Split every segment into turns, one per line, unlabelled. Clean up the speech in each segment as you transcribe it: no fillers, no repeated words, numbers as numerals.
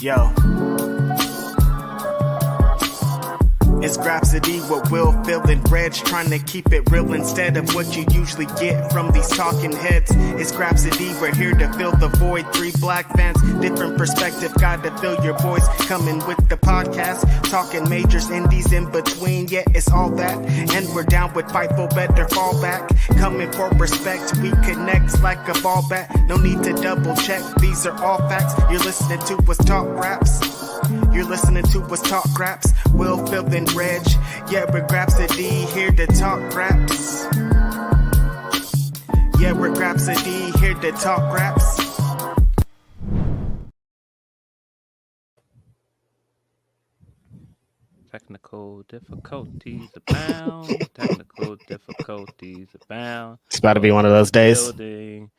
Yo. It's Grapsody with Will, Phil, and Reg, trying to keep it real instead of what you usually get from these talking heads. It's Grapsody, we're here to fill the void. 3 black fans, different perspective, got to fill your voice. Coming with the podcast, talking majors, indies in between. Yeah, it's all that, and we're down with Fightful, better fall back. Coming for respect, we connect like a ball bat. No need to double check, these are all facts. You're listening to us talk raps. You're listening to us talk raps. Will, Phil, and Reg. Yeah, we're Grapsody, here to talk raps. Yeah, we're Grapsody, here to talk raps.
Technical difficulties abound. Technical difficulties abound.
It's about to be one of those days.
Building.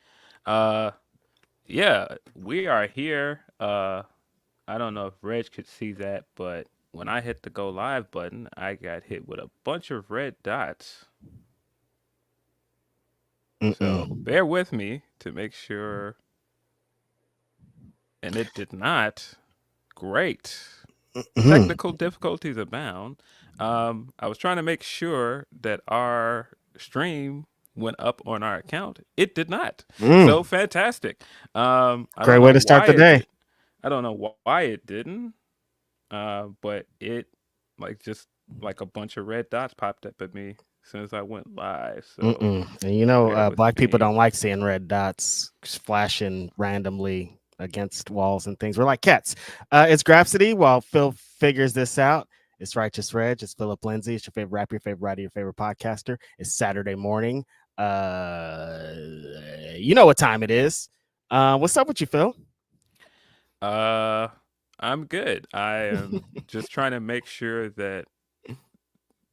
Yeah, we are here. I don't know if Reg could see that, but when I hit the go live button, I got hit with a bunch of red dots. So bear with me to make sure. And it did not. Great. Technical difficulties abound. I was trying to make sure that our stream went up on our account. It did not. So fantastic.
Great way to start the day.
I don't know why it didn't, but it just like a bunch of red dots popped up at me as soon as I went live. So,
and you know, black people don't like seeing red dots flashing randomly against walls and things. We're like cats. It's Grapsody while Phil figures this out. It's Righteous Reg. It's Philip Lindsey. It's your favorite rapper, your favorite writer, your favorite podcaster. It's Saturday morning. You know what time it is. What's up with you, Phil?
I'm good. I am just trying to make sure that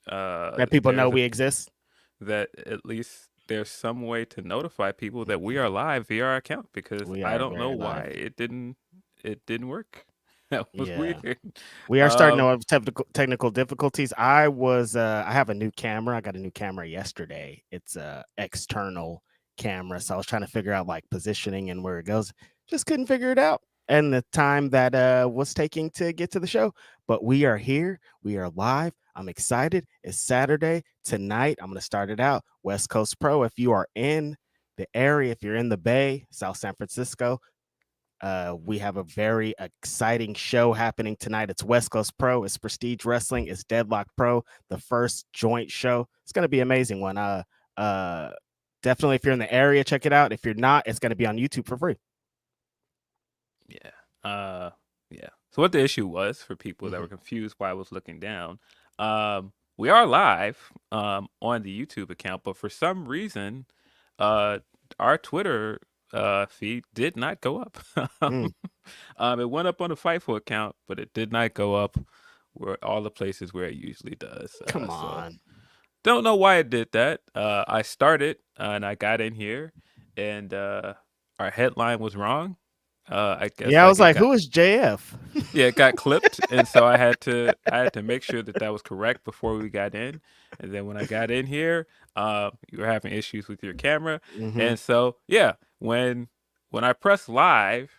that people know we exist.
That at least there's some way to notify people that we are live via our account, because I don't know why it didn't work. That was weird.
We are starting to have technical difficulties. I have a new camera. I got a new camera yesterday. It's a external camera, so I was trying to figure out like positioning and where it goes. Just couldn't figure it out. And the time that was taking to get to the show. But we are here. We are live. I'm excited. It's Saturday. Tonight, I'm going to start it out. West Coast Pro. If you are in the area, if you're in the Bay, South San Francisco, we have a very exciting show happening tonight. It's West Coast Pro. It's Prestige Wrestling. It's Deadlock Pro, the first joint show. It's going to be an amazing one. Definitely, if you're in the area, check it out. If you're not, it's going to be on YouTube for free.
Yeah. So what the issue was, for people that were confused why I was looking down, we are live on the YouTube account, but for some reason, our Twitter feed did not go up. It went up on the Fightful account, but it did not go up where all the places where it usually does.
Come on.
So don't know why it did that. I started and I got in here, and our headline was wrong. I guess.
Yeah, I was like, who is JF?
Yeah, it got clipped, and so I had to make sure that was correct before we got in. And then when I got in here, you were having issues with your camera, and so when I pressed live,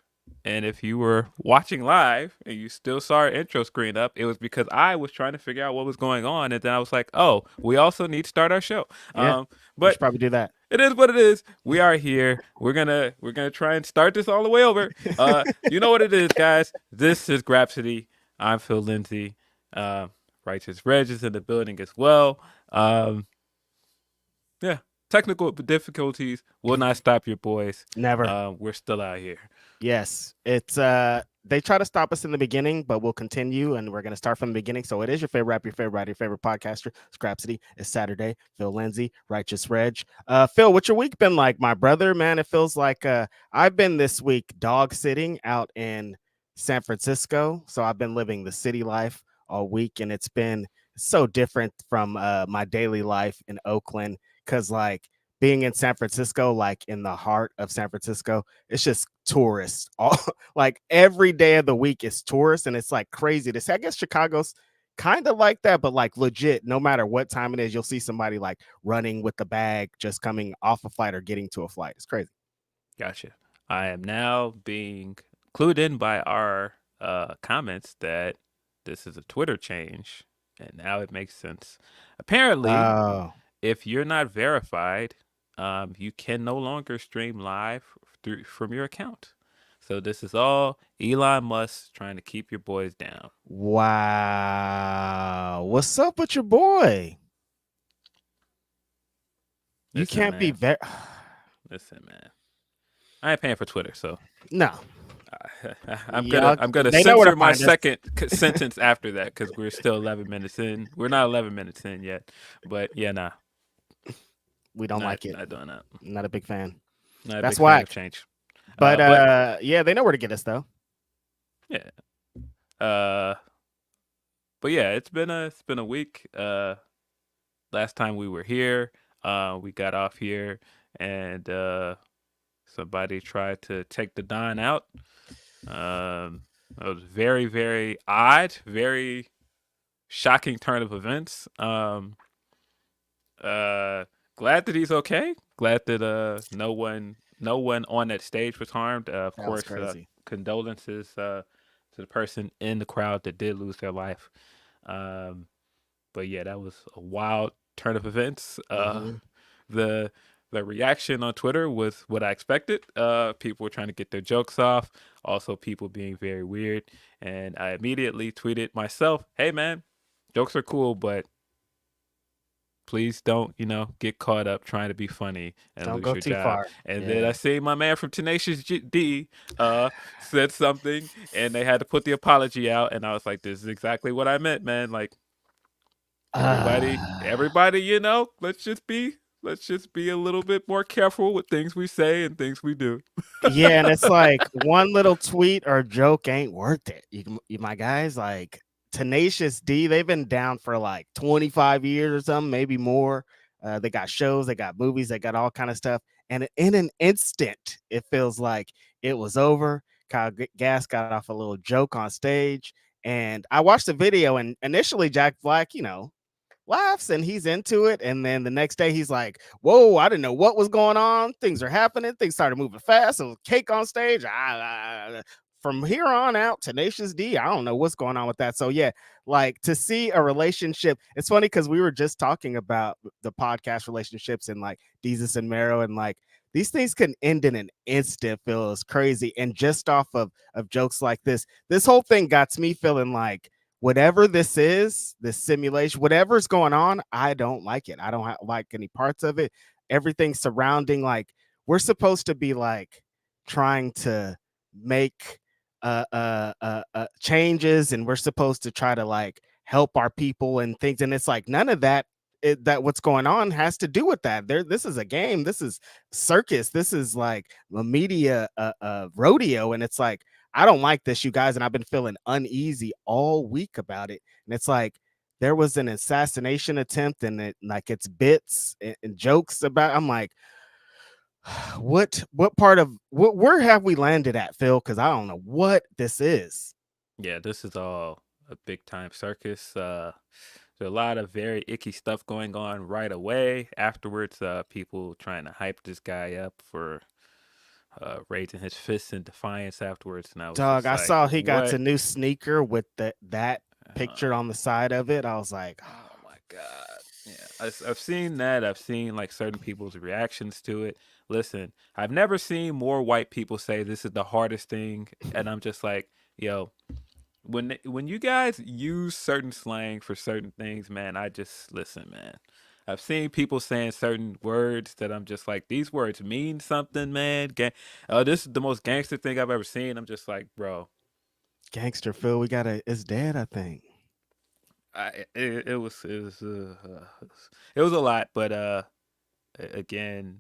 and if you were watching live and you still saw our intro screen up, it was because I was trying to figure out what was going on, and then I was like, oh, we also need to start our show.
Yeah,
but
we should probably do that.
It is what it is. We are here. We're gonna try and start this all the way over. You know what it is, guys. This is Grapsody. I'm Phil Lindsey. Righteous Reg is in the building as well. Technical difficulties will not stop your boys.
Never.
We're still out here.
Yes, it's they try to stop us in the beginning, but we'll continue, and we're going to start from the beginning. So it is your favorite rapper, your favorite writer, your favorite podcaster. It's Grapsody. It's Saturday. Phil Lindsey, Righteous Reg. Phil, what's your week been like, my brother? Man, it feels like I've been this week dog sitting out in San Francisco. So I've been living the city life all week, and it's been so different from my daily life in Oakland, because like being in San Francisco, like in the heart of San Francisco, it's just tourists. All like every day of the week is tourists, and it's like crazy to say. I guess Chicago's kind of like that, but like legit, no matter what time it is, you'll see somebody like running with the bag, just coming off a flight or getting to a flight. It's crazy.
Gotcha. I am now being clued in by our comments that this is a Twitter change, and now it makes sense. Apparently,
Oh,
if you're not verified, you can no longer stream live from your account. So this is all Elon Musk trying to keep your boys down.
wow. What's up with your boy? You
Listen,
can't be
man. Listen, man. I ain't paying for Twitter, so
no.
I'm
Y'all-
gonna
they know where to
censor my
find us.
second sentence after that because we're still 11 minutes in. We're not 11 minutes in yet, but yeah, nah,
We don't like it.
Not doing that.
Not a big fan.
Not a
That's
big fan
why.
of change.
But yeah, they know where to get us though.
Yeah. But yeah, it's been a week. Last time we were here, we got off here and somebody tried to take the Don out. It was very, very odd, very shocking turn of events. Glad that he's okay. Glad that no one on that stage was harmed. Of course, condolences to the person in the crowd that did lose their life. But yeah, that was a wild turn of events. The reaction on Twitter was what I expected. People were trying to get their jokes off. Also, people being very weird. And I immediately tweeted myself, "Hey, man, jokes are cool, but please don't, get caught up trying to be funny and
Don't
lose
go
your
too
job."
far.
And then I see my man from Tenacious D said something, and they had to put the apology out. And I was like, "This is exactly what I meant, man. Like, everybody, let's just be a little bit more careful with things we say and things we do."
Yeah, and it's like one little tweet or joke ain't worth it. You my guys, like Tenacious D, they've been down for like 25 years or something, maybe more. They got shows, they got movies, they got all kind of stuff. And in an instant, it feels like it was over. Kyle Gass got off a little joke on stage. And I watched the video, and initially Jack Black, laughs and he's into it. And then the next day he's like, whoa, I didn't know what was going on. Things are happening. Things started moving fast. It was cake on stage. From here on out, Tenacious D, I don't know what's going on with that. So yeah, like to see a relationship, it's funny because we were just talking about the podcast relationships and like Jesus and Mero, and like these things can end in an instant. Feels crazy. And just off of jokes like this whole thing got me feeling like whatever this is, this simulation, whatever's going on, I don't like it. I don't like any parts of it. Everything surrounding, like, we're supposed to be like trying to make changes, and we're supposed to try to like help our people and things. And it's like none of that. That what's going on has to do with that. This is a game. This is circus. This is like a media rodeo, and it's like I don't like this, you guys, and I've been feeling uneasy all week about it. And it's like there was an assassination attempt, and it's bits and jokes about. I'm like, what part of where have we landed at, Phil? Because I don't know what this is.
Yeah, this is all a big time circus. There's a lot of very icky stuff going on right away. Afterwards, people trying to hype this guy up for raising his fists in defiance afterwards. And
I saw he got a new sneaker with that pictured on the side of it. I was like,
oh my God. Yeah, I've seen that. I've seen like certain people's reactions to it. Listen, I've never seen more white people say this is the hardest thing. And I'm just like, yo, when you guys use certain slang for certain things, man, I just listen, man. I've seen people saying certain words that I'm just like, these words mean something, man. This is the most gangster thing I've ever seen. I'm just like, bro.
Gangster Phil, it's dead, I think.
It was a lot, but again,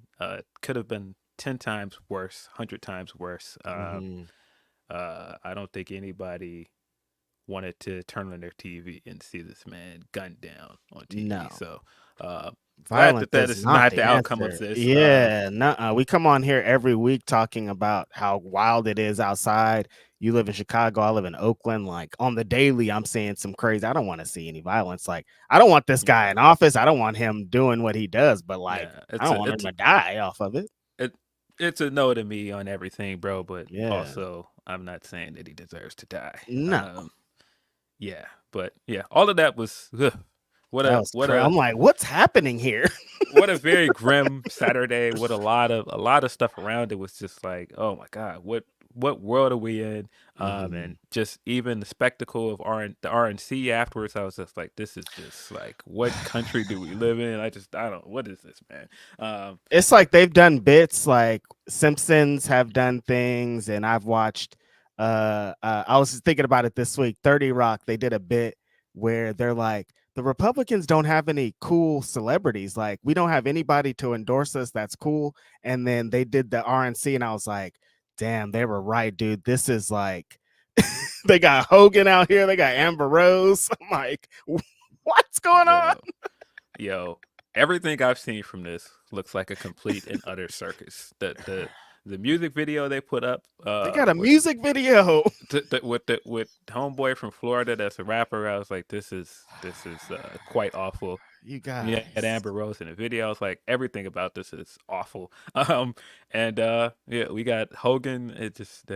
could have been 10 times worse, 100 times worse. I don't think anybody wanted to turn on their TV and see this man gunned down on TV. No. So glad that is not the outcome of this.
Yeah, we come on here every week talking about how wild it is outside. you live in Chicago, I live in Oakland. Like on the daily, I'm seeing some crazy. I don't want to see any violence. Like I don't want this guy in office. I don't want him doing what he does. But like I don't want him to die off of it.
It's a no to me on everything, bro. But
Yeah.
also, I'm not saying that he deserves to die.
No.
Yeah, but yeah, all of that was
I'm like, what's happening here?
What a very grim Saturday. What a lot of stuff around it was just like, oh my God, what world are we in? And just even the spectacle of the RNC afterwards, I was just like, this is just like, what country do we live in? I don't, what is this, man?
It's like they've done bits, like Simpsons have done things, and I've watched. I was thinking about it this week. 30 Rock, they did a bit where they're like, the Republicans don't have any cool celebrities. Like, we don't have anybody to endorse us that's cool. And then they did the RNC, and I was like, damn, they were right, dude. This is like, they got Hogan out here. They got Amber Rose. I'm like, what's going on?
Yo, everything I've seen from this looks like a complete and utter circus. The music video they put up.
They got a music video
with homeboy from Florida that's a rapper. I was like, this is quite awful.
You guys.
Yeah, at Amber Rose in the video. I was like, everything about this is awful. And yeah, we got Hogan. It just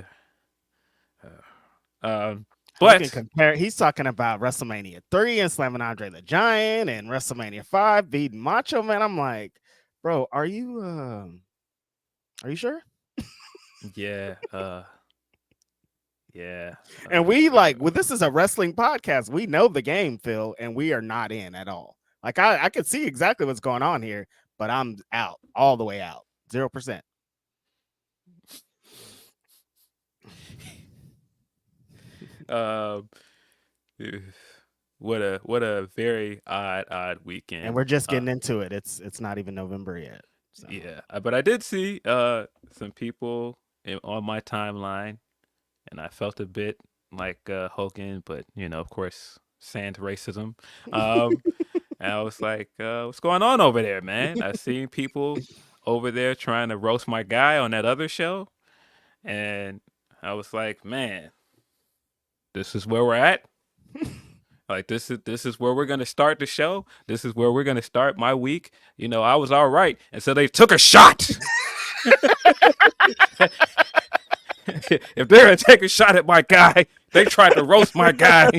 but he's talking about WrestleMania 3 and slamming Andre the Giant, and WrestleMania 5 beating Macho Man. I'm like, bro, are you sure?
Yeah. Yeah.
And we this is a wrestling podcast. We know the game, Phil, and we are not in at all. Like I can see exactly what's going on here, but I'm out, all the way out, 0%.
What a very odd weekend.
And we're just getting into it. It's not even November yet. So.
Yeah, but I did see some people on my timeline, and I felt a bit like Hogan, but of course, sans racism. And I was like, what's going on over there, man? I seen people over there trying to roast my guy on that other show, and I was like, man, this is where we're at. Like this is where we're gonna start the show. This is where we're gonna start my week. I was all right, and so they took a shot. If they're gonna take a shot at my guy, they tried to roast my guy,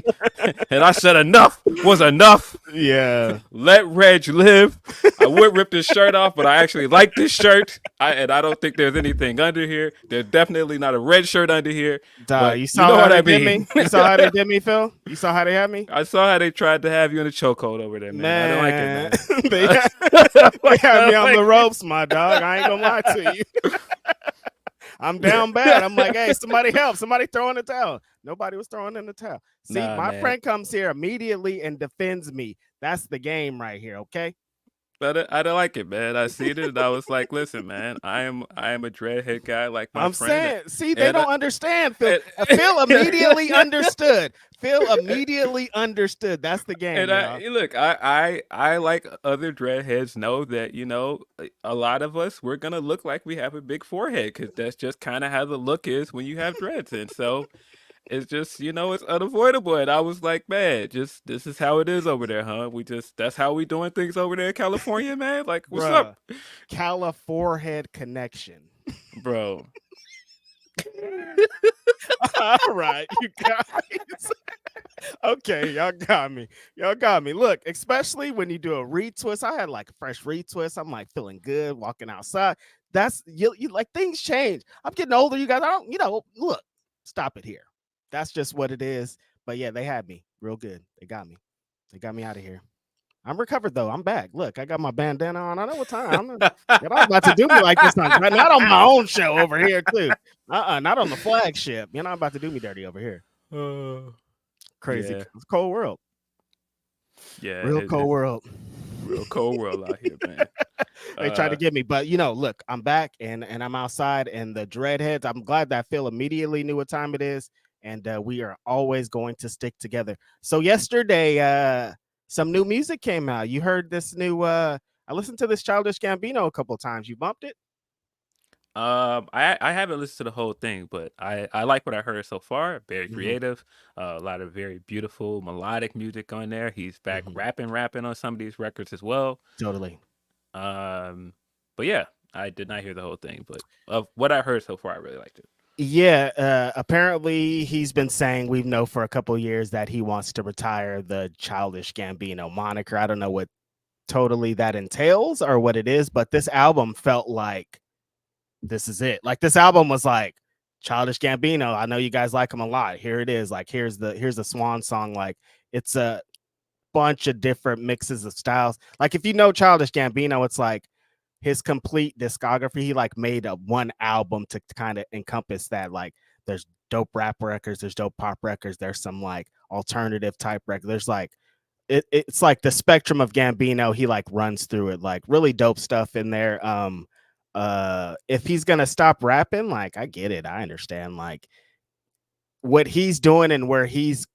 and I said enough was enough.
Yeah,
let Reg live. I would rip this shirt off, but I actually like this shirt, and I don't think there's anything under here. There's definitely not a red shirt under here.
You saw how they did me. You saw how they did me, Phil. You saw how they had me.
I saw how they tried to have you in a chokehold over there, man. I don't like it,
man. They had me on the ropes, my dog. I ain't gonna lie to you. I'm down bad. I'm like, hey, somebody help. Somebody throw in the towel. Nobody was throwing in the towel. See, my friend comes here immediately and defends me. That's the game right here, okay?
But I don't like it, man. I seen it and I was like, listen, man, I am a dreadhead guy like my
I'm
friend.
See, they don't understand, Phil. Phil immediately understood. Phil immediately understood. That's the game.
And I like other dreadheads know that, a lot of us, we're going to look like we have a big forehead because that's just kind of how the look is when you have dreads. And so it's just, it's unavoidable. And I was like, man, this is how it is over there, huh? That's how we doing things over there in California, man. Like, what's up?
California connection.
Bro.
All right, you guys. Okay, y'all got me. Look, especially when you do a retwist. I had like a fresh retwist. I'm like feeling good walking outside. That's you like things change. I'm getting older, you guys. I don't, look, stop it here. That's just what it is. But yeah, they had me real good. They got me out of here. I'm recovered though. I'm back. Look, I got my bandana on. I know what time. You're not about to do me like this time. Not on my own show over here too. Not on the flagship. You're not about to do me dirty over here. Crazy.
Yeah.
It's a cold world.
Yeah.
Real cold world
out here, man.
They tried to get me, but look, I'm back and I'm outside, and the dreadheads. I'm glad that Phil immediately knew what time it is, and we are always going to stick together. So yesterday, some new music came out. You heard this new I listened to this Childish Gambino a couple of times. You bumped it?
I haven't listened to the whole thing, but I like what I heard so far. Very
Mhm,
creative, a lot of very beautiful melodic music on there. He's back
mhm.
rapping on some of these records as well.
Totally.
Um, but yeah, I did not hear the whole thing, but of what I heard so far, I really liked it.
Yeah, apparently he's been saying we know for a couple years that he wants to retire the Childish Gambino moniker. I don't know what totally that entails or what it is, but this album felt like this is it. Like this album was like Childish Gambino. I know you guys like him a lot. Here it is. Like here's the swan song. Like it's a bunch of different mixes of styles. Like if you know Childish Gambino, it's like his complete discography. He like made a one album to kind of encompass that. Like there's dope rap records, there's dope pop records, there's some like alternative type records. There's like it's like the spectrum of Gambino. He like runs through it. Like really dope stuff in there. If he's gonna stop rapping, like I get it, I understand. Like what he's doing and where he's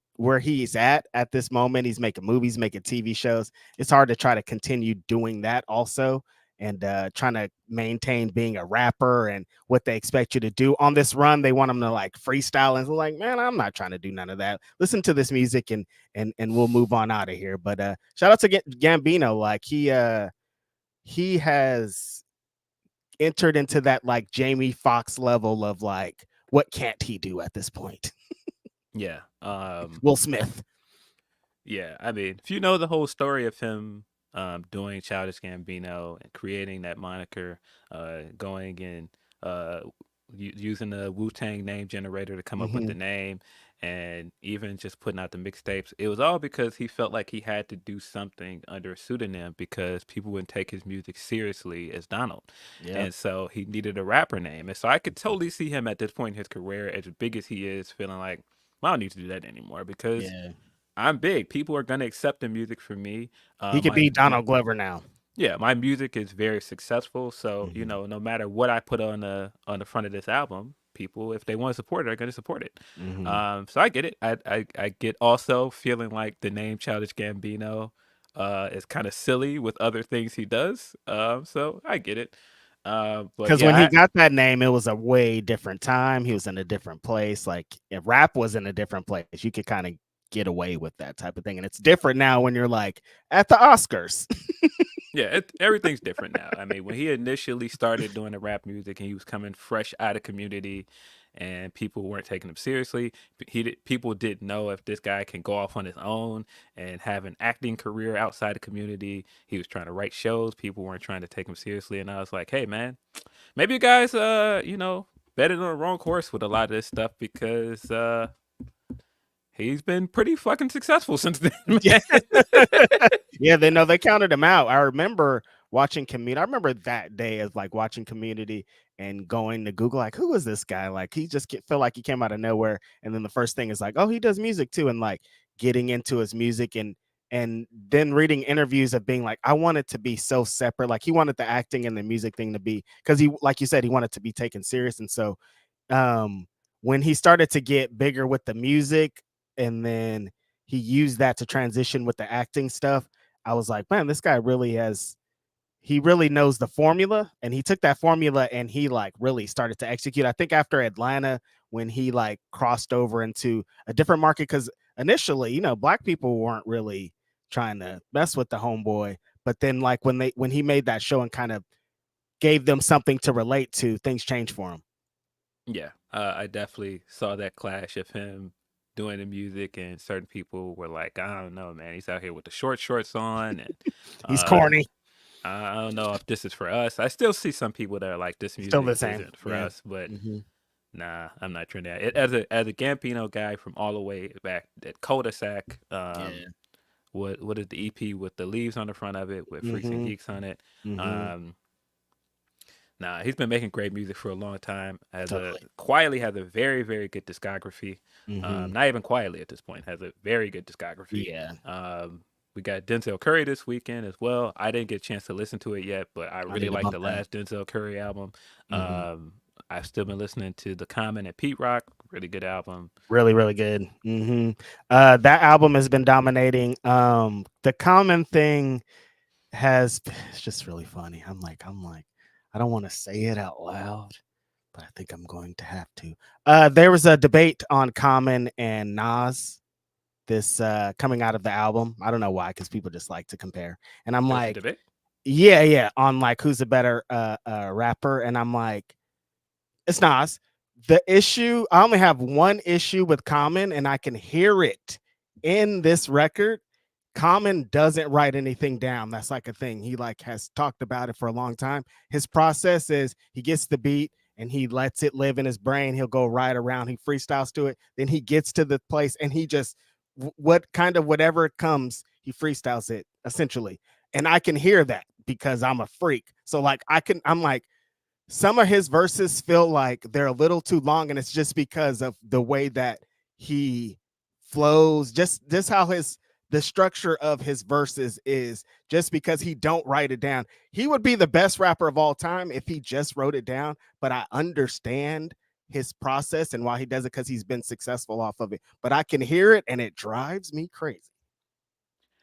at this moment. He's making movies, making TV shows. It's hard to try to continue doing that also and trying to maintain being a rapper and what they expect you to do on this run. They want him to like freestyle and like, man, I'm not trying to do none of that. Listen to this music and we'll move on out of here. But shout out to Gambino. Like he has entered into that like Jamie Foxx level of like what can't he do at this point?
Yeah.
Will Smith.
Yeah, I mean, if you know the whole story of him doing Childish Gambino and creating that moniker, going and using the Wu-Tang name generator to come up with the
Mm-hmm.
name, and even just putting out the mixtapes, it was all because he felt like he had to do something under a pseudonym because people wouldn't take his music seriously as Donald.
Yeah.
And so he needed a rapper name. And so I could totally see him at this point in his career, as big as he is, feeling like, well, I don't need to do that anymore because
Yeah.
I'm big. People are gonna accept the music from me.
He could be Donald Glover now.
Yeah, my music is very successful. So
Mm-hmm.
no matter what I put on the front of this album, people, if they want to support it, are gonna support it.
Mm-hmm.
So I get it. I get also feeling like the name Childish Gambino is kind of silly with other things he does. So I get it. But
Because when
yeah,
he got that name, it was a way different time. He was in a different place. Like if rap was in a different place, you could kind of get away with that type of thing. And it's different now when you're like at the Oscars.
Yeah, everything's different now. I mean, when he initially started doing the rap music and he was coming fresh out of community and people weren't taking him seriously, people didn't know if this guy can go off on his own and have an acting career outside the community. He was trying to write shows, people weren't trying to take him seriously, and I was like, "Hey man, maybe you guys betted on the wrong horse with a lot of this stuff because he's been pretty fucking successful since then,
Yeah.
man."
Yeah, they know they counted him out. I remember watching Community. I remember that day as like watching Community and going to Google, like, who is this guy? Like, he just felt like he came out of nowhere. And then the first thing is like, oh, he does music too, and like getting into his music and then reading interviews of being like, I want it to be so separate. Like he wanted the acting and the music thing to be because he, like you said, he wanted to be taken serious. And so um when he started to get bigger with the music and then he used that to transition with the acting stuff, I was like, man, this guy really has he really knows the formula and he took that formula and he like really started to execute. I think after Atlanta when he like crossed over into a different market because initially, black people weren't really trying to mess with the homeboy, but then like when he made that show and kind of gave them something to relate to, things changed for him.
Yeah, I definitely saw that clash of him doing the music, and certain people were like, "I don't know, man. He's out here with the short shorts on, and
He's
uh,
corny.
I don't know if this is for us." I still see some people that are like, "This
Still
music
the same.
isn't for
Yeah.
us," but
Mm-hmm.
nah, I'm not trying that. As a Gambino guy from all the way back at Cul-de-sac,
Yeah.
what is the EP with the leaves on the front of it with Freaks and
Mm-hmm.
Geeks on it?
Mm-hmm.
Um, Nah, he's been making great music for a long time.
Totally.
Quietly has a very, very good discography.
Mm-hmm.
Not even quietly at this point, has a very good discography.
Yeah.
We got Denzel Curry this weekend as well. I didn't get a chance to listen to it yet, but I
I
really
need to
like
bump
the
that.
last Denzel Curry album.
Mm-hmm.
I've still been listening to The Common and Pete Rock. Really good album.
Really, really good. Mm-hmm. That album has been dominating. The Common thing it's just really funny. I'm like, I don't want to say it out loud. but I think I'm going to have to. There was a debate on Common and Nas. This coming out of the album. I don't know why, because people just like to compare. And I'm
There's a
like,
debate.
yeah, on like who's a better rapper. And I'm like, it's Nas. The issue, I only have one issue with Common, and I can hear it in this record. Common doesn't write anything down. That's like a thing. He like has talked about it for a long time. His process is he gets the beat and he lets it live in his brain. He'll go right around. He freestyles to it. Then he gets to the place and he just what kind of whatever it comes, he freestyles it essentially. And I can hear that because I'm a freak. So like I'm like, some of his verses feel like they're a little too long, and it's just because of the way that he flows, just how the structure of his verses is, just because he don't write it down. He would be the best rapper of all time if he just wrote it down, but I understand his process and why he does it, because he's been successful off of it. But I can hear it and it drives me crazy.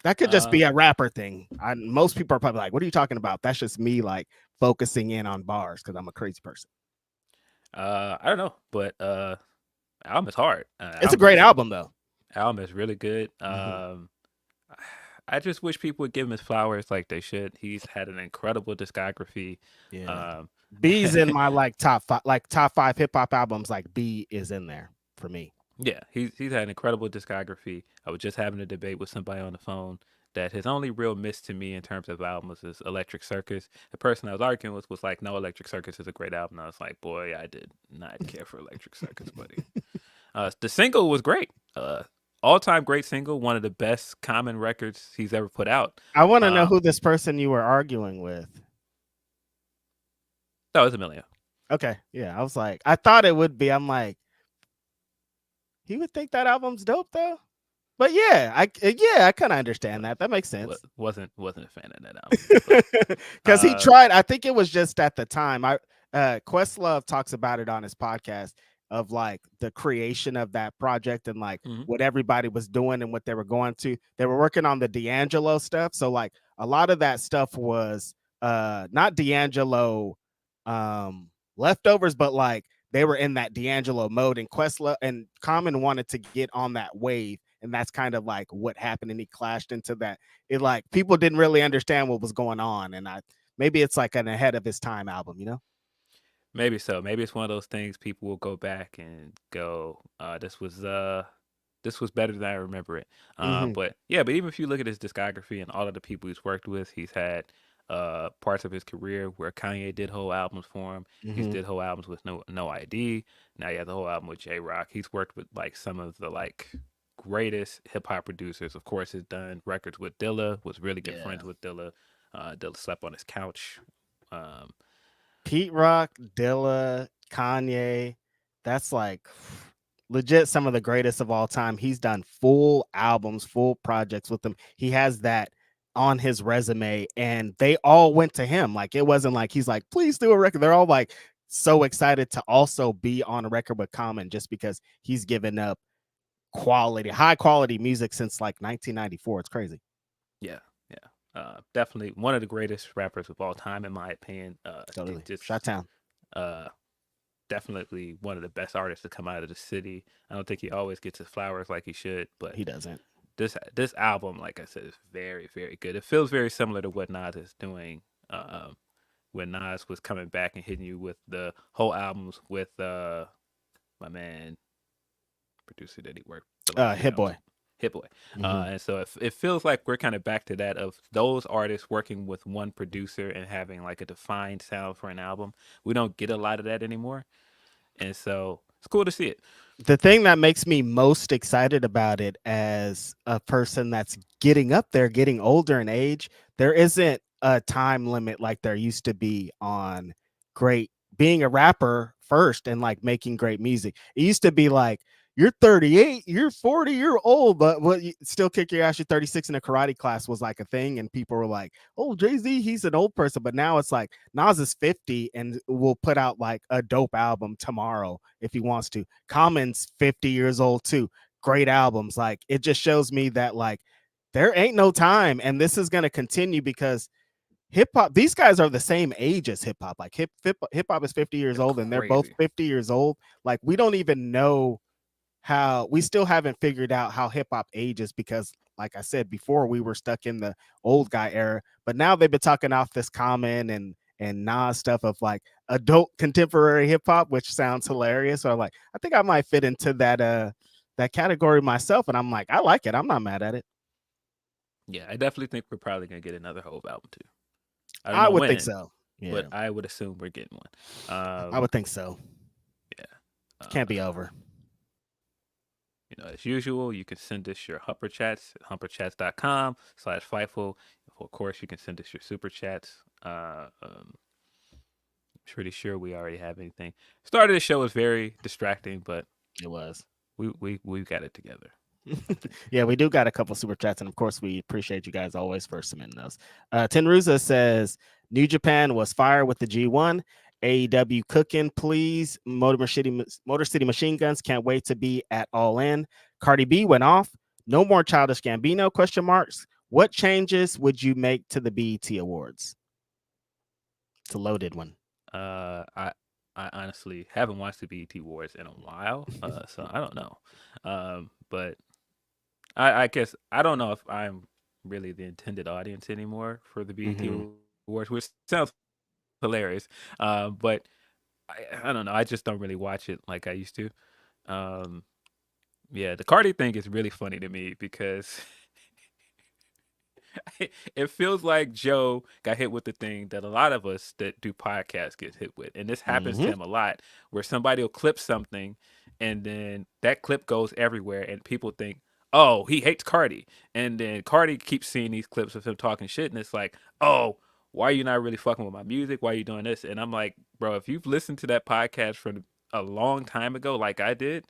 That could just be a rapper thing. Most people are probably like, what are you talking about? That's just me like focusing in on bars because I'm a crazy person.
I don't know, but album is hard.
It's a great album though.
Album is really good. I just wish people would give him his flowers like they should. He's had an incredible discography.
Yeah. B's in my like top five hip hop albums. Like B is in there for me.
Yeah, he's had an incredible discography. I was just having a debate with somebody on the phone that his only real miss to me in terms of albums is Electric Circus. The person I was arguing with was like, no, Electric Circus is a great album. And I was like, boy, I did not care for Electric Circus, buddy. The single was great. All-time great single, one of the best Common records he's ever put out.
I want to know who this person you were arguing with.
That was Emilio.
Okay, yeah, I was like, I thought it would be. I'm like, he would think that album's dope though. But yeah, I kind of understand that. That makes sense.
Wasn't a fan of that album
because he tried. I think it was just at the time. Questlove talks about it on his podcast of like the creation of that project and like what everybody was doing and what they were going to. They were working on the D'Angelo stuff, so like a lot of that stuff was not D'Angelo leftovers, but like they were in that D'Angelo mode, and Questlove and Common wanted to get on that wave. And that's kind of like what happened. And he clashed into that. It like people didn't really understand what was going on. And maybe it's like an ahead of his time album, you know?
Maybe so. Maybe it's one of those things people will go back and go, this was better than I remember it. But yeah, but even if you look at his discography and all of the people he's worked with, he's had parts of his career where Kanye did whole albums for him. He's did whole albums with No ID. Now you have the whole album with J-Rock. He's worked with like some of the like greatest hip hop producers. Of course, has done records with Dilla, was really good friends with Dilla. Dilla slept on his couch.
Pete Rock, Dilla, Kanye, that's like legit some of the greatest of all time. He's done full albums, full projects with them. He has that on his resume, and they all went to him. Like it wasn't like he's like, please do a record. They're all like so excited to also be on a record with Common just because he's given up high quality music since like 1994. It's crazy.
Yeah. Definitely one of the greatest rappers of all time, in my opinion.
Totally. Shot-town.
Definitely one of the best artists to come out of the city. I don't think he always gets his flowers like he should, but
he doesn't.
This album, like I said, is very, very good. It feels very similar to what Nas is doing. When Nas was coming back and hitting you with the whole albums with my man producer that he worked.
Hit Boy.
And so it feels like we're kind of back to that of those artists working with one producer and having like a defined sound for an album. We don't get a lot of that anymore, and so it's cool to see it.
The thing that makes me most excited about it as a person that's getting up there, getting older in age, there isn't a time limit like there used to be on being a rapper first and like making great music. It used to be like, you're 38, you're 40, you're old, but you still kick your ass. You're 36 in a karate class was like a thing. And people were like, oh, Jay-Z, he's an old person. But now it's like Nas is 50 and will put out like a dope album tomorrow if he wants to. Common's 50 years old too. Great albums. Like it just shows me that like there ain't no time. And this is going to continue because hip hop, these guys are the same age as hip hop. Like hip hop is 50 years
It's
old, and they're both
crazy.
50 years old. Like we don't even know how, we still haven't figured out how hip hop ages, because like I said before, we were stuck in the old guy era, but now they've been talking off this Common and Nas stuff of like adult contemporary hip hop, which sounds hilarious. So I'm like, I think I might fit into that category myself, and I'm like, I like it. I'm not mad at it.
Yeah, I definitely think we're probably gonna get another Hove album too. I don't
I
know
would think
when,
so. Yeah,
but I would assume we're getting one.
I would think so.
Yeah.
Can't be over.
As usual, you can send us your Humper Chats at humperchats.com/Fightful. Of course, you can send us your Super Chats. Pretty sure we already have anything. Start of the show was very distracting, but
it was.
We got it together.
Yeah, we do got a couple super chats, and of course, we appreciate you guys always for submitting those. Tenruza says New Japan was fire with the G1. AEW cooking, please. Motor City Machine Guns can't wait to be at All In. Cardi B went off. No more Childish Gambino? Question marks. What changes would you make to the BET Awards? It's a loaded one.
I honestly haven't watched the BET Awards in a while, so I don't know. But I guess I don't know if I'm really the intended audience anymore for the BET Awards, which sounds hilarious. But I don't know. I just don't really watch it like I used to. Yeah, the Cardi thing is really funny to me because it feels like Joe got hit with the thing that a lot of us that do podcasts get hit with. And this happens to him a lot, where somebody will clip something and then that clip goes everywhere and people think, oh, he hates Cardi. And then Cardi keeps seeing these clips of him talking shit and it's like, oh, why are you not really fucking with my music? Why are you doing this? And I'm like, bro, if you've listened to that podcast from a long time ago like I did,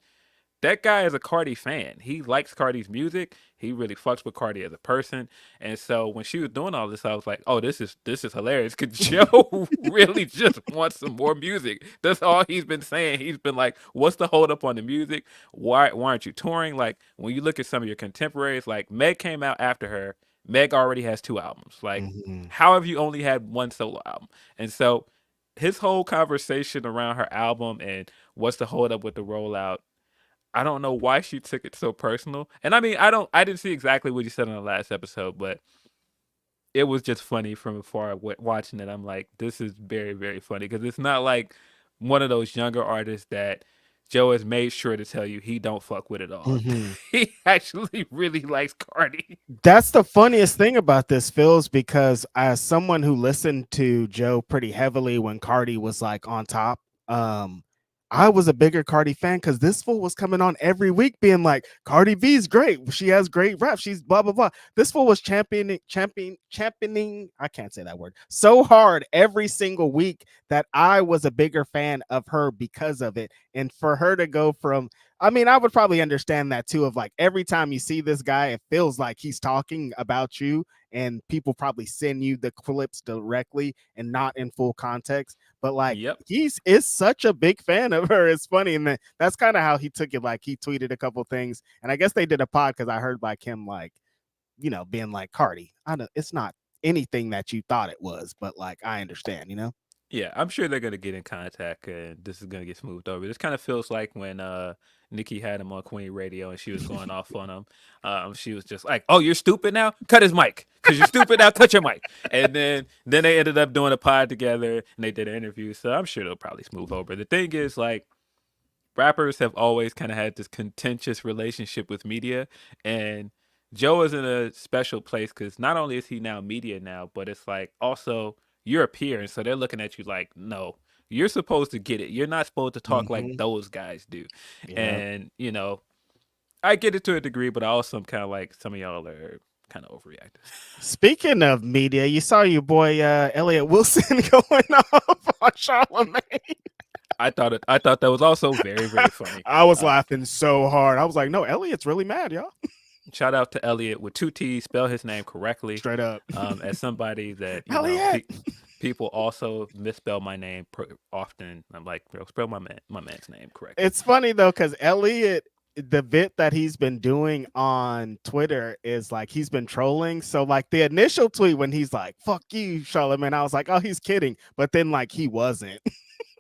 that guy is a Cardi fan. He likes Cardi's music. He really fucks with Cardi as a person. And so when she was doing all this, I was like, oh, this is hilarious. Because Joe really just wants some more music. That's all he's been saying. He's been like, what's the hold up on the music? Why aren't you touring? Like when you look at some of your contemporaries, like Meg came out after her. Meg already has 2 albums. Like, how have you only had 1 solo album? And so his whole conversation around her album and what's the hold up with the rollout, I don't know why she took it so personal. And I mean, I didn't see exactly what you said on the last episode, but it was just funny from afar watching it. I'm like, this is very, very funny because it's not like one of those younger artists that Joe has made sure to tell you he don't fuck with at all. He actually really likes Cardi.
That's the funniest thing about this, Phil's, because as someone who listened to Joe pretty heavily when Cardi was like on top, I was a bigger Cardi fan because this fool was coming on every week being like, Cardi B's great. She has great rap. She's blah, blah, blah. This fool was championing, I can't say that word, so hard every single week that I was a bigger fan of her because of it. And for her to go from, I mean, I would probably understand that too, of like every time you see this guy, it feels like he's talking about you and people probably send you the clips directly and not in full context. But like, he is such a big fan of her. It's funny. And that's kind of how he took it. Like he tweeted a couple things and I guess they did a pod because I heard like him, like, you know, being like, Cardi, I know it's not anything that you thought it was, but like, I understand, you know?
Yeah, I'm sure they're gonna get in contact and this is gonna get smoothed over. This kind of feels like when Nikki had him on Queen Radio and she was going off on him. She was just like, "Oh, you're stupid now? Cut his mic, cause you're stupid now. Cut your mic." And then they ended up doing a pod together and they did an interview. So I'm sure they'll probably smooth over. The thing is, like, rappers have always kind of had this contentious relationship with media, and Joe is in a special place because not only is he now media now, but it's like also you're a peer, and so they're looking at you like, no, you're supposed to get it. You're not supposed to talk like those guys do. Yeah. And you know, I get it to a degree, but I also am kind of like some of y'all are kind of overreacting.
Speaking of media, you saw your boy Elliot Wilson going off on Charlamagne.
I thought that was also very, very funny.
I was laughing so hard. I was like, no, Elliot's really mad, y'all.
Shout out to Elliot with 2 T's, spell his name correctly.
Straight up.
As somebody that, you
Elliot.
know, people also misspell my name often. I'm like, bro, spell my man's name correctly.
It's funny though, because Elliot the bit that he's been doing on Twitter is like he's been trolling. So like the initial tweet when he's like "fuck you, Charlamagne," I was like, oh, he's kidding. But then like he wasn't.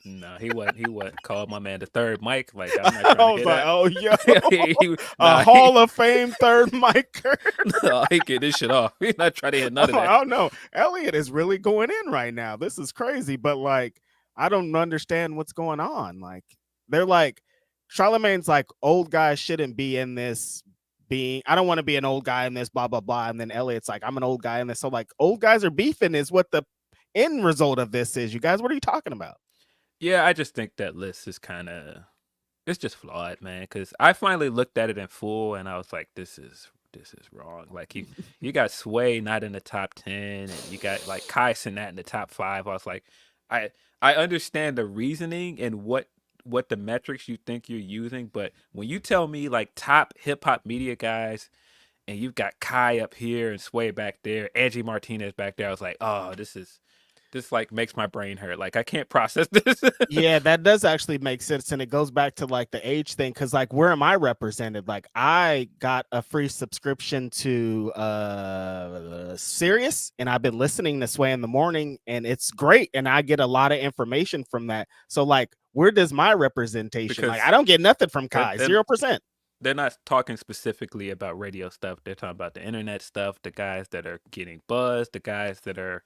No, he wasn't. He wasn't. Called my man the third mic. Like, I'm not trying to
I was
hear
like,
that.
oh yo, a
Nah,
Hall of Fame third micer.
no, he get this shit off. He's not trying to hear none of that.
I don't know. Elliot is really going in right now. This is crazy. But like, I don't understand what's going on. Like, they're like, Charlemagne's like, old guys shouldn't be in this. I don't want to be an old guy in this, blah blah blah. And then Elliot's like, I'm an old guy in this. So like, old guys are beefing is what the end result of this is. You guys, what are you talking about?
Yeah, I just think that list is kind of, it's just flawed, man. Because I finally looked at it in full, and I was like, this is wrong. Like you got Sway not in the top 10, and you got like Kai Cenat in the top 5. I was like, I understand the reasoning and what the metrics you think you're using, but when you tell me like top hip hop media guys, and you've got Kai up here and Sway back there, Angie Martinez back there, I was like, oh, this like makes my brain hurt. Like I can't process this.
Yeah, that does actually make sense. And it goes back to like the age thing. Cause like where am I represented? Like I got a free subscription to Sirius, and I've been listening this way in the morning, and it's great. And I get a lot of information from that. So like where does my representation?
Because
like I don't get nothing from Kai, 0%.
They're not talking specifically about radio stuff. They're talking about the internet stuff, the guys that are getting buzzed, the guys that are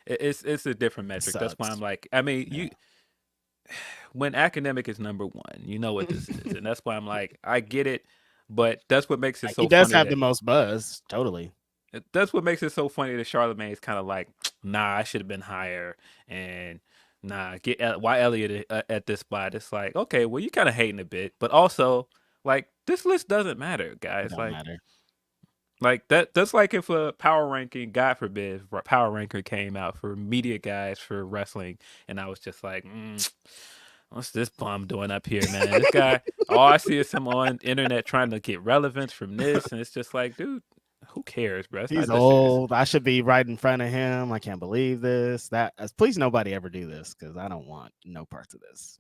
it's a different metric. That's why I'm like, I mean, you when academic is number one, you know what this is. And that's why I'm like, I get it, but that's what makes it so funny.
He does have the most buzz, totally.
That's what makes it so funny that Charlamagne is kind of like, nah, I should have been higher, and nah, why Elliot at this spot? It's like, okay, well, you kind of hating a bit, but also like this list doesn't matter, guys. Like that's like if a power ranking, God forbid, a power ranker came out for media guys for wrestling, and I was just like, what's this bum doing up here, man? This guy, all I see is him on internet trying to get relevance from this, and it's just like, dude, who cares, bro?
He's old. I should be right in front of him. I can't believe this. Please, nobody ever do this, because I don't want no parts of this.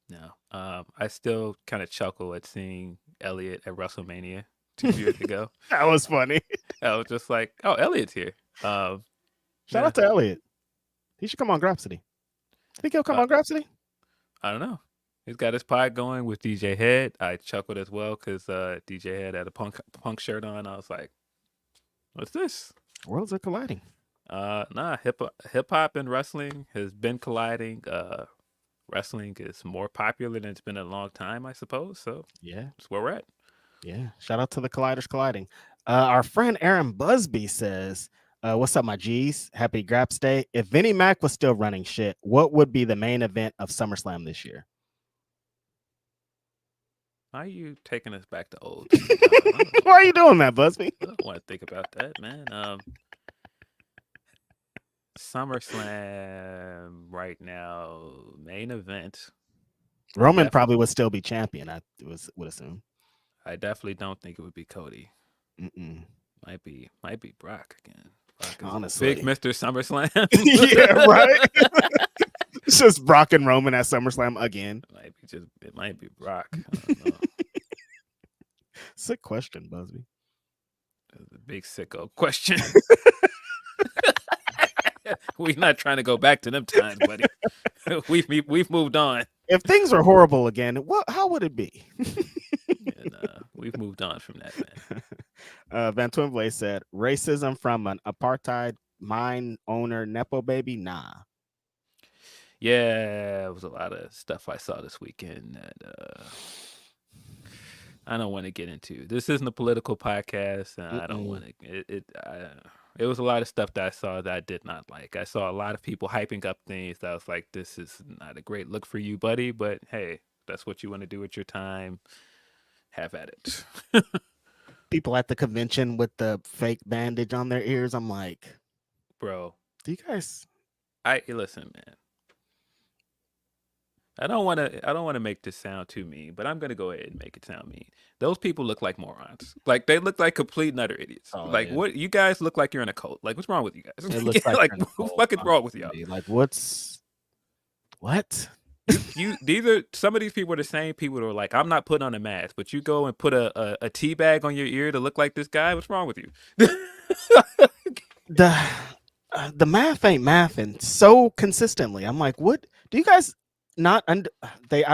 No, I still kind of chuckle at seeing Elliot at WrestleMania 2 years ago.
That was funny.
I was just like, oh, Elliot's here.
Shout out to Elliot. He should come on Grapsody. Think he'll come on Grapsody?
I don't know. He's got his pod going with DJ Head. I chuckled as well because DJ Head had a punk shirt on. I was like, what's this?
Worlds are colliding.
Nah, hip hop and wrestling has been colliding. Wrestling is more popular than it's been in a long time, I suppose. So
yeah,
that's where we're at.
Yeah, shout out to the Colliders colliding. Our friend Aaron Busby says, what's up, my G's? Happy Graps Day. If Vinnie Mac was still running shit, what would be the main event of SummerSlam this year?
Why are you taking us back to old?
Why are you doing that, Busby?
I don't want to think about that, man. SummerSlam right now, main event.
Roman probably would still be champion, I would assume.
I definitely don't think it would be Cody.
Mm-mm.
Might be Brock again.
Honestly,
big Mr. SummerSlam.
Yeah, right. It's just Brock and Roman at SummerSlam again.
It might be Brock. I don't know.
Sick question, Busby.
A big sicko question. We're not trying to go back to them times, buddy. We've moved on.
If things were horrible again, how would it be?
We've moved on from that, man.
Van Twinblay said, racism from an apartheid mine owner nepo baby? Nah.
Yeah, it was a lot of stuff I saw this weekend that I don't want to get into. This isn't a political podcast, and I don't want to. It was a lot of stuff that I saw that I did not like. I saw a lot of people hyping up things that I was like, this is not a great look for you, buddy, but hey, that's what you want to do with your time. Have at it.
People at the convention with the fake bandage on their ears. I'm like,
bro,
do you guys?
Listen, man. I don't want to make this sound too mean, but I'm gonna go ahead and make it sound mean. Those people look like morons. Like they look like complete nutter idiots. What you guys look like you're in a cult. Like what's wrong with you guys?
It looks like
what fucking wrong with y'all?
Like what?
Some of these people are the same people who are like, I'm not putting on a mask, but you go and put a tea bag on your ear to look like this guy. What's wrong with you?
The math ain't mathing so consistently. I'm like, what do you guys not I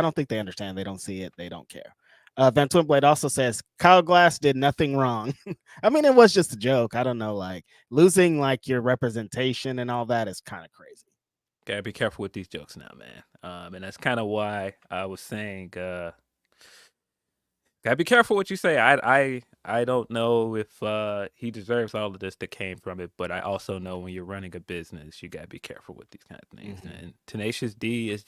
don't think they understand. They don't see it. They don't care. Van Twinblade also says Kyle Glass did nothing wrong. I mean, it was just a joke. I don't know, like losing like your representation and all that is kind of crazy.
Gotta be careful with these jokes now, man. And that's kind of why I was saying, gotta be careful what you say. I don't know if he deserves all of this that came from it, but I also know when you're running a business, you gotta be careful with these kind of things. And Tenacious D is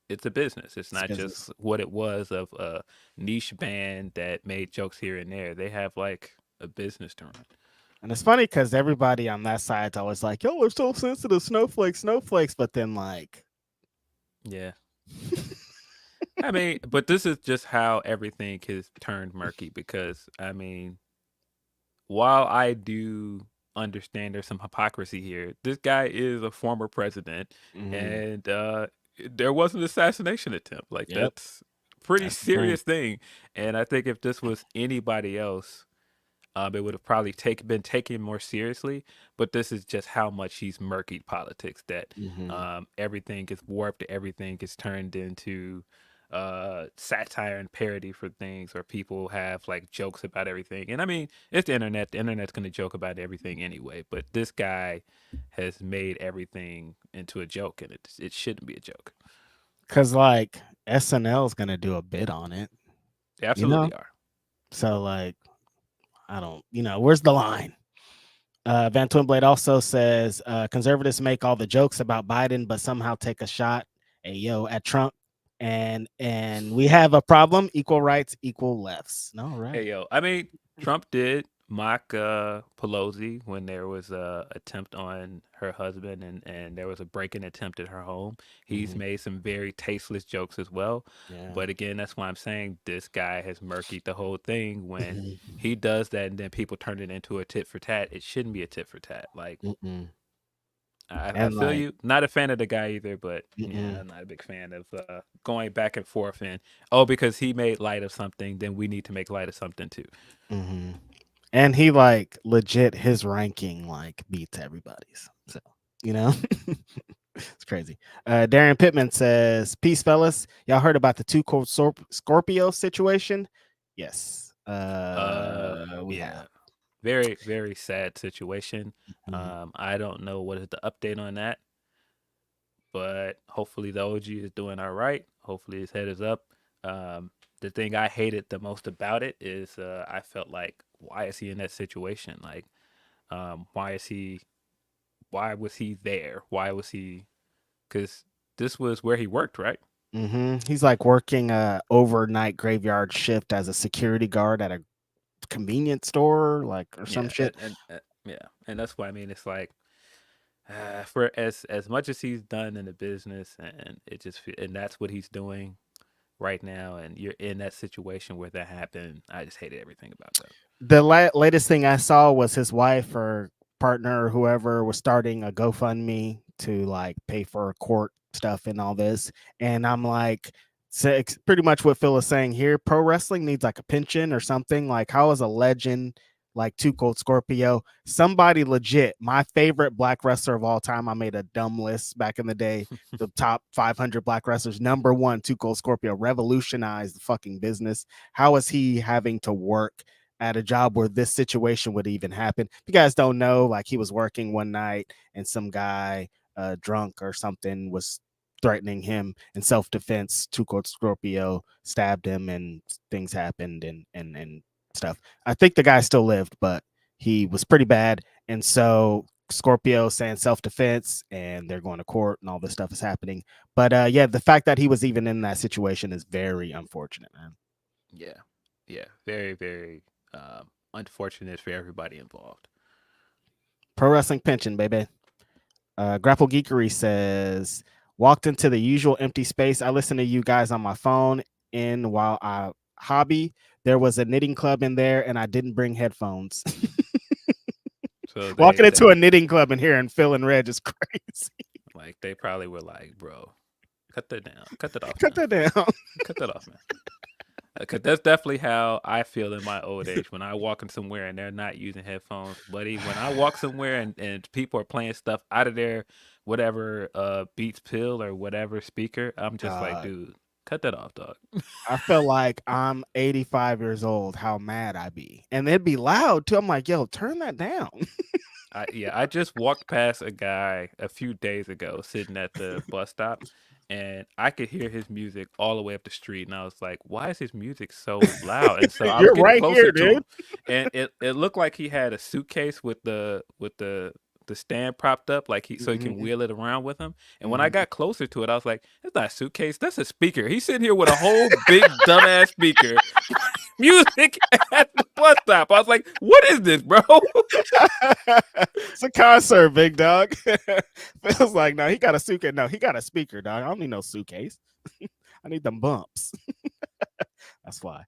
it's a business. It's not just what it was of a niche band that made jokes here and there. They have like a business to run.
And it's funny because everybody on that side's always like, "Yo, we're so sensitive, snowflakes." But then, like,
yeah. I mean, but this is just how everything has turned murky because, I mean, while I do understand there's some hypocrisy here, this guy is a former president and there was an assassination attempt. Like, that's a pretty serious thing. And I think if this was anybody else, it would have probably been taken more seriously, but this is just how much he's murkied politics that everything is warped, everything is turned into satire and parody for things, or people have like jokes about everything. And I mean, it's the internet. The internet's going to joke about everything anyway, but this guy has made everything into a joke, and it shouldn't be a joke.
Because like SNL is going to do a bit on it.
They absolutely are.
So like, I don't, where's the line? Van Twinblade also says conservatives make all the jokes about Biden, but somehow take a shot, at Trump, and we have a problem. Equal rights, equal lefts. No, right?
I mean, Trump did mock Pelosi when there was a attempt on her husband and there was a break-in attempt at her home. He's made some very tasteless jokes as well. Yeah. But again, that's why I'm saying this guy has murkied the whole thing. When he does that and then people turn it into a tit for tat, it shouldn't be a tit for tat. Like, I feel you. Not a fan of the guy either, but yeah, I'm not a big fan of going back and forth and because he made light of something, then we need to make light of something too.
And he like legit his ranking like beats everybody's. So it's crazy. Darian Pittman says, "Peace, fellas. Y'all heard about the two Cold Scorpio situation?" Yes. We have.
Very, very sad situation. I don't know what is the update on that, but hopefully the OG is doing all right. Hopefully his head is up. The thing I hated the most about it is I felt like, why is he in that situation? Like, why was he there? Why was he? Because this was where he worked, right?
He's like working a overnight graveyard shift as a security guard at a convenience store, like, or some shit.
And that's why I mean, it's like for as much as he's done in the business, and that's what he's doing right now, and you're in that situation where that happened. I just hated everything about that.
The latest thing I saw was his wife or partner or whoever was starting a GoFundMe to like pay for court stuff and all this, and I'm like, so it's pretty much what Phil is saying here. Pro wrestling needs like a pension or something. Like, how is a legend like Two Cold Scorpio, somebody legit, my favorite black wrestler of all time? I made a dumb list back in the day. The top 500 black wrestlers. Number one, Two Cold Scorpio revolutionized the fucking business. How is he having to work at a job where this situation would even happen? If you guys don't know, like, he was working one night and some guy drunk or something was threatening him in self-defense. Two Cold Scorpio stabbed him and things happened and stuff. I think the guy still lived, but he was pretty bad. And so Scorpio saying self-defense and they're going to court and all this stuff is happening. But yeah, the fact that he was even in that situation is very unfortunate, man.
Yeah. Very, very unfortunate for everybody involved.
Pro wrestling pension, baby. Grapple Geekery says, walked into the usual empty space. I listen to you guys on my phone in while I hobby. There was a knitting club in there and I didn't bring headphones. So walking into a knitting club and hearing Phil and Reg is crazy.
Like, they probably were like, bro, Cut that down. Cut that off.
Cut that down.
Cut that off, man. Cause that's definitely how I feel in my old age. When I walk in somewhere and they're not using headphones, buddy. When I walk somewhere and people are playing stuff out of their whatever Beats Pill or whatever speaker, I'm just like, dude, cut that off, dog.
I feel like I'm 85 years old. How mad I be, and it'd be loud too. I'm like, yo, turn that down.
I just walked past a guy a few days ago sitting at the bus stop, and I could hear his music all the way up the street, and I was like, "Why is his music so loud?" And so I was
You're
getting
right
closer
here,
to him,
dude.
and it looked like he had a suitcase with the stand propped up, like so he can wheel it around with him. And when I got closer to it, I was like, "It's not a suitcase, that's a speaker." He's sitting here with a whole big dumbass speaker. Music at the bus stop. I was like, "What is this, bro?"
It's a concert, big dog. Feels like, no, he got a suitcase. No, he got a speaker, dog. I don't need no suitcase. I need them bumps. That's why.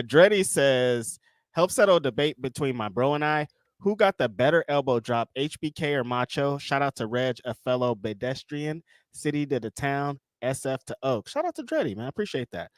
Dreddy says, help settle debate between my bro and I. Who got the better elbow drop, HBK or Macho? Shout out to Reg, a fellow pedestrian. City to the town, SF to Oak. Shout out to Dreddy, man. I appreciate that.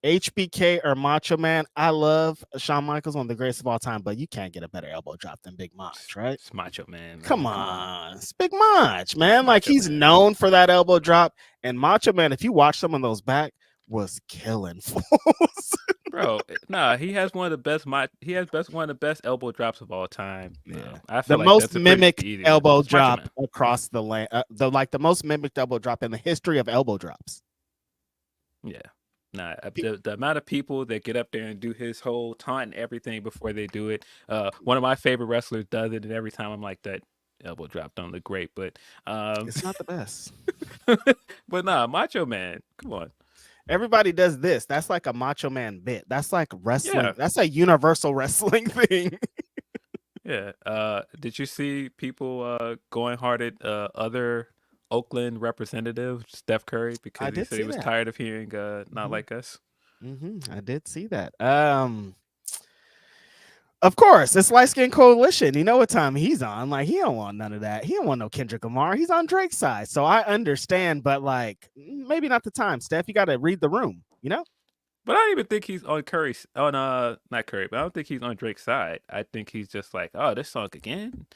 HBK or Macho Man. I love Shawn Michaels, one of the greatest of all time, but you can't get a better elbow drop than Big Mach, right?
It's Macho Man.
Come on. It's Big Mach, man. Like, he's known for that elbow drop. And Macho Man, if you watch some of those back, was killing fools.
Bro, nah, he has one of the best. One of the best elbow drops of all time.
Yeah,
I feel
the
like
most mimicked elbow drop
Man.
across the land. The most mimicked elbow drop in the history of elbow drops.
Yeah. Nah, the amount of people that get up there and do his whole taunt and everything before they do it. One of my favorite wrestlers does it, and every time I'm like, that elbow drop don't look great, but
it's not the best.
But nah, Macho Man, come on.
Everybody does this. That's like a Macho Man bit. That's like wrestling.
Yeah.
That's a universal wrestling thing.
Yeah. Did you see people going hard at other Oakland representative Steph Curry because he said he was tired of hearing "Not Like Us"?
I did see that. Of course, it's Light Skin Coalition. You know what time he's on. Like, he don't want none of that. He don't want no Kendrick Lamar. He's on Drake's side. So I understand, but like, maybe not the time, Steph. You got to read the room, you know?
But I don't even think he's on Curry's not Curry, but I don't think he's on Drake's side. I think he's just like, oh, this song again.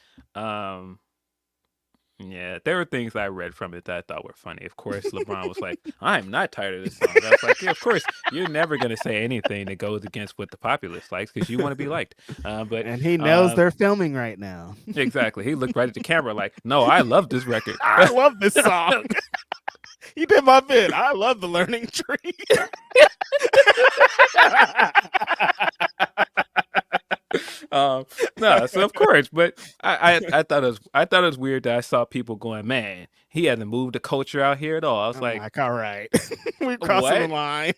Yeah, there were things I read from it that I thought were funny. Of course, LeBron was like, I'm not tired of this song. I was like, yeah, of course, you're never going to say anything that goes against what the populace likes because you want to be liked.
And he knows they're filming right now.
Exactly. He looked right at the camera like, no, I love this record.
I love this song. He did my bit. I love the learning tree.
No, so of course, but I thought it was weird that I saw people going, man, he hasn't moved the culture out here at all. I was like,
all right, we crossing the line.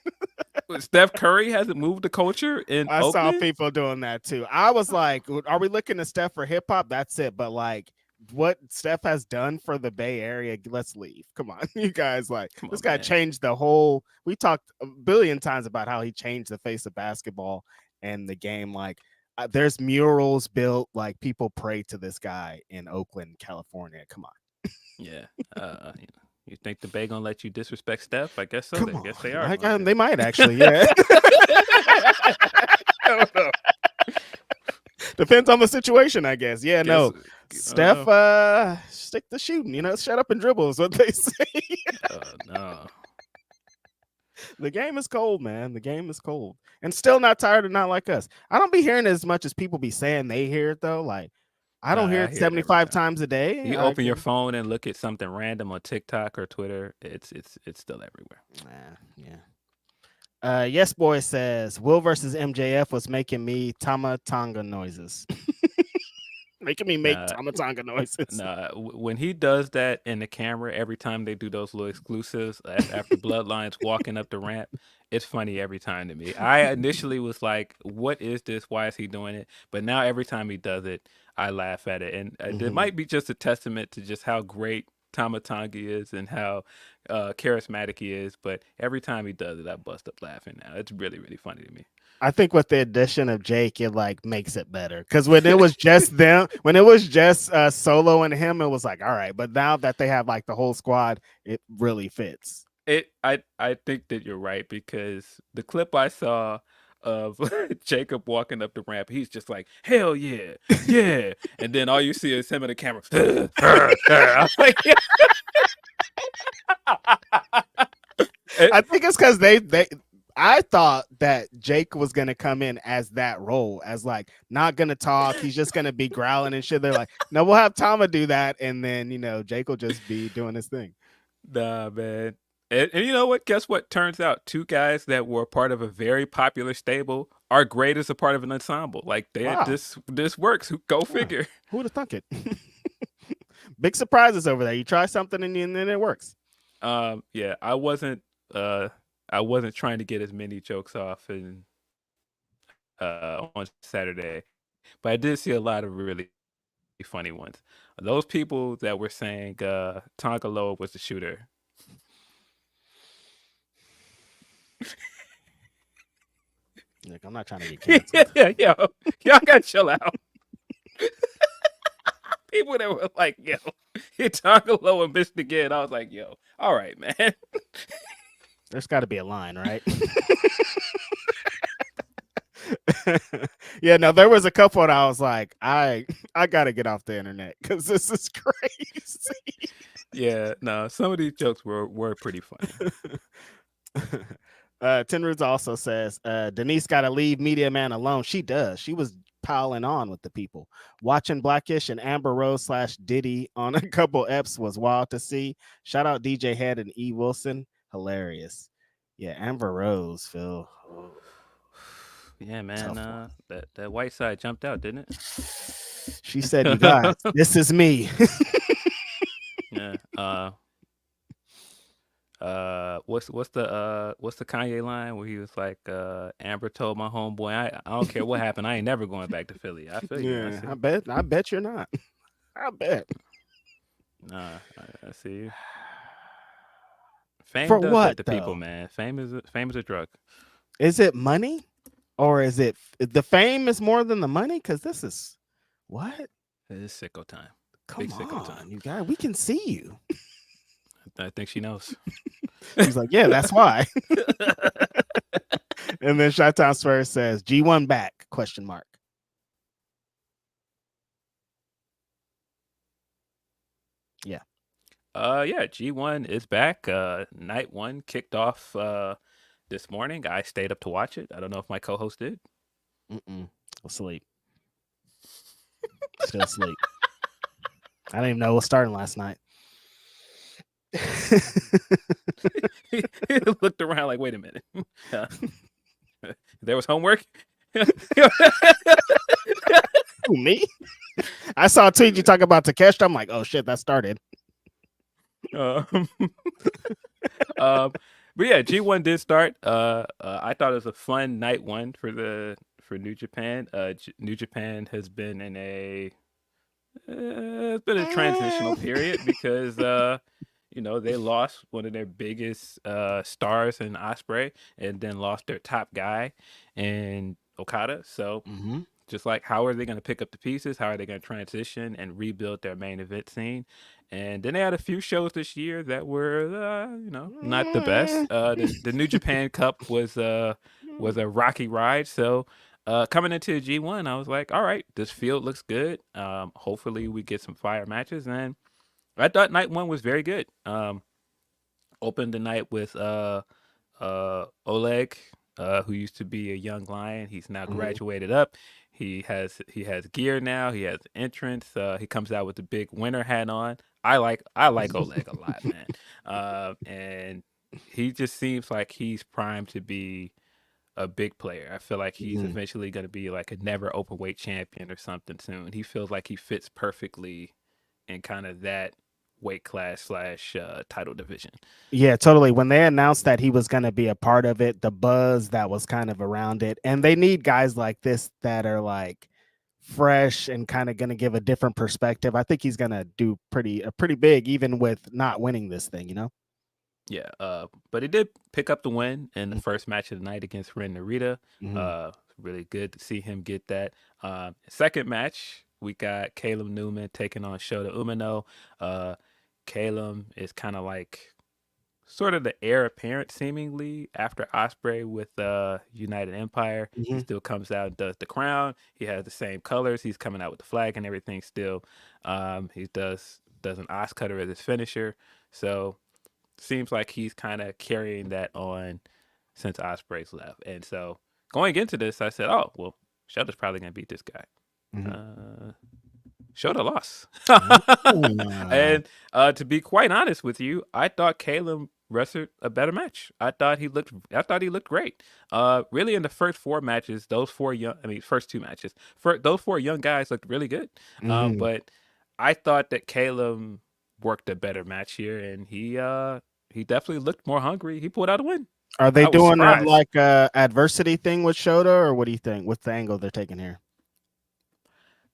Steph Curry hasn't moved the culture in Oakland?
Saw people doing that too. I was like, are we looking to Steph for hip hop? That's it. But like, what Steph has done for the Bay Area, let's leave. Come on, you guys. Like, this guy changed the whole. We talked a billion times about how he changed the face of basketball and the game. Like, there's murals built. Like, people pray to this guy in Oakland, California. Come on.
Yeah. You think the Bay gonna let you disrespect Steph? I guess so. I guess they are.
They might actually. Yeah. I don't know. Depends on the situation, I guess. Yeah, no. Steph, stick to shooting. You know, shut up and dribble is what they say.
No.
The game is cold, man. The game is cold. And still not tired of Not Like Us. I don't be hearing it as much as people be saying they hear it, though. Like, I don't hear it 75 times a day.
You open your phone and look at something random on TikTok or Twitter. It's still everywhere.
Yeah. Yes Boy says Will versus MJF was making me Tama Tonga noises. Making me make Tama Tonga noises.
When he does that in the camera, every time they do those little exclusives after Bloodline's walking up the ramp, it's funny every time to me. I initially was like, what is this? Why is he doing it? But now every time he does it, I laugh at it. And it might be just a testament to just how great Tama Tonga is and how charismatic he is. But every time he does it, I bust up laughing now. It's really, really funny to me.
I think with the addition of Jake, it like makes it better. Because when it was just them, when it was just Solo and him, it was like, all right. But now that they have like the whole squad, it really fits.
I think that you're right, because the clip I saw of Jacob walking up the ramp, he's just like, hell yeah, yeah. And then all you see is him in the camera. I was like,
I think it's because I thought that Jake was gonna come in as that role, as like not gonna talk. He's just gonna be growling and shit. They're like, no, we'll have Tama do that, and then Jake will just be doing his thing.
Nah, man. And you know what? Guess what? Turns out two guys that were part of a very popular stable are great as a part of an ensemble. Like
Wow.
this works. Go figure.
Who would have thunk it? Big surprises over there. You try something and then it works.
Yeah, I wasn't trying to get as many jokes off on Saturday, but I did see a lot of really funny ones. Those people that were saying Tonga Loa was the shooter.
Look, I'm not trying to get canceled.
Yeah, y'all gotta chill out. People that were like, yo, Tonga Loa missed again. I was like, yo, all right, man.
There's got to be a line, right? Yeah, no, there was a couple and I was like, I got to get off the internet because this is crazy.
Yeah, no, some of these jokes were pretty funny.
Ten Roots also says Denise got to leave Media Man alone. She does. She was piling on with the people. Watching Blackish and Amber Rose / Diddy on a couple eps was wild to see. Shout out DJ Head and E Wilson. Hilarious. Yeah, Amber Rose, Phil. Oh.
Yeah, man. That white side jumped out, didn't it?
She said, "You guys, this is me."
Yeah. What's the Kanye line where he was like, Amber told my homeboy, I don't care what happened, I ain't never going back to Philly. I feel you.
Yeah, I bet you're not. I bet.
Nah, I see you. Fame
For
does
what,
that to people, man. Fame is a drug.
Is it money, or is it the fame is more than the money? Because this is what?
It is sicko time.
Come on, you guys. We can see you.
I think she knows.
He's like, yeah, that's why. And then Chi-Town Spurs says, G1 back, ? Yeah.
Yeah, G1 is back. Night 1 kicked off this morning. I stayed up to watch it. I don't know if my co-host did.
Asleep. Still asleep. I didn't even know it was starting last night.
He looked around like, wait a minute. There was homework?
Who, me? I saw a tweet you talk about Takeshi. I'm like, oh shit, that started.
But yeah, G1 did start. I thought it was a fun night 1 for New Japan. New Japan has been in it's been a transitional period because they lost one of their biggest stars in Ospreay, and then lost their top guy in Okada. So just like, how are they going to pick up the pieces? How are they going to transition and rebuild their main event scene? And then they had a few shows this year that were, not the best. The New Japan Cup was a rocky ride. So coming into G1, I was like, all right, this field looks good. Hopefully we get some fire matches. And I thought night 1 was very good. Opened the night with Oleg, who used to be a young lion. He's now graduated up. He has gear now. He has entrance. He comes out with the big winter hat on. I like Oleg a lot, man. And he just seems like he's primed to be a big player. I feel like he's eventually going to be like a never openweight champion or something soon. He feels like he fits perfectly in kind of that weight class / title division.
Yeah, totally. When they announced that he was going to be a part of it, the buzz that was kind of around it, and they need guys like this that are like fresh and kind of going to give a different perspective. I think he's going to do pretty big, even with not winning this thing,
Yeah, but he did pick up the win in the first match of the night against Ren Narita. Really good to see him get that. Second match, we got Caleb Newman taking on Shota Umino. Caleb is kind of like sort of the heir apparent, seemingly, after Ospreay with United Empire. He still comes out and does the crown. He has the same colors. He's coming out with the flag and everything still. He does an Os cutter as his finisher. So seems like he's kind of carrying that on since Ospreay's left. And so going into this, I said, oh, well, Shota's probably going to beat this guy. Shota lost. And to be quite honest with you, I thought Caleb wrestled a better match. I thought he looked great. Really in the first four matches, first two matches, those four young guys looked really good. But I thought that Caleb worked a better match here, and he definitely looked more hungry. He pulled out a win.
Are they doing that like adversity thing with Shota, or what do you think? What's the angle they're taking here?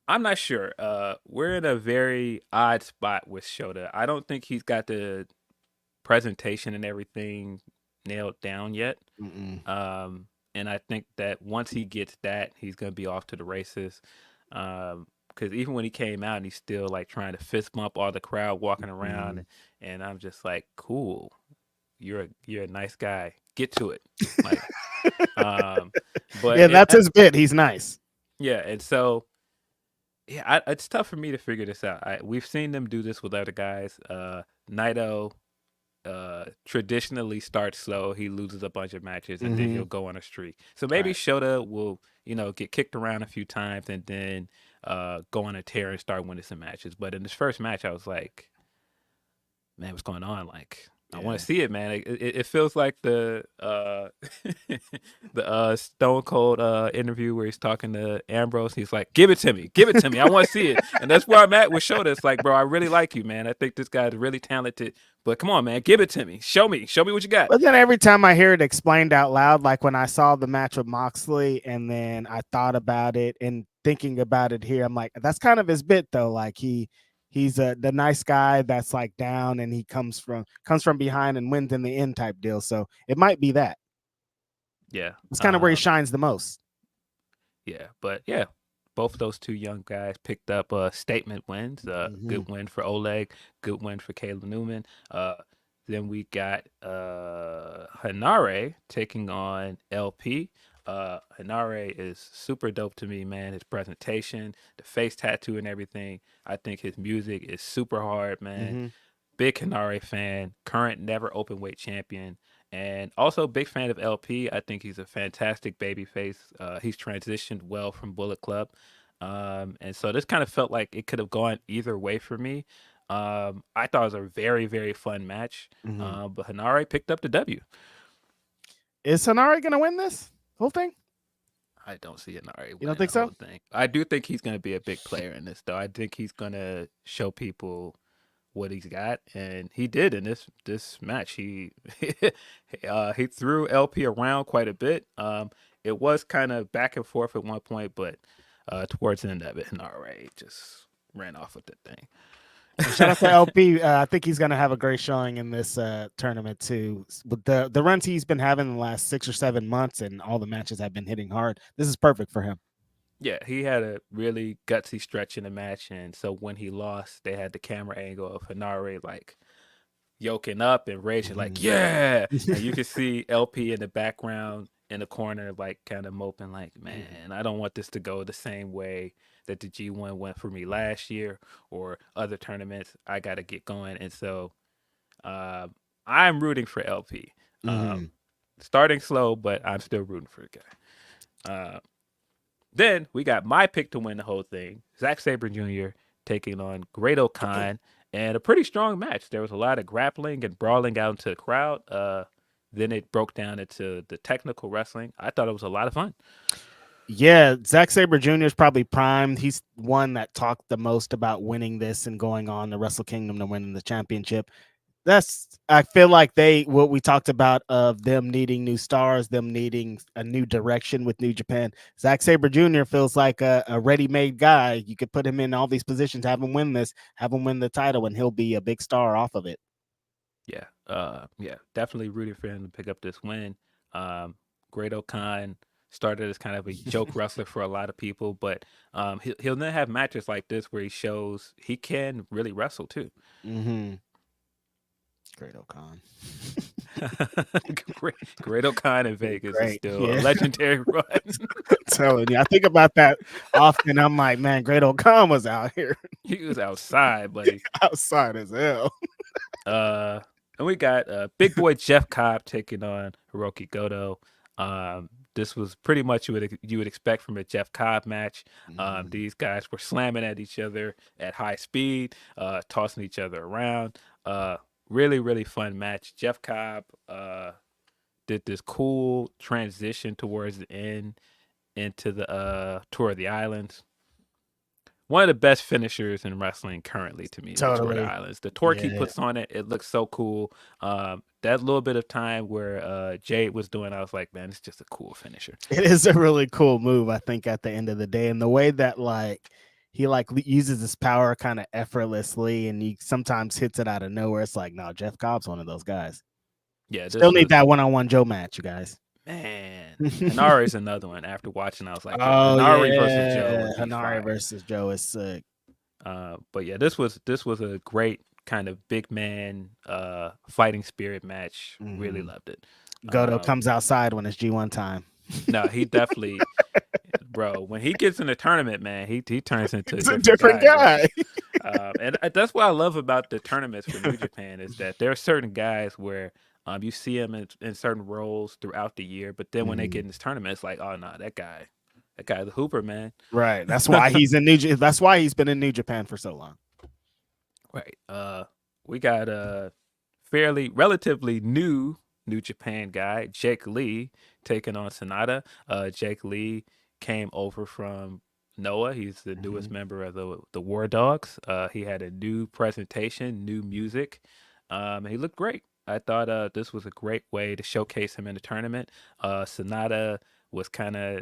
I'm not sure. We're in a very odd spot with Shota. I don't think he's got the presentation and everything nailed down yet. And I think that once he gets that, he's going to be off to the races. Because even when he came out, he's still like trying to fist bump all the crowd walking around, and I'm just like, cool, you're a nice guy. Get to it. Like, but
yeah, that's his bit. He's nice.
Yeah, and so. Yeah, it's tough for me to figure this out. We've seen them do this with other guys. Naito traditionally starts slow. He loses a bunch of matches, and then he'll go on a streak. So maybe Shota will, get kicked around a few times and then go on a tear and start winning some matches. But in this first match, I was like, man, what's going on? Like, I want to see it, man. It feels like the Stone Cold interview where he's talking to Ambrose. He's like, give it to me. I want to see it. And that's where I'm at with Shota. It's like, bro, I really like you, man. I think this guy's really talented. But come on, man, give it to me. Show me what you got.
But then every time I hear it explained out loud, like when I saw the match with Moxley and then I thought about it and thinking about it here, I'm like, that's kind of his bit, though. Like he's the nice guy that's like down and he comes from behind and wins in the end type deal. So it might be that.
Yeah.
It's kind of where he shines the most.
Yeah. But yeah, both of those two young guys picked up statement wins. Good win for Oleg. Good win for Caleb Newman. Then we got Hanare taking on LP. Hanare is super dope to me, man. His presentation, the face tattoo and everything. I think his music is super hard, man. Big Hanare fan, current never open weight champion, and also big fan of LP. I think he's a fantastic babyface. He's transitioned well from Bullet Club. And so this kind of felt like it could have gone either way for me. I thought it was a very, very fun match. But Hanare picked up the W.
Is Hanare going to win this whole thing?
I don't see Hanare.
You don't think so?
Thing. I do think he's going to be a big player in this, though. I think he's going to show people what he's got, and he did in this match. He he threw LP around quite a bit. It was kind of back and forth at one point, but towards the end of it, Hanare just ran off with the thing.
Shout out to LP. I think he's going to have a great showing in this tournament too. With the runs he's been having in the last 6 or 7 months, and all the matches have been hitting hard. This is perfect for him.
Yeah, he had a really gutsy stretch in the match, and so when he lost, they had the camera angle of Hanare like yoking up and raging like, yeah, and you can see LP in the background in the corner like kind of moping like, man, I don't want this to go the same way that the G1 went for me last year or other tournaments. I got to get going, and so I'm rooting for LP. Starting slow, but I'm still rooting for the guy. Then we got my pick to win the whole thing, Zack Sabre Jr. taking on Great-O-Khan, and a pretty strong match. There was a lot of grappling and brawling out into the crowd. Then it broke down into the technical wrestling. I thought it was a lot of fun.
Yeah, Zack Sabre Jr. is probably primed. He's one that talked the most about winning this and going on to Wrestle Kingdom to winning the championship. I feel like what we talked about of them needing new stars, them needing a new direction with New Japan. Zack Sabre Jr. feels like a ready-made guy. You could put him in all these positions, have him win this, have him win the title, and he'll be a big star off of it.
Yeah, definitely rooting for him to pick up this win. Great Khan started as kind of a joke wrestler for a lot of people, but he'll then have matches like this where he shows he can really wrestle too.
Great Khan.
Great Khan in Vegas is
Great,
still a
yeah.
legendary run.
Telling you, I think about that often. I'm like, man, Great Khan was out here.
He was outside, buddy.
Outside as hell.
And we got big boy Jeff Cobb taking on Hiroki Goto. This was pretty much what you would expect from a Jeff Cobb match. These guys were slamming at each other at high speed, tossing each other around. Really, really fun match. Jeff Cobb did this cool transition towards the end into the Tour of the Islands. One of the best finishers in wrestling currently to me is the Tour of the Islands. The torque he puts on it, it looks so cool. That little bit of time where Jade was doing, I was like, man, it's just a cool finisher.
It is a really cool move, I think, at the end of the day. And the way that he uses his power kind of effortlessly, and he sometimes hits it out of nowhere. It's like, no, Jeff Cobb's one of those guys.
Yeah,
still need that one-on-one Joe match, you guys.
Man, Hanari is another one. After watching, I was like,
Hanari versus Joe. Hanari versus Joe is sick.
But yeah, this was a great kind of big man fighting spirit match. Really loved it.
Goto comes outside when it's G1 time.
No, he definitely, bro. When he gets in the tournament, man, he turns into
a different guy.
And that's what I love about the tournaments for New Japan is that there are certain guys where you see them in certain roles throughout the year, but then when they get in this tournament, it's like, oh no, that guy's a hooper, man.
Right. That's why he's in That's why he's been in New Japan for so long.
Right. We got a relatively new New Japan guy, Jake Lee, taking on Sonata. Jake Lee came over from Noah. He's the newest member of the War Dogs. He had a new presentation, new music. He looked great. I thought this was a great way to showcase him in the tournament. Sonata was kind of,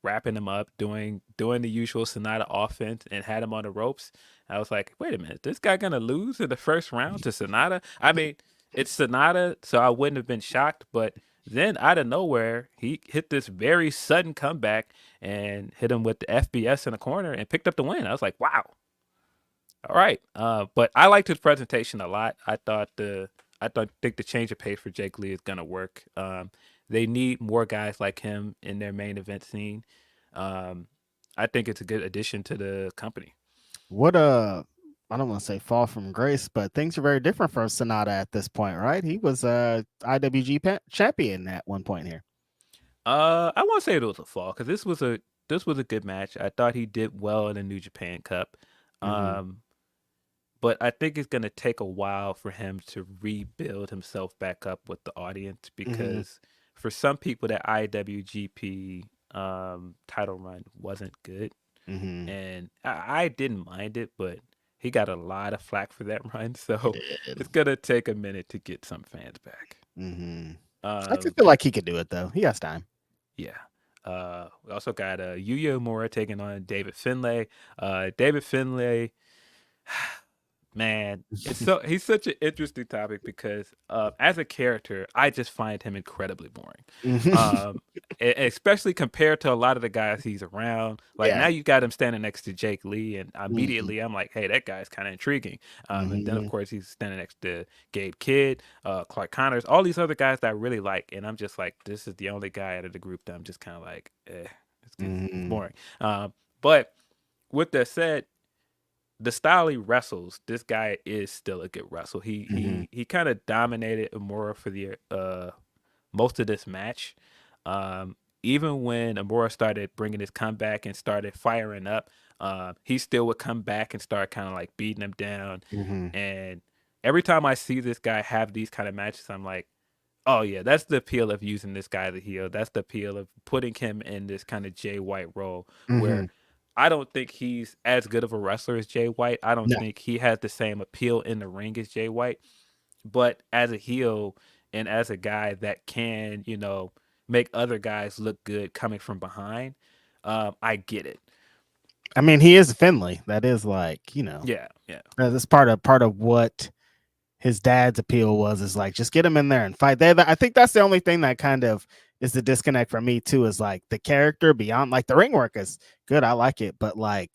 wrapping him up, doing the usual Sonata offense, and had him on the ropes. I was like, wait a minute, this guy gonna lose in the first round to Sonata? I mean, it's Sonata, so I wouldn't have been shocked, but then out of nowhere, he hit this very sudden comeback and hit him with the FBS in the corner and picked up the win. I was like, wow. All right. But I liked his presentation a lot. I think the change of pace for Jake Lee is gonna work. They need more guys like him in their main event scene. I think it's a good addition to the company.
What I don't want to say fall from grace, but things are very different from Sonata at this point, right? He was IWG champion at one point here.
I won't say it was a fall because this was a good match. I thought he did well in the New Japan Cup. But I think it's going to take a while for him to rebuild himself back up with the audience because for some people that IWGP title run wasn't good. And I didn't mind it, but he got a lot of flack for that run. So it's going to take a minute to get some fans back.
I just feel like he could do it, though. He has time.
Yeah. We also got Yuya Uemura taking on David Finlay. David Finlay... Man, he's such an interesting topic because as a character, I just find him incredibly boring. Especially compared to a lot of the guys he's around. Like now you got him standing next to Jake Lee, and immediately I'm like, hey, that guy's kind of intriguing. And then of course he's standing next to Gabe Kidd, Clark Connors, all these other guys that I really like, and I'm just like, this is the only guy out of the group that I'm just kind of like, it's boring. But with that said, the style he wrestles, this guy is still a good wrestler. He kind of dominated Uemura for the most of this match. Even when Uemura started bringing his comeback and started firing up, he still would come back and start kind of like beating him down. And every time I see this guy have these kind of matches, I'm like, oh yeah, that's the appeal of using this guy to heel. That's the appeal of putting him in this kind of Jay White role where I don't think he's as good of a wrestler as Jay White. I don't think he has the same appeal in the ring as Jay White. But as a heel and as a guy that can, make other guys look good coming from behind, I get it.
I mean, he is Finlay. That is like,
Yeah.
That's part of what his dad's appeal was, is like, just get him in there and fight. I think that's the only thing that kind of is the disconnect for me too, is like the character beyond, like, the ring work is good. I like it. But like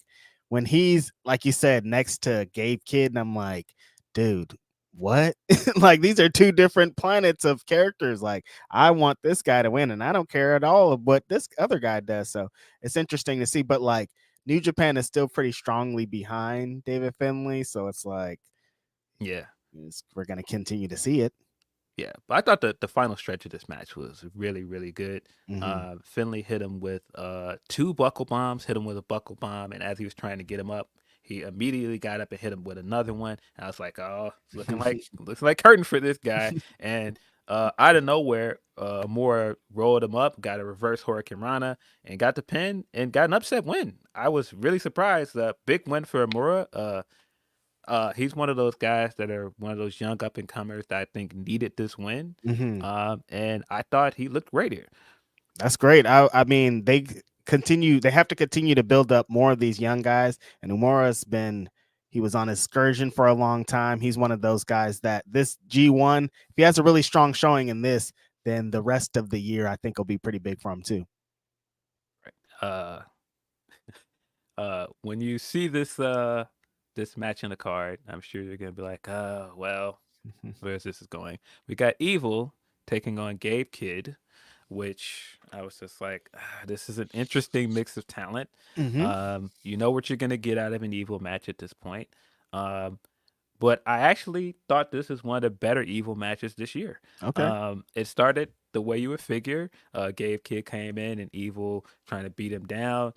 when he's, like you said, next to Gabe Kidd, and I'm like, dude, what? Like, these are two different planets of characters. Like, I want this guy to win, and I don't care at all of what this other guy does. So it's interesting to see. But like New Japan is still pretty strongly behind David Finlay. So it's like,
Yeah.
we're going to continue to see it.
Yeah, but I thought the final stretch of this match was really, really good.
Mm-hmm.
Finley hit him with 2 buckle bombs, hit him with a buckle bomb, and as he was trying to get him up, he immediately got up and hit him with another one. And I was like, oh, it's looks like curtain for this guy. And out of nowhere, Moore rolled him up, got a reverse Hurricane Rana, and got the pin and got an upset win. I was really surprised. Big win for Amura. He's one of those guys that are one of those young up and comers that I think needed this win.
Mm-hmm.
And I thought he looked great here.
That's great. I mean, they have to continue to build up more of these young guys. And Umura's he was on his excursion for a long time. He's one of those guys that this G1, if he has a really strong showing in this, then the rest of the year I think will be pretty big for him too.
When you see this match in the card, I'm sure you're gonna be like, well, where's this is going? We got Evil taking on Gabe Kidd, which I was just like, this is an interesting mix of talent.
Mm-hmm.
You know what you're gonna get out of an Evil match at this point. But I actually thought this is one of the better Evil matches this year.
Okay.
It started the way you would figure. Gabe Kidd came in and Evil trying to beat him down.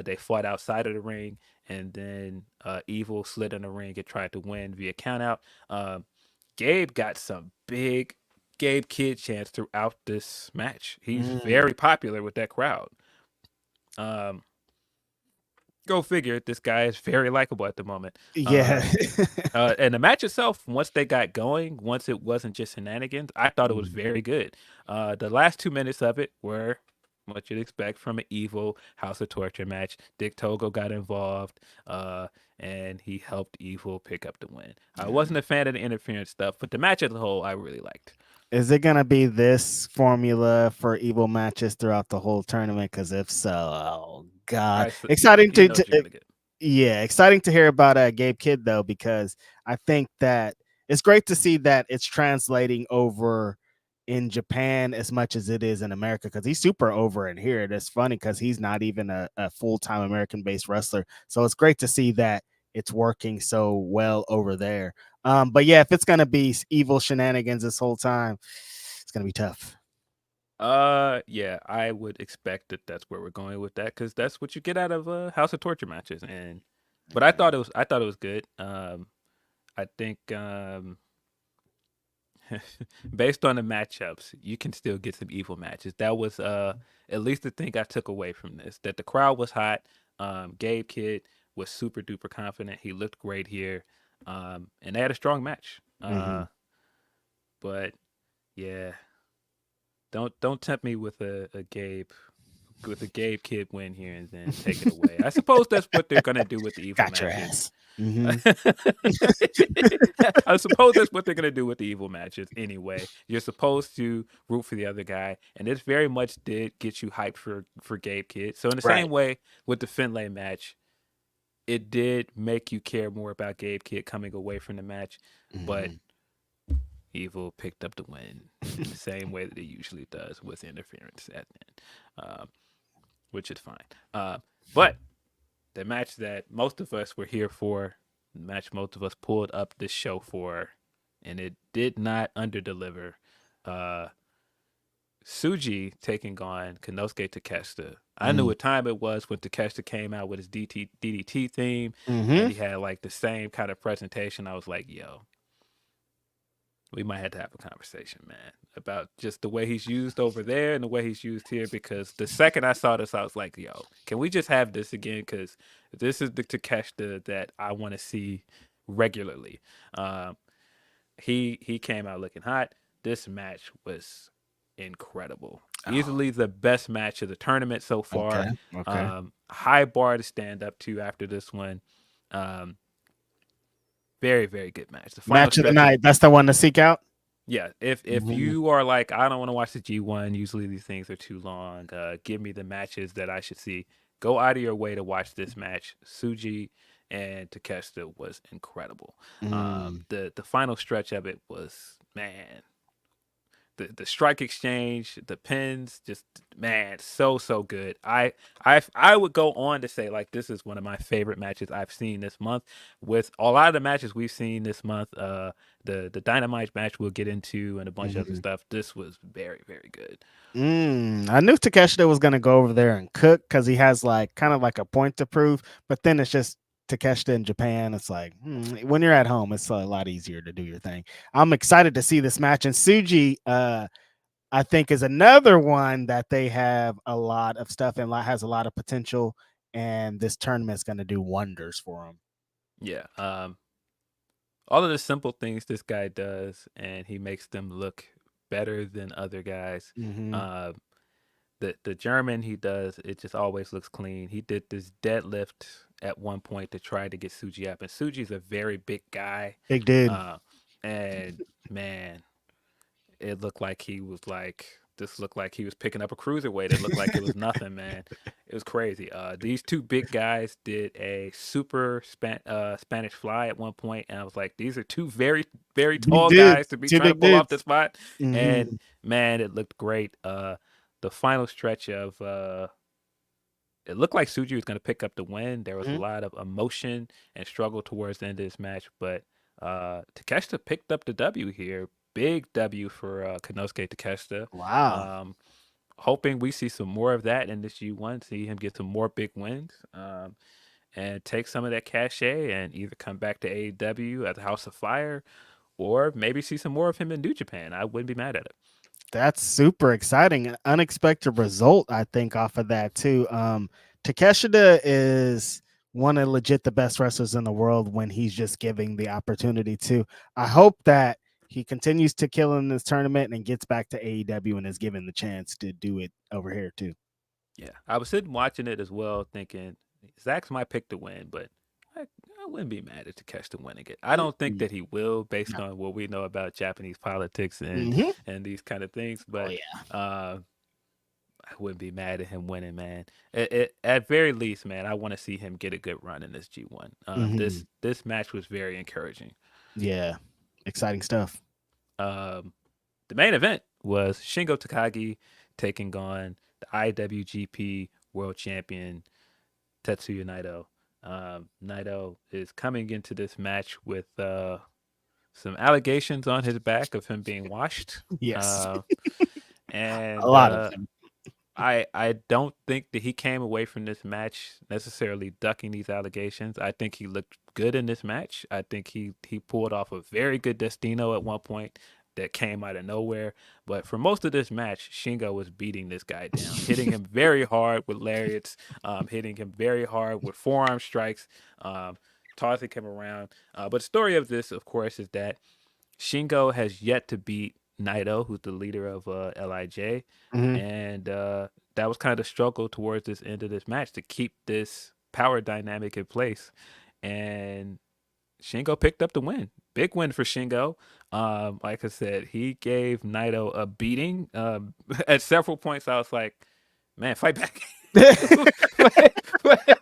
They fought outside of the ring, and then Evil slid in the ring and tried to win via countout. Gabe got some big Gabe Kidd chants throughout this match. He's very popular with that crowd. Go figure, this guy is very likable at the moment.
Yeah.
And the match itself, once they got going, once it wasn't just shenanigans, I thought it was very good. The last 2 minutes of it were what you'd expect from an Evil House of Torture match. Dick Togo got involved, and he helped Evil pick up the win. I wasn't a fan of the interference stuff, but the match as a whole, I really liked.
Is it gonna be this formula for Evil matches throughout the whole tournament? Because if so, oh god, exciting exciting to hear about Gabe Kidd though, because I think that it's great to see that it's translating over in Japan as much as it is in America, because he's super over in here. It's funny because he's not even a full-time American-based wrestler, so it's great to see that it's working so well over there. But yeah, if it's gonna be Evil shenanigans this whole time, it's gonna be tough.
Yeah, I would expect that that's where we're going with that, because that's what you get out of House of Torture matches. But I thought it was good. I think based on the matchups, you can still get some Evil matches. That was at least the thing I took away from this. That the crowd was hot. Gabe Kidd was super duper confident. He looked great here, and they had a strong match. But yeah, don't tempt me with a Gabe Kidd win here and then take it away. I suppose that's what they're gonna do with the Evil matches.
Your ass.
I suppose that's what they're gonna do with the Evil matches anyway. You're supposed to root for the other guy, and this very much did get you hyped for Gabe Kidd. So in the same way with the Finlay match, it did make you care more about Gabe Kidd coming away from the match, but Evil picked up the win in the same way that it usually does with interference at the end, which is fine. But the match that most of us were here for, the match most of us pulled up this show for, and it did not underdeliver. Suji taking on Konosuke Takeshita. I knew what time it was when Takeshita came out with his DDT theme, and he had like the same kind of presentation. I was like, yo, we might have to have a conversation, man, about just the way he's used over there and the way he's used here. Because the second I saw this, I was like, yo, can we just have this again? Because this is the Takeshita that I want to see regularly. He came out looking hot. This match was incredible. Easily the best match of the tournament so far.
Okay.
High bar to stand up to after this one. Very, very good match. The final
Match of the
stretch.
night. That's the one to seek out.
Yeah, if you are like, I don't want to watch the G1, usually these things are too long. Give me the matches that I should see. Go out of your way to watch this match. Suji and Takeshita was incredible. The final stretch of it was, man, the strike exchange, the pins, just, man, so good. I would go on to say, like, this is one of my favorite matches I've seen this month. With a lot of the matches we've seen this month, the Dynamite match we'll get into and a bunch of other stuff, this was very, very good.
I knew Takeshita was gonna go over there and cook because he has like kind of like a point to prove, but then it's just Takeshita in Japan. It's like when you're at home, it's a lot easier to do your thing. I'm excited to see this match, and Suji, I think, is another one that they have a lot of stuff and has a lot of potential, and this tournament's gonna do wonders for him.
Yeah, all of the simple things this guy does, and he makes them look better than other guys. The German he does, it just always looks clean. He did this deadlift at one point to try to get Suji up, and Suji's a very big guy.
Big dude.
And man, it looked like he was picking up a cruiserweight. It looked like it was nothing, man. It was crazy. These two big guys did a super Spanish fly at one point, and I was like, these are two very, very tall guys to be trying to pull off the spot. And man, it looked great. The final stretch of it looked like Suji was going to pick up the win. There was a lot of emotion and struggle towards the end of this match, but Takeshita picked up the W here. Big W for Konosuke Takeshita.
Wow.
Hoping we see some more of that in this G1, see him get some more big wins, and take some of that cachet and either come back to AEW at the House of Fire or maybe see some more of him in New Japan. I wouldn't be mad at it.
That's super exciting. An unexpected result, I think, off of that too. Takeshita is one of legit the best wrestlers in the world when he's just giving the opportunity to. I hope that he continues to kill in this tournament and gets back to AEW and is given the chance to do it over here too.
Yeah, I was sitting watching it as well, thinking Zach's might pick to win, but I wouldn't be mad at Takeshi to win again. I don't think that he will, based on what we know about Japanese politics and these kind of things. But I wouldn't be mad at him winning, man. At very least, man, I want to see him get a good run in this G1. This match was very encouraging.
Yeah, exciting stuff.
The main event was Shingo Takagi taking on the IWGP World Champion Tetsuya Naito. Naito is coming into this match with some allegations on his back of him being washed.
Yes.
And
a lot of them.
I don't think that he came away from this match necessarily ducking these allegations. I think he looked good in this match. I think he pulled off a very good Destino at one point that came out of nowhere. But for most of this match, Shingo was beating this guy down, hitting him very hard with lariats, hitting him very hard with forearm strikes, tossing him around. But the story of this, of course, is that Shingo has yet to beat Naito, who's the leader of LIJ. And that was kind of the struggle towards this end of this match to keep this power dynamic in place. And Shingo picked up the win. Big win for Shingo. Like I said, he gave Naito a beating. At several points, I was like, man, fight back.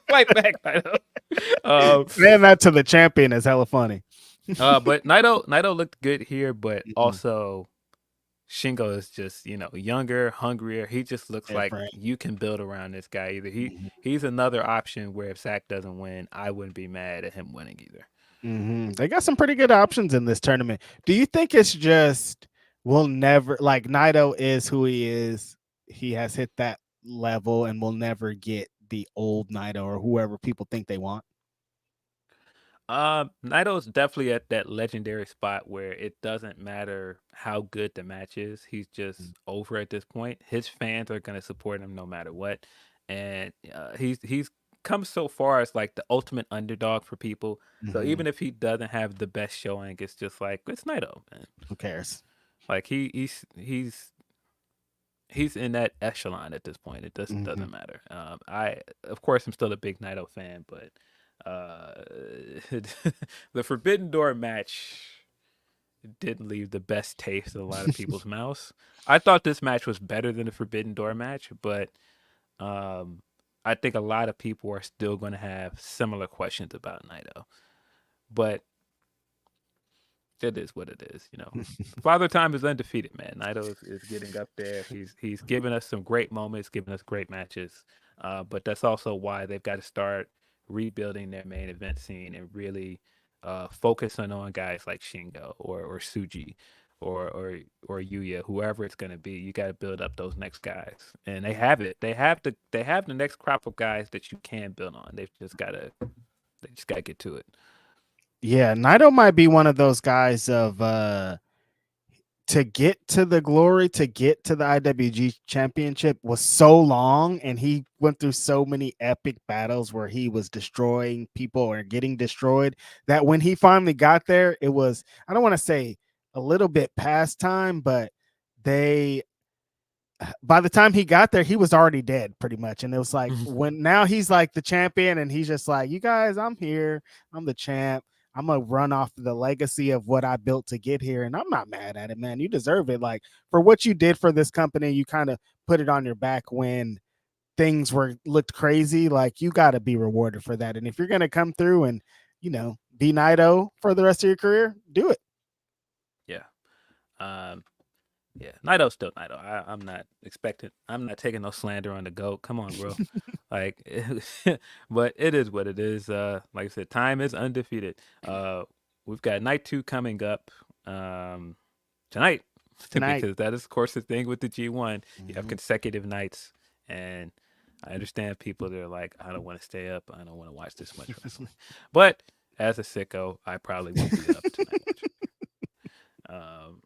fight back, Naito.
Saying that to the champion is hella funny.
But Naito looked good here, but also Shingo is just, younger, hungrier. He just looks like you can build around this guy. Either he's another option where if Zach doesn't win, I wouldn't be mad at him winning either.
They got some pretty good options in this tournament. Do you think it's just we'll never, like, Naito is who he is? He has hit that level and we'll never get the old Naito or whoever people think they want?
Naito's definitely at that legendary spot where it doesn't matter how good the match is. He's just over at this point. His fans are going to support him no matter what. And he's come so far as like the ultimate underdog for people. So even if he doesn't have the best showing, it's just like, it's Naito, man.
Who cares?
Like he's in that echelon at this point. It doesn't matter. Of course I'm still a big Naito fan, but The Forbidden Door match didn't leave the best taste in a lot of people's mouths. I thought this match was better than the Forbidden Door match, but I think a lot of people are still going to have similar questions about Naito. But it is what it is, you know. Father Time is undefeated, man. Naito is getting up there. He's given us some great moments, giving us great matches. But that's also why they've got to start rebuilding their main event scene and really focusing on guys like Shingo or Suji or Yuya, whoever it's going to be. You got to build up those next guys, and they have it. They have the next crop of guys that you can build on. They just got to get to it.
Yeah, Naito might be one of those guys of to get to the glory, to get to the IWG championship was so long, and he went through so many epic battles where he was destroying people or getting destroyed, that when he finally got there, it was, I don't want to say a little bit past time, but by the time he got there, he was already dead pretty much. And it was like, when now he's like the champion, and he's just like, you guys, I'm here, I'm the champ. I'm gonna run off the legacy of what I built to get here, and I'm not mad at it, man. You deserve it. Like, for what you did for this company, you kind of put it on your back when things looked crazy. Like, you got to be rewarded for that. And if you're gonna come through and, you know, be Naito for the rest of your career, do it.
Yeah. Yeah, Naito's still Naito. I'm not taking no slander on the GOAT. Come on, bro. Like, but it is what it is. Like I said, time is undefeated. We've got night 2 coming up tonight. Because that is, of course, the thing with the G1. You have consecutive nights, and I understand people that are like, I don't want to stay up. I don't want to watch this much wrestling. But as a sicko, I probably will be up tonight watching.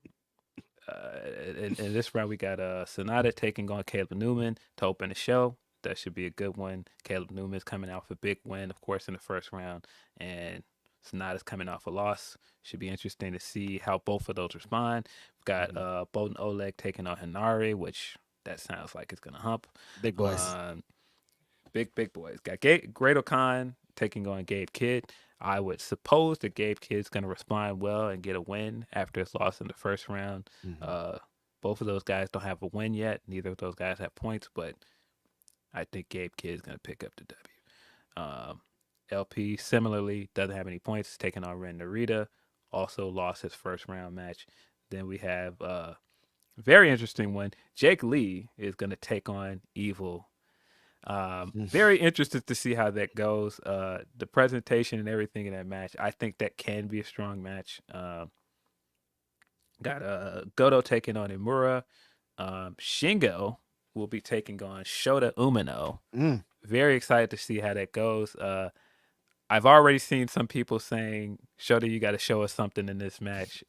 In this round, we got Sonata taking on Caleb Newman to open the show. That should be a good one. Caleb Newman's coming out with a big win, of course, in the first round, and Sonata's coming off a loss. Should be interesting to see how both of those respond. We've got Bolton Oleg taking on Hinari, which that sounds like it's gonna hump.
Big boys.
Big boys. Got Great O'Khan taking on Gabe Kidd. I would suppose that Gabe Kidd's going to respond well and get a win after his loss in the first round. Both of those guys don't have a win yet. Neither of those guys have points, but I think Gabe Kidd is going to pick up the W. LP similarly doesn't have any points, taking on Ren Narita. Also lost his first round match. Then we have a very interesting one. Jake Lee is going to take on Evil. Very interested to see how that goes. The presentation and everything in that match, I think that can be a strong match. Got Goto taking on Imura. Shingo will be taking on Shota Umino. Very excited to see how that goes. I've already seen some people saying, Shota, you got to show us something in this match.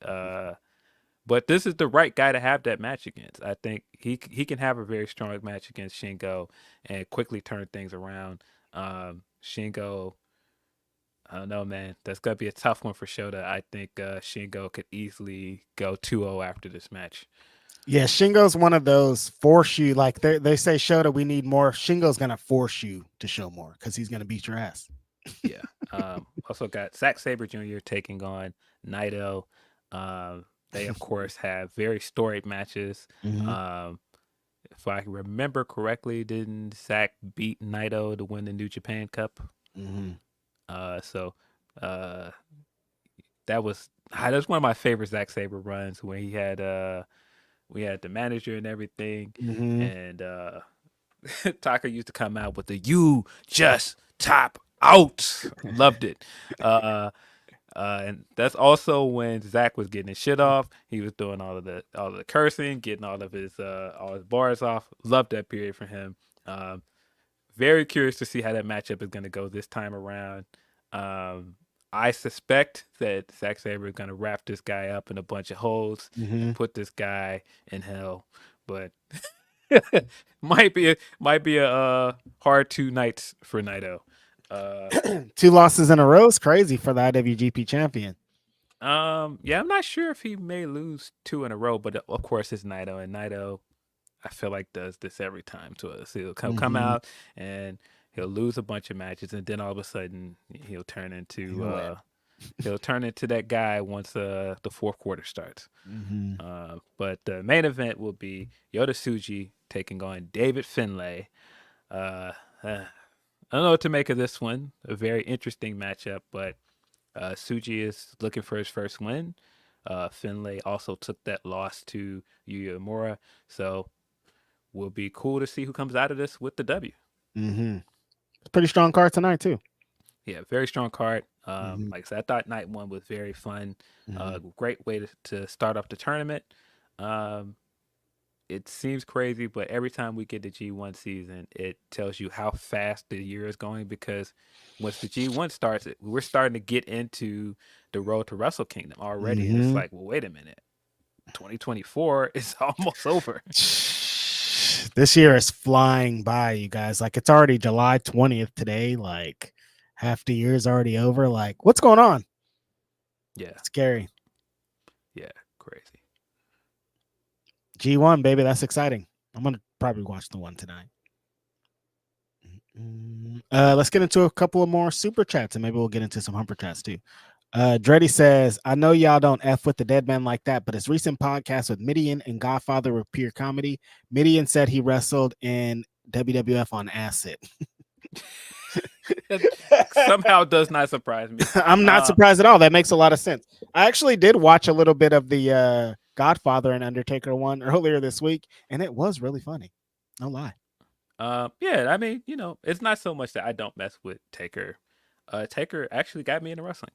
But this is the right guy to have that match against. I think he can have a very strong match against Shingo and quickly turn things around. Shingo, I don't know, man. That's going to be a tough one for Shota. I think Shingo could easily go 2-0 after this match.
Yeah, Shingo's one of those force you. Like they say, Shota, we need more. Shingo's going to force you to show more because he's going to beat your ass.
Yeah. Also got Zack Sabre Jr. taking on Naito. They, of course, have very storied matches. If I remember correctly, didn't Zack beat Naito to win the New Japan Cup? So that's one of my favorite Zack Sabre runs, when he had we had the manager and everything, and Taka used to come out with the "You just top out." Loved it. And that's also when Zack was getting his shit off. He was doing all of the cursing, getting all his bars off. Loved that period for him. Very curious to see how that matchup is going to go this time around. I suspect that Zack Sabre is going to wrap this guy up in a bunch of holes and put this guy in hell. But might be a hard 2 nights for Naito.
2 losses in a row is crazy for the IWGP champion.
Yeah, I'm not sure if he may lose 2 in a row, but of course it's Naito, and Naito, I feel like, does this every time to us. He'll come out and He'll lose a bunch of matches, and then all of a sudden he'll turn into that guy once the fourth quarter starts. But the main event will be Yota Tsuji taking on David Finlay. I don't know what to make of this one. A very interesting matchup, but Suji is looking for his first win. Finlay also took that loss to Yuya Uemura, so will be cool to see who comes out of this with the W.
It's a pretty strong card tonight too.
Yeah, very strong card. Like I said, I thought night one was very fun. Great way to start off the tournament. It seems crazy, but every time we get the G1 season, it tells you how fast the year is going, because once the G1 starts, we're starting to get into the road to Wrestle Kingdom already. And it's like, well, wait a minute. 2024 is almost over.
This year is flying by, you guys. Like, it's already July 20th today. Like, half the year is already over. Like, what's going on?
Yeah.
It's scary.
Yeah, crazy.
G1, baby. That's exciting. I'm going to probably watch the one tonight. Let's get into a couple of more super chats, and maybe we'll get into some humper chats too. Dreddy says, I know y'all don't F with the dead man like that, but his recent podcast with Midian and Godfather were pure comedy. Midian said he wrestled in WWF on acid.
Somehow does not surprise me.
I'm not surprised at all. That makes a lot of sense. I actually did watch a little bit of the Godfather and Undertaker one earlier this week, and it was really funny. No lie.
Yeah, I mean, it's not so much that I don't mess with Taker. Taker actually got me into wrestling.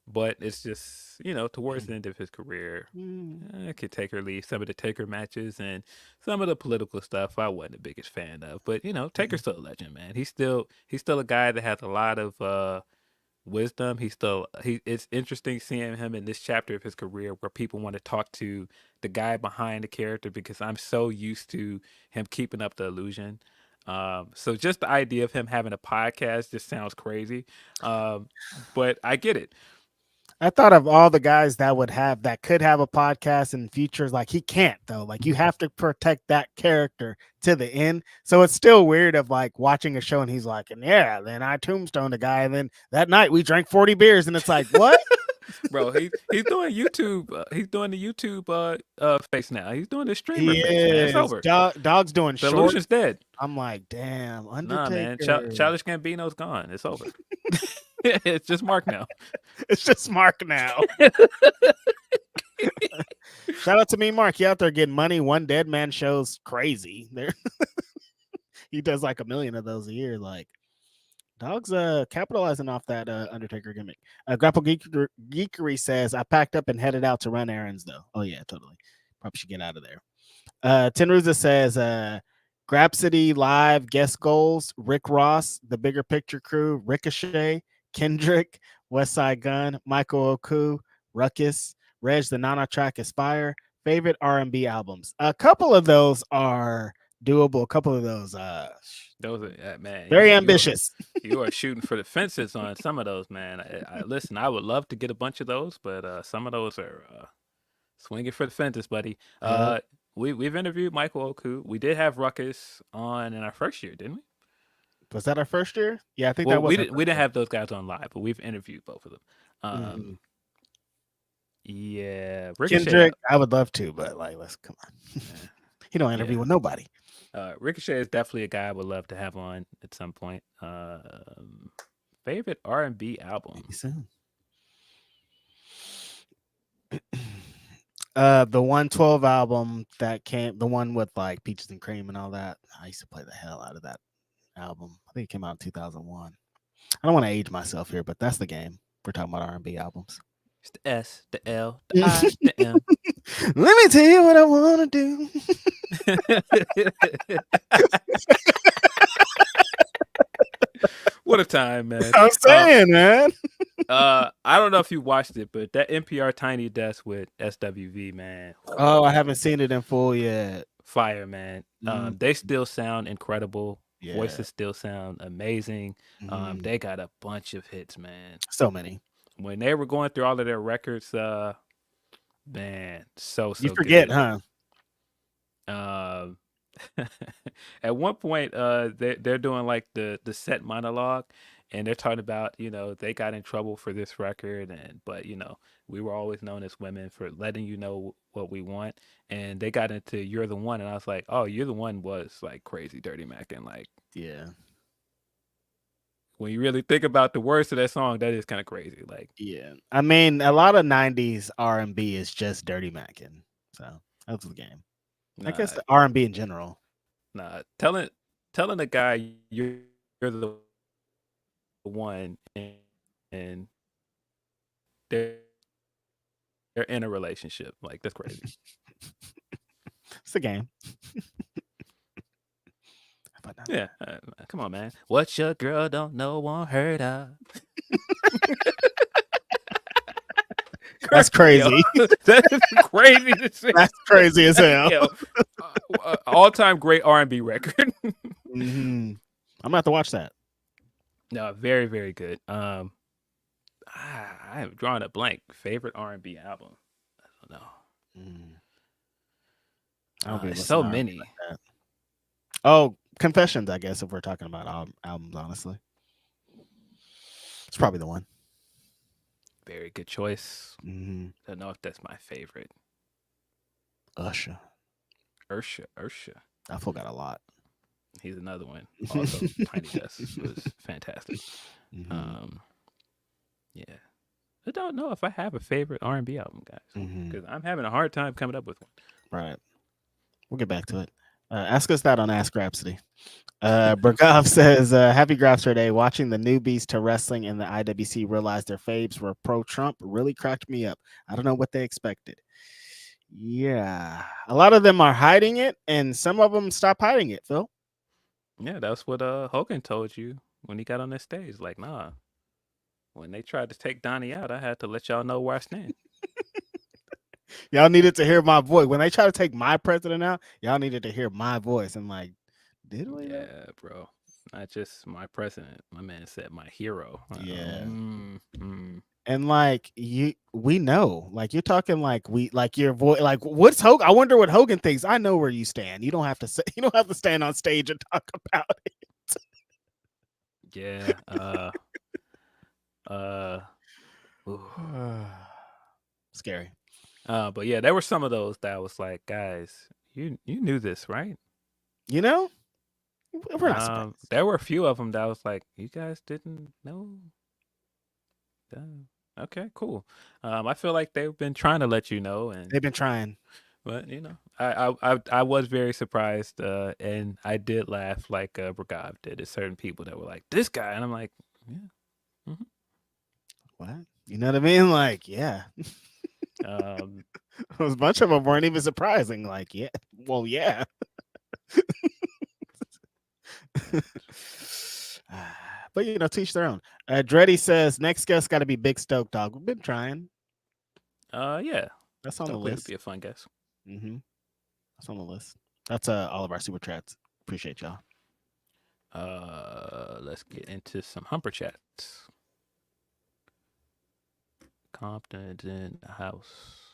But it's just, towards the end of his career, I could Taker leave some of the Taker matches and some of the political stuff I wasn't the biggest fan of. But, Taker's still a legend, man. He's still a guy that has a lot of wisdom. It's interesting seeing him in this chapter of his career where people want to talk to the guy behind the character, because I'm so used to him keeping up the illusion. So just the idea of him having a podcast just sounds crazy. But I get it.
I thought of all the guys that could have a podcast in futures. Like, he can't though. Like, you have to protect that character to the end. So it's still weird of like watching a show and he's like, and yeah, then I tombstoned a guy, and then that night we drank 40 beers, and it's like, what?
Bro, he's doing YouTube. He's doing the YouTube face now. He's doing the streamer face. Man. It's over.
Dog's doing
the illusion's dead.
I'm like, damn,
Undertaker. Nah, man. Childish Gambino's gone. It's over. It's just Mark now.
It's just Mark now. Shout out to me, Mark. You out there getting money. One Dead Man show's crazy. He does like 1 million of those a year. Like, Dog's capitalizing off that Undertaker gimmick. Grapple Geekery says, I packed up and headed out to run errands though. Oh yeah, totally. Probably should get out of there. Tenruza says, Grapsody live guest goals: Rick Ross, the Bigger Picture Crew, Ricochet, Kendrick, Westside Gun, Michael Oku, Ruckus, Reg the Nana track Aspire. Favorite R&B albums. A couple of those are doable. A couple of those are
man,
very ambitious.
You are shooting for the fences on some of those, man. Listen, I would love to get a bunch of those, but some of those are swinging for the fences, buddy. We've interviewed Michael Oku. We did have Ruckus on in our first year, didn't we?
Was that our first year? Yeah, I think that was.
We didn't have those guys on live, but we've interviewed both of them. Yeah, Ricochet,
Kendrick, I would love to, but like, let's come on. He don't interview with nobody.
Ricochet is definitely a guy I would love to have on at some point. Favorite R&B album?
The 112 album that came, the one with like Peaches and Cream and all that. I used to play the hell out of that album. I think it came out in 2001. I don't want to age myself here, but that's the game. We're talking about R&B albums.
It's the S, the L, the I, the M.
Let me tell you what I want to do.
What a time, man.
I'm saying, man.
I don't know if you watched it, but that NPR Tiny Desk with SWV, man.
Oh, I haven't seen it in full yet.
Fire, man. They still sound incredible. Yeah. Voices still sound amazing. They got a bunch of hits, man.
So many.
When they were going through all of their records, man, so
you forget,
good.
Huh?
At one point, they're doing like the set monologue, and they're talking about, they got in trouble for this record, but we were always known as women for letting you know what we want, and they got into "You're the One," and I was like, oh, "You're the One" was like crazy Dirty Mac, and like,
yeah.
When you really think about the words of that song, that is kind of crazy. Like,
yeah, I mean, a lot of '90s R&B is just Dirty Mackin, so that's the game. I guess the R&B in general.
Nah, telling a guy you're the one, and they're in a relationship, like, that's crazy.
It's the game.
Yeah, come on, man. What your girl don't know won't hurt her.
That's crazy.
That's crazy to say.
That's crazy as hell.
All-time great R&B record.
I'm gonna have to watch that.
No, very, very good. I have drawn a blank. Favorite R&B album? I don't know. There's so many.
Like oh, Confessions, I guess, if we're talking about albums, honestly. It's probably the one.
Very good choice. I don't know if that's my favorite.
Ursha. I forgot a lot.
He's another one. Also, Tiny Desk was fantastic. Yeah. I don't know if I have a favorite R&B album, guys, because I'm having a hard time coming up with one.
Right. We'll get back to it. Ask us that on Ask Grapsody. Burgov says, happy Grapsody Day. Watching the newbies to wrestling in the IWC realize their faves were pro-Trump really cracked me up. I don't know what they expected. Yeah. A lot of them are hiding it, and some of them stop hiding it, Phil.
Yeah, that's what Hogan told you when he got on that stage. Like, nah. When they tried to take Donnie out, I had to let y'all know where I stand.
Y'all needed to hear my voice. When they try to take my president out, y'all needed to hear my voice. And like, did we?
Yeah, bro. Not just my president. My man said my hero.
Yeah. And like we know, like you're talking like your voice, like what's Hogan? I wonder what Hogan thinks. I know where you stand. You don't have to say. You don't have to stand on stage and talk about it.
Yeah.
Scary.
But yeah, there were some of those that I was like, guys, you knew this, right?
You know, we're not
there were a few of them that I was like, you guys didn't know. Okay, cool. I feel like they've been trying to let you know, and
they've been trying.
But I was very surprised, and I did laugh like Bragav did at certain people that were like, this guy, and I'm like, yeah.
What? You know what I mean? Like, yeah. A bunch of them weren't even surprising. Like, yeah. Well, yeah. But you know, teach their own. Dreddy says next guest got to be Big Stoke Dog. We've been trying.
Yeah,
that's on the list.
Would be a fun guest.
That's on the list. That's all of our super chats. Appreciate y'all.
Let's get into some humper chats. Compton in the house.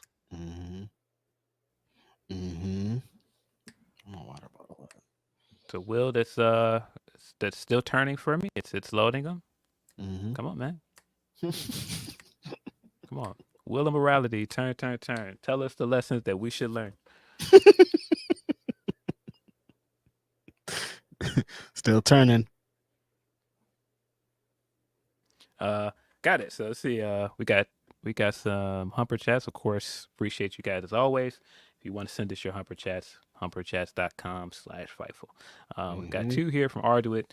Water bottle.
So Will, that's still turning for me. It's loading them. Come on, man. Come on. Will of morality, turn. Tell us the lessons that we should learn.
Still turning.
Got it. So let's see. We got some humper chats. Of course, appreciate you guys as always. If you want to send us your humper chats, humperchats.com/Fightful. We got two here from Arduit.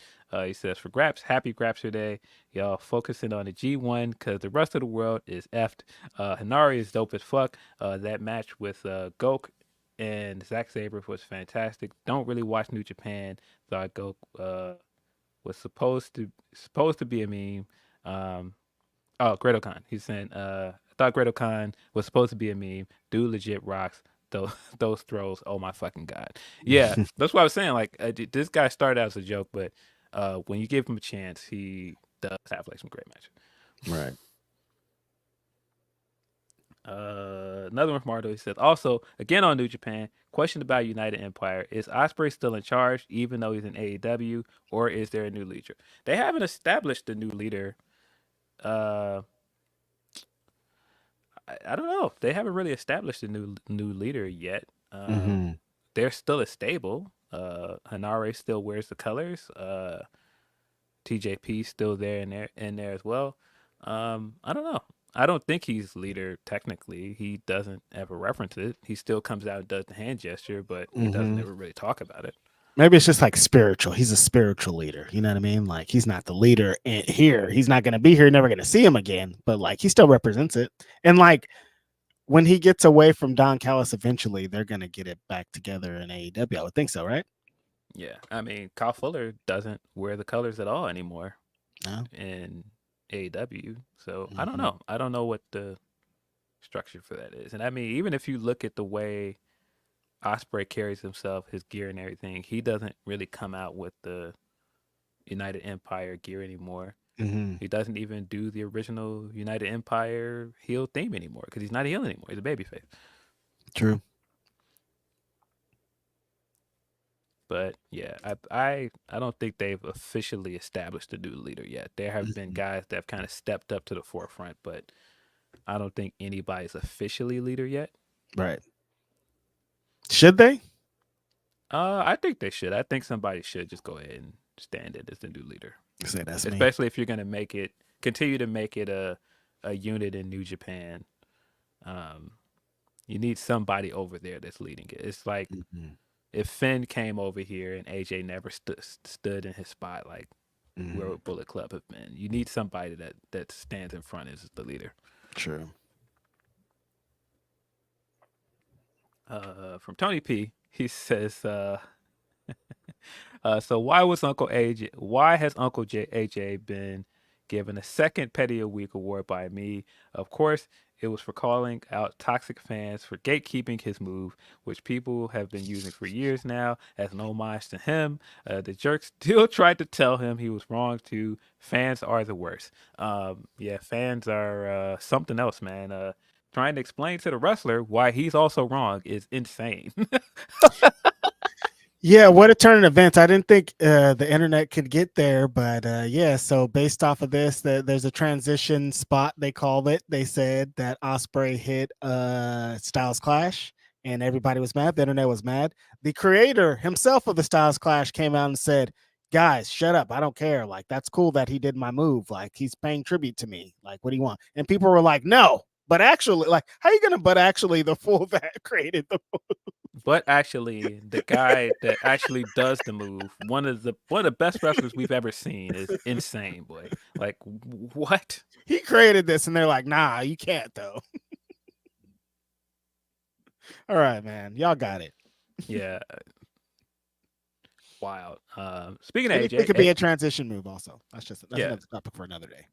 He says, for Graps, happy Grapsody Day. Y'all focusing on the G1 because the rest of the world is effed. Hinari is dope as fuck. That match with Gok and Zack Sabre was fantastic. Don't really watch New Japan. Thought Gok was supposed to be a meme. Great Khan. He's saying, I thought Great Khan was supposed to be a meme. Dude legit rocks those throws. Oh my fucking God. Yeah, that's what I was saying. Like, this guy started out as a joke, but when you give him a chance, he does have like some great matches.
Right.
another one from Ardo. He says, also, again on New Japan, question about United Empire. Is Ospreay still in charge, even though he's in AEW, or is there a new leader? They haven't established a new leader. I don't know. They haven't really established a new leader yet. They're still a stable. Hanare still wears the colors. TJP still there in there as well. I don't know. I don't think he's leader technically. He doesn't ever reference it. He still comes out and does the hand gesture, but he doesn't ever really talk about it.
Maybe it's just like spiritual. He's a spiritual leader. You know what I mean? Like he's not the leader here. He's not going to be here. Never going to see him again. But like he still represents it. And like when he gets away from Don Callis, eventually they're going to get it back together in AEW. I would think so, right?
Yeah. I mean, Kyle Fuller doesn't wear the colors at all anymore.
No.
In AEW. So I don't know. I don't know what the structure for that is. And I mean, even if you look at the way Ospreay carries himself, his gear and everything, he doesn't really come out with the United Empire gear anymore. He doesn't even do the original United Empire heel theme anymore because he's not a heel anymore. He's a babyface.
True.
But yeah, I don't think they've officially established a new leader yet. There have been guys that have kind of stepped up to the forefront, but I don't think anybody's officially leader yet.
Right. Should they?
I think they should. I think somebody should just go ahead and stand it as the new leader.
Say that's
especially
me.
If you're going to continue to make it a unit in New Japan. You need somebody over there that's leading it. It's like if Finn came over here and AJ never stood in his spot, like where would Bullet Club have been? You need somebody that stands in front as the leader.
True.
From Tony P, he says, so why has Uncle AJ been given a second Petty a Week award by me? Of course, it was for calling out toxic fans for gatekeeping his move, which people have been using for years now as an homage to him. The jerk still tried to tell him he was wrong too. Fans are the worst. Yeah, fans are something else, man. Trying to explain to the wrestler why he's also wrong is insane.
Yeah, what a turn in events. I didn't think the internet could get there, but yeah, so based off of this, there's a transition spot, they called it. They said that Ospreay hit Styles Clash, and everybody was mad. The internet was mad. The creator himself of the Styles Clash came out and said, guys, shut up. I don't care. Like, that's cool that he did my move. Like, he's paying tribute to me. Like, what do you want? And people were like, no. But actually, like, how are you gonna? But actually, the fool that created the move.
But actually, the guy that actually does the move, one of the best wrestlers we've ever seen, is insane, boy. Like, what?
He created this, and they're like, nah, you can't though. All right, man, y'all got it.
Yeah. Wild. Speaking of AJ,
it could be a transition move. Also, that's another topic for another day.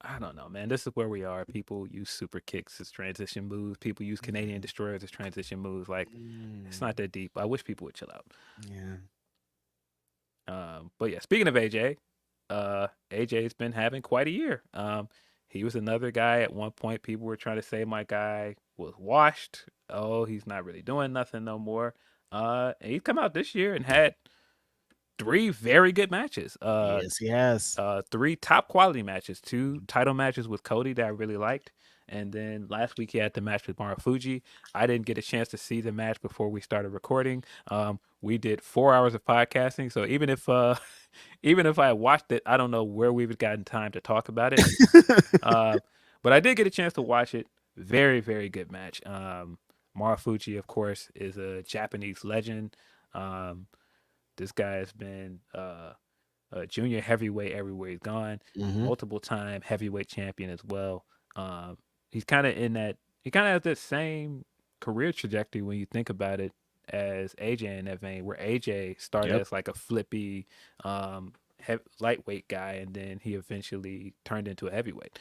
I don't know, man. This is where we are. People use super kicks as transition moves. People use Canadian destroyers as transition moves. Like, it's not that deep. I wish people would chill out.
Yeah.
But yeah, speaking of AJ, AJ's been having quite a year. He was another guy at one point. People were trying to say my guy was washed. Oh, he's not really doing nothing no more. And he's come out this year and had 3 very good matches.
Yes, he has.
3 top quality matches, 2 title matches with Cody that I really liked. And then last week he had the match with Marufuji. I didn't get a chance to see the match before we started recording. We did 4 hours of podcasting. So even if I watched it, I don't know where we would have gotten time to talk about it. But I did get a chance to watch it. Very, very good match. Marufuji, of course, is a Japanese legend. This guy has been a junior heavyweight everywhere he's gone, multiple time heavyweight champion as well. He's kind of he kind of has that same career trajectory when you think about it as AJ in that vein, where AJ started as like a flippy lightweight guy, and then he eventually turned into a heavyweight.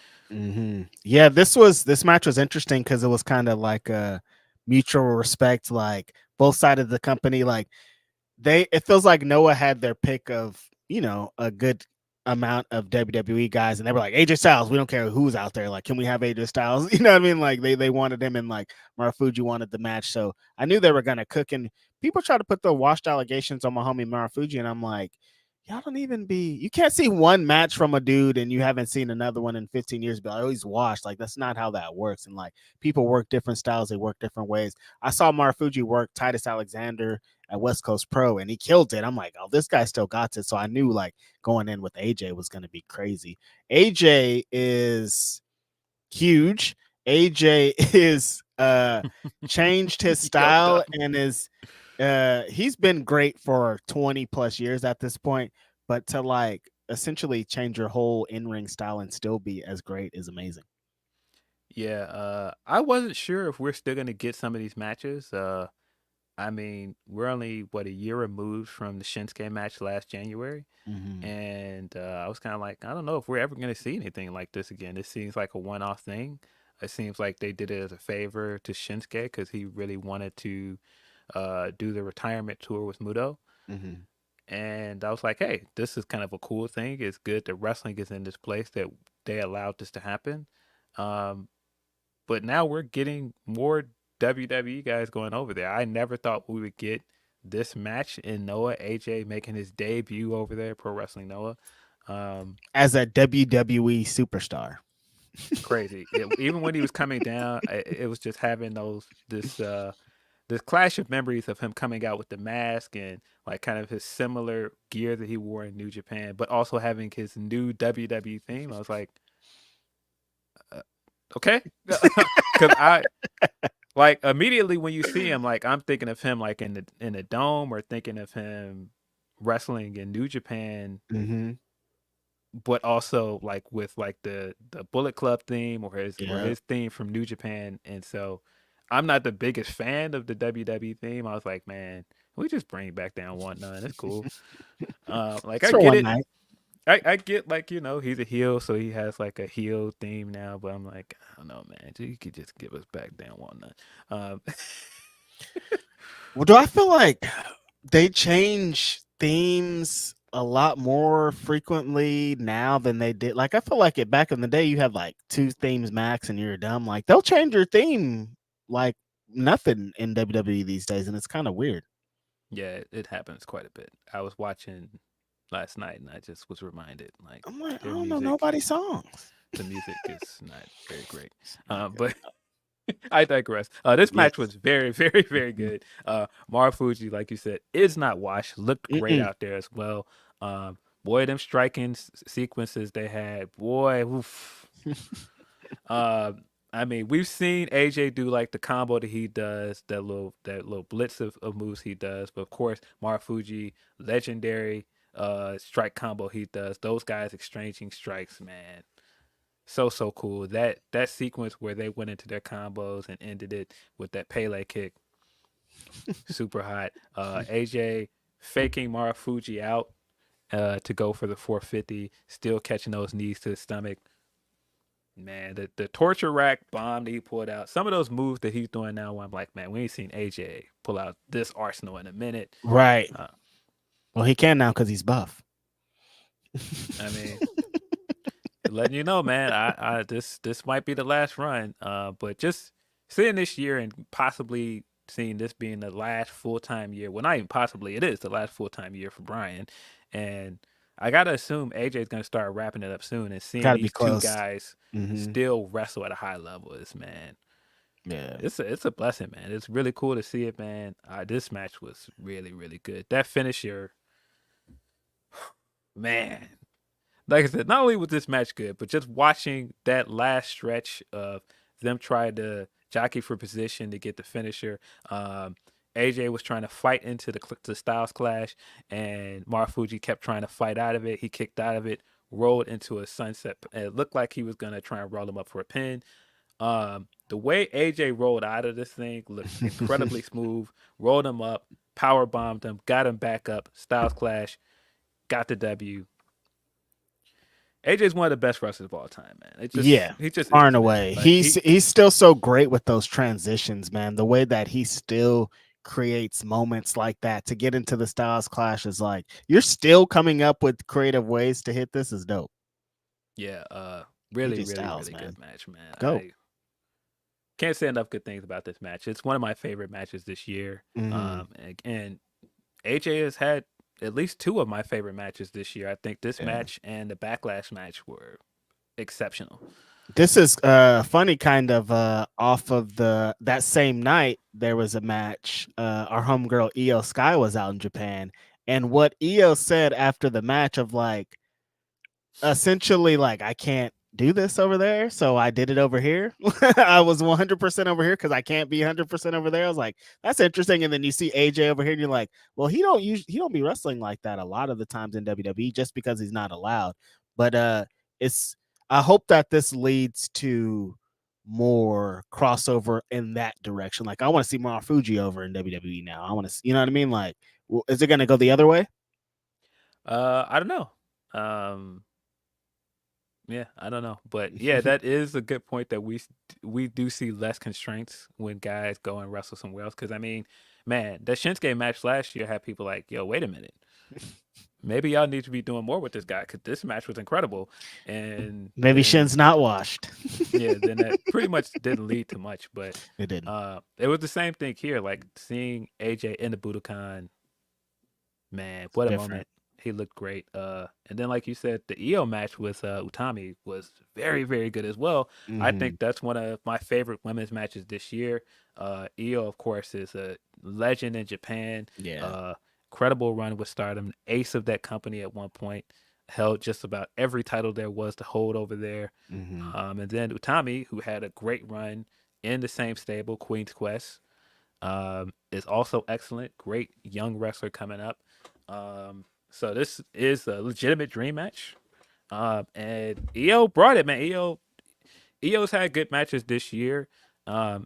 Yeah, this match was interesting because it was kind of like a mutual respect, like both sides of the company, like it feels like Noah had their pick of, a good amount of WWE guys, and they were like, AJ Styles, we don't care who's out there. Like, can we have AJ Styles? You know what I mean? Like they wanted him, and like Marufuji wanted the match. So I knew they were gonna cook. And people try to put the washed allegations on my homie Marufuji, and I'm like, y'all don't even be. You can't see one match from a dude, and you haven't seen another one in 15 years. But oh, he's washed. Like that's not how that works. And like people work different styles, they work different ways. I saw Marufuji work Titus Alexander at West Coast Pro, and he killed it. I'm like, oh, this guy still got it. So I knew like going in with AJ was going to be crazy. AJ is huge. AJ is changed his style and is he's been great for 20 plus years at this point, but to like essentially change your whole in-ring style and still be as great is amazing.
Yeah, I wasn't sure if we're still gonna get some of these matches. I mean, we're only a year removed from the Shinsuke match last January, and I was kind of like, I don't know if we're ever gonna see anything like this again. This seems like a one-off thing. It seems like they did it as a favor to Shinsuke because he really wanted to do the retirement tour with Muto. And I was like, hey, this is kind of a cool thing. It's good that wrestling is in this place that they allowed this to happen. But now we're getting more WWE guys going over there. I never thought we would get this match in Noah, AJ making his debut over there, Pro Wrestling Noah.
As a WWE superstar.
Crazy. Even when he was coming down, it was just having this clash of memories of him coming out with the mask and like kind of his similar gear that he wore in New Japan, but also having his new WWE theme. I was like, okay, because I like immediately when you see him, like I'm thinking of him like in the dome, or thinking of him wrestling in New Japan, but also like with like the Bullet Club theme or his theme from New Japan. And so I'm not the biggest fan of the WWE theme. I was like, man, we just bring back down 1-9. That's cool. Like I get it. I get like, you know, he's a heel, so he has like a heel theme now, but I'm like, I don't know, man. You could just give us back down 1-9.
Well, do I feel like they change themes a lot more frequently now than they did? Like I feel like it back in the day, you had like 2 themes max and you're dumb. Like they'll change your theme like nothing in WWE these days, and it's kind of weird.
Yeah, it happens quite a bit. I was watching last night and I just was reminded, like,
I'm like, I don't know nobody's songs.
The music is not very great. But I digress. This match was very, very, very good. Marufuji, like you said, is not washed. Looked great out there as well. Boy, them striking sequences they had, boy, oof. I mean, we've seen AJ do like the combo that he does, that little blitz of moves he does. But of course, Marufuji, legendary strike combo he does. Those guys exchanging strikes, man. So cool. That sequence where they went into their combos and ended it with that Pele kick. Super hot. AJ faking Marufuji out to go for the 450, still catching those knees to the stomach. Man, the torture rack bomb that he pulled out. Some of those moves that he's doing now, I'm like, man, we ain't seen AJ pull out this arsenal in a minute.
Right. Well, he can now because he's buff.
I mean, letting you know, man, I this might be the last run. But just seeing this year and possibly seeing this being the last full-time year. Well, not even possibly, it is the last full-time year for Brian. And I gotta assume AJ is gonna start wrapping it up soon, and seeing these 2 guys still wrestle at a high level is, man.
Yeah,
it's a blessing, man. It's really cool to see it, man. This match was really, really good. That finisher, man. Like I said, not only was this match good, but just watching that last stretch of them trying to jockey for position to get the finisher. AJ was trying to fight into the Styles Clash, and Marufuji kept trying to fight out of it. He kicked out of it, rolled into a sunset. It looked like he was going to try and roll him up for a pin. The way AJ rolled out of this thing looked incredibly smooth. Rolled him up, power bombed him, got him back up. Styles Clash, got the W. AJ's one of the best wrestlers of all time, man. He just
far and away. Like, he's still so great with those transitions, man. The way that he still creates moments like that to get into the Styles Clash is like you're still coming up with creative ways to hit this is dope.
Yeah, really,
AJ
really,
Styles,
really
man.
good match, man.
Go.
I can't say enough good things about this match. It's one of my favorite matches this year. And AJ has had at least two of my favorite matches this year. I think this match and the Backlash match were exceptional.
This is funny kind of off of that same night there was a match. Our homegirl Io Sky was out in Japan, and what Io said after the match of like essentially like I can't do this over there, so I did it over here. I was 100% over here because I can't be 100% over there. I was like, that's interesting. And then you see AJ over here, and you're like, well, he don't be wrestling like that a lot of the times in WWE just because he's not allowed. But it's I hope that this leads to more crossover in that direction. Like I want to see Marufuji over in WWE now. I want to, you know what I mean? Like, is it going to go the other way?
I don't know. Yeah, I don't know, but yeah, that is a good point that we do see less constraints when guys go and wrestle somewhere else. Because I mean, man, that Shinsuke match last year had people like, "Yo, wait a minute, maybe y'all need to be doing more with this guy because this match was incredible." And
maybe
then,
Shin's not washed.
Yeah, then that pretty much didn't lead to much, but
it didn't.
It was the same thing here. Like seeing AJ in the Budokan, man, what a moment. He looked great. And then, like you said, the Io match with Utami was very, very good as well. I think that's one of my favorite women's matches this year. Io, of course, is a legend in Japan.
Yeah.
Incredible run with Stardom. Ace of that company at one point. Held just about every title there was to hold over there. And then Utami, who had a great run in the same stable, Queen's Quest, is also excellent. Great young wrestler coming up. So this is a legitimate dream match. And Io brought it, man. Io's had good matches this year. Io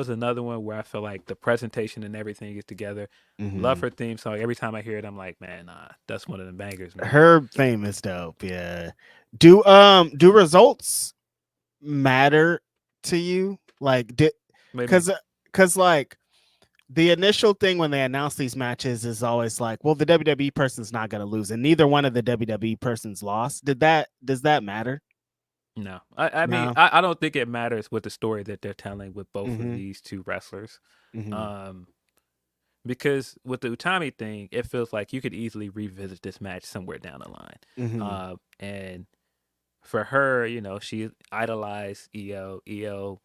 is another one where I feel like the presentation and everything is together. Love her theme song. Every time I hear it, I'm like, man, nah, that's one of the bangers, man.
Her theme is dope. Yeah. Do results matter to you? Like, because like the initial thing when they announce these matches is always like, well, the WWE person's not going to lose, and neither one of the WWE persons lost. Does that matter?
No, I mean, I don't think it matters with the story that they're telling with both of these two wrestlers. Because with the Utami thing, it feels like you could easily revisit this match somewhere down the line. And for her, you know, she idolized Io. Io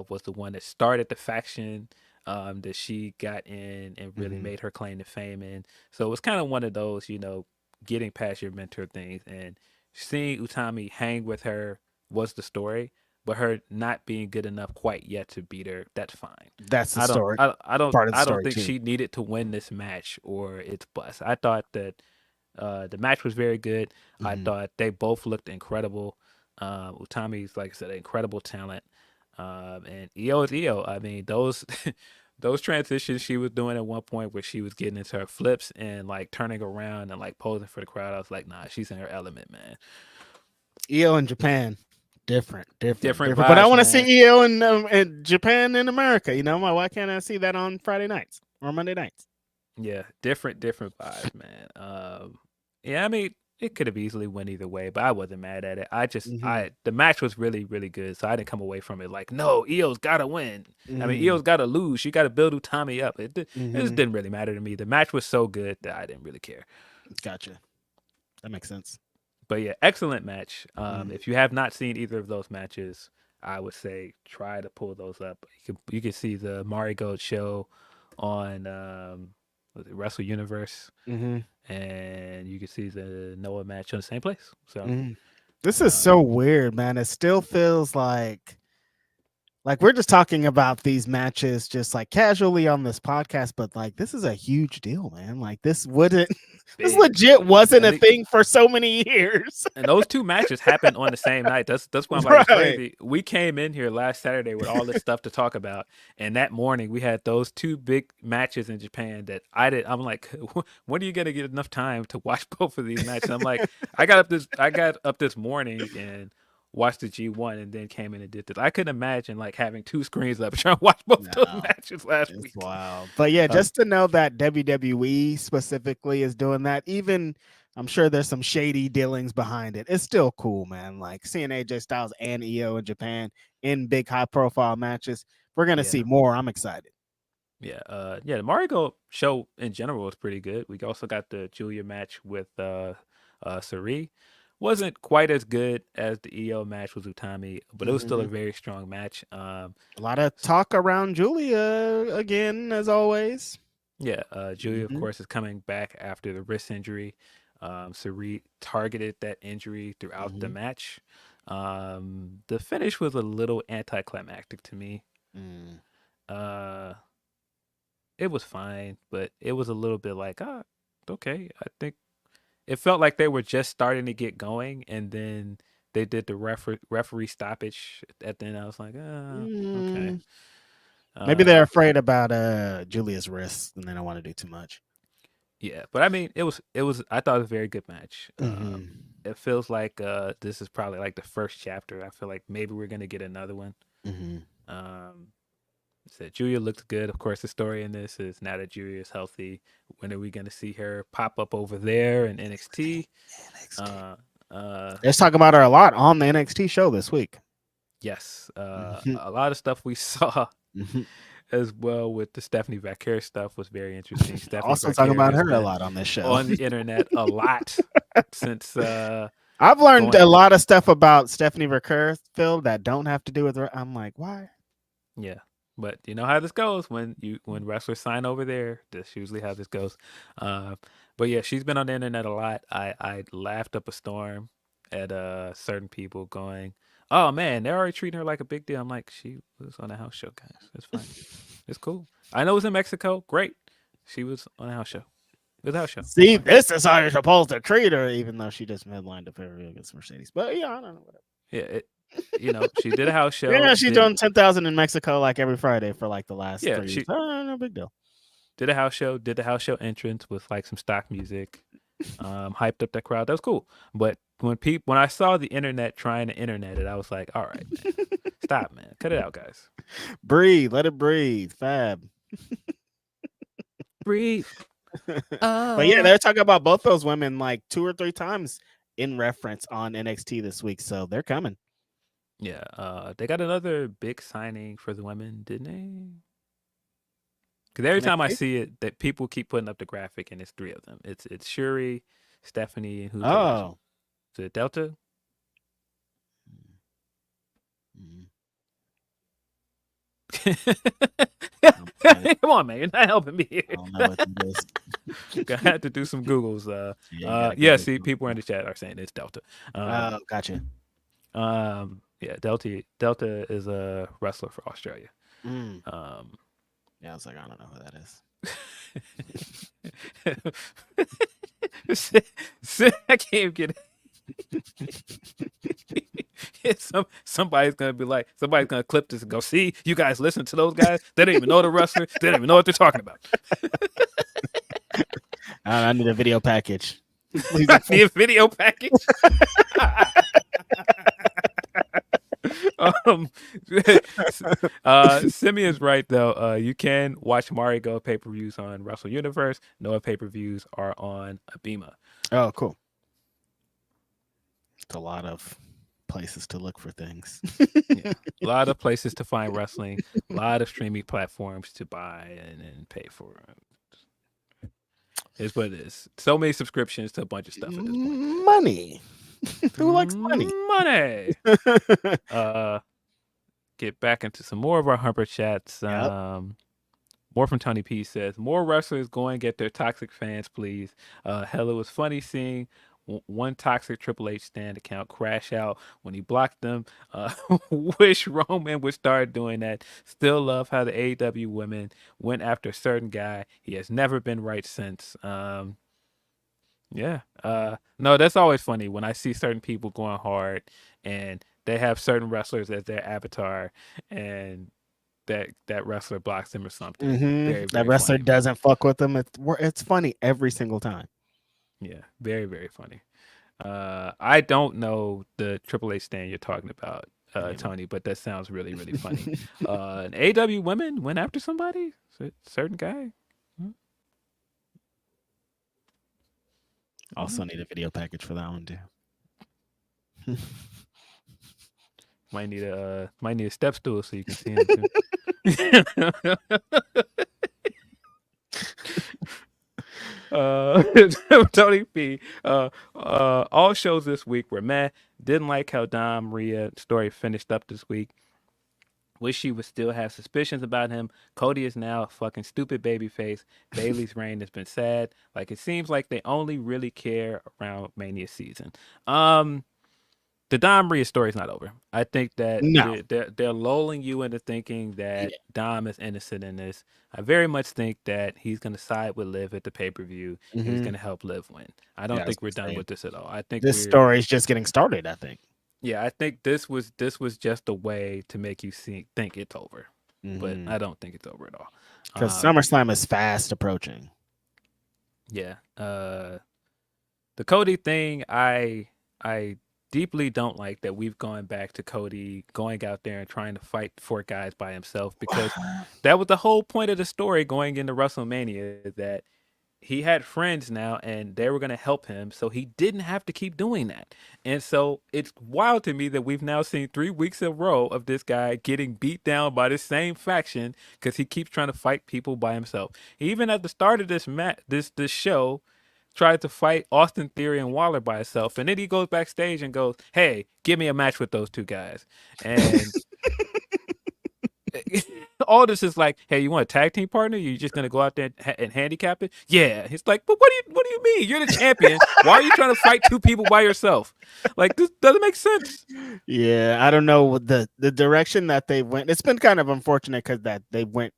was the one that started the faction that she got in and really made her claim to fame in. So it was kind of one of those, you know, getting past your mentor things. And seeing Utami hang with her was the story, but her not being good enough quite yet to beat her, that's fine.
That's the story.
I don't think she needed to win this match or it's bust. I thought that the match was very good. I thought they both looked incredible. Utami's, like I said, an incredible talent. And Io is Io. I mean, those those transitions she was doing at one point where she was getting into her flips and like turning around and like posing for the crowd, I was like, nah, she's in her element, man.
Io in Japan, different.
Vibes,
but I want to see Io in Japan in America. You know, why can't I see that on Friday nights or Monday nights?
Yeah, different vibes, man. Yeah, I mean, it could have easily went either way, but I wasn't mad at it. The match was really, really good, so I didn't come away from it like, no, Io's got to win. I mean, Io's got to lose. She got to build Utami up. It just didn't really matter to me. The match was so good that I didn't really care.
Gotcha. That makes sense.
But yeah, excellent match. If you have not seen either of those matches, I would say try to pull those up. You can see the Mari Gold show on Wrestle Universe, and you can see the Noah match on the same place. So
this is so weird, man. It still feels like we're just talking about these matches just like casually on this podcast, but like this is a huge deal, man. Like this legit wasn't a thing for so many years.
And those two matches happened on the same night. That's why I'm like, it's crazy. We came in here last Saturday with all this stuff to talk about, and that morning we had those two big matches in Japan that I'm like, when are you gonna get enough time to watch both of these matches? I'm like, I got up this morning and watched the G1 and then came in and did this. I couldn't imagine like having two screens up trying to watch both those matches last week.
Wow. But yeah, just to know that WWE specifically is doing that, even I'm sure there's some shady dealings behind it. It's still cool, man. Like seeing AJ Styles and EO in Japan in big high profile matches. We're gonna see more. I'm excited.
Yeah, the Mario show in general was pretty good. We also got the Julia match with Sari. Wasn't quite as good as the EO match with Utami, but it was still a very strong match.
A lot of talk around Julia again, as always.
Yeah, Julia, of course, is coming back after the wrist injury. Sari targeted that injury throughout the match. The finish was a little anticlimactic to me. It was fine, but it was a little bit like, okay. I think it felt like they were just starting to get going, and then they did the referee stoppage at the end. I was like, okay.
Maybe they're afraid about Julia's wrist, and they don't want to do too much.
Yeah, but I mean, it was. I thought it was a very good match. It feels like this is probably like the first chapter. I feel like maybe we're gonna get another one. Said Julia looked good. Of course, the story in this is now that Julia is healthy, when are we going to see her pop up over there in NXT?
They're talking about her a lot on the NXT show this week.
Yes, a lot of stuff we saw as well with the Stephanie Vaquer stuff was very interesting. Stephanie
also talking about her a lot on this show
on the internet a lot since.
I've learned a lot of stuff about Stephanie Vaquer, Phil, that don't have to do with her. I'm like, why?
Yeah. But you know how this goes when wrestlers sign over there. That's usually how this goes. But yeah, she's been on the internet a lot. I laughed up a storm at certain people going, "Oh man, they're already treating her like a big deal." I'm like, she was on a house show, guys. It's fine. It's cool. I know it was in Mexico. Great. She was on a house show. It was a house show.
See, this is how you're supposed to treat her, even though she just headlined a pay-per-view against Mercedes. But yeah, I don't know. Whatever.
Yeah. She did a house show.
Yeah, she's doing 10,000 in Mexico like every Friday for like the last 3 years. No big deal.
Did a house show. Did the house show entrance with like some stock music. Hyped up that crowd. That was cool. But when I saw the internet trying to internet it, I was like, all right, man. Stop, man. Cut it out, guys.
Breathe. Let it breathe. Fab.
Breathe.
But yeah, they're talking about both those women like 2 or 3 times in reference on NXT this week, so they're coming.
Yeah, they got another big signing for the women, didn't they? Because every time I see it, that people keep putting up the graphic, and it's 3 of them. It's Shuri, Stephanie, and who's the last? Is it Delta? Come on, man, you're not helping me here.
I don't know what it is.
I had to do some Googles. See, people in the chat are saying it's Delta.
Gotcha.
Yeah, Delta is a wrestler for Australia.
Yeah, I was like, I don't know who that is.
I can't get it. Somebody's gonna clip this and go, see, you guys listen to those guys. They don't even know the wrestler. They don't even know what they're talking about.
I need a video package.
I need a video package. Simeon's right though. You can watch Mario pay-per-views on Wrestle Universe. Noah pay-per-views are on Abema.
Oh, cool. It's a lot of places to look for things.
Yeah, a lot of places to find wrestling. A lot of streaming platforms to buy and pay for. It's what it is. So many subscriptions to a bunch of stuff at this point.
Money. Who likes money?
Money. Get back into some more of our Humper chats. More from Tony P says, more wrestlers go and get their toxic fans, please. Hell, it was funny seeing one toxic Triple H stand account crash out when he blocked them. Wish Roman would start doing that. Still love how the AEW women went after a certain guy. He has never been right since. No, that's always funny when I see certain people going hard and they have certain wrestlers as their avatar and that wrestler blocks them or something. Very, very
that wrestler
funny.
Doesn't fuck with them. It's funny every single time.
Yeah, very, very funny. I don't know the Triple H stand you're talking about, Tony, but that sounds really, really funny. An AW women went after somebody? Certain guy?
Also need a video package for that one too.
Might need a step stool so you can see him too. Tony P. All shows this week were meh. Didn't like how Dom Rhea story finished up this week. Wish she would still have suspicions about him. Cody is now a fucking stupid babyface. Bailey's reign has been sad. Like, it seems like they only really care around Mania season. The Dom Rhea story is not over. I think that
No.
they're lulling you into thinking that Dom is innocent in this. I very much think that he's going to side with Liv at the pay-per-view. He's going to help Liv win. I don't think we're done with this at all. I think
this story is just getting started, I think.
Yeah, I think this was just a way to make you think it's over. But I don't think it's over at all.
Because SummerSlam is fast approaching.
Yeah. The Cody thing, I deeply don't like that we've gone back to Cody going out there and trying to fight 4 guys by himself, because that was the whole point of the story going into WrestleMania, that he had friends now and they were going to help him, so he didn't have to keep doing that. And so it's wild to me that we've now seen 3 weeks in a row of this guy getting beat down by the same faction because he keeps trying to fight people by himself. Even at the start of this this show, tried to fight Austin Theory and Waller by himself, and then he goes backstage and goes, "Hey, give me a match with those 2 guys." And all this is like, "Hey, you want a tag team partner? You're just gonna go out there and handicap it?" Yeah, it's like, "But what do you mean? You're the champion. Why are you trying to fight 2 people by yourself? Like, this doesn't make sense."
Yeah, I don't know the direction that they went. It's been kind of unfortunate because that they went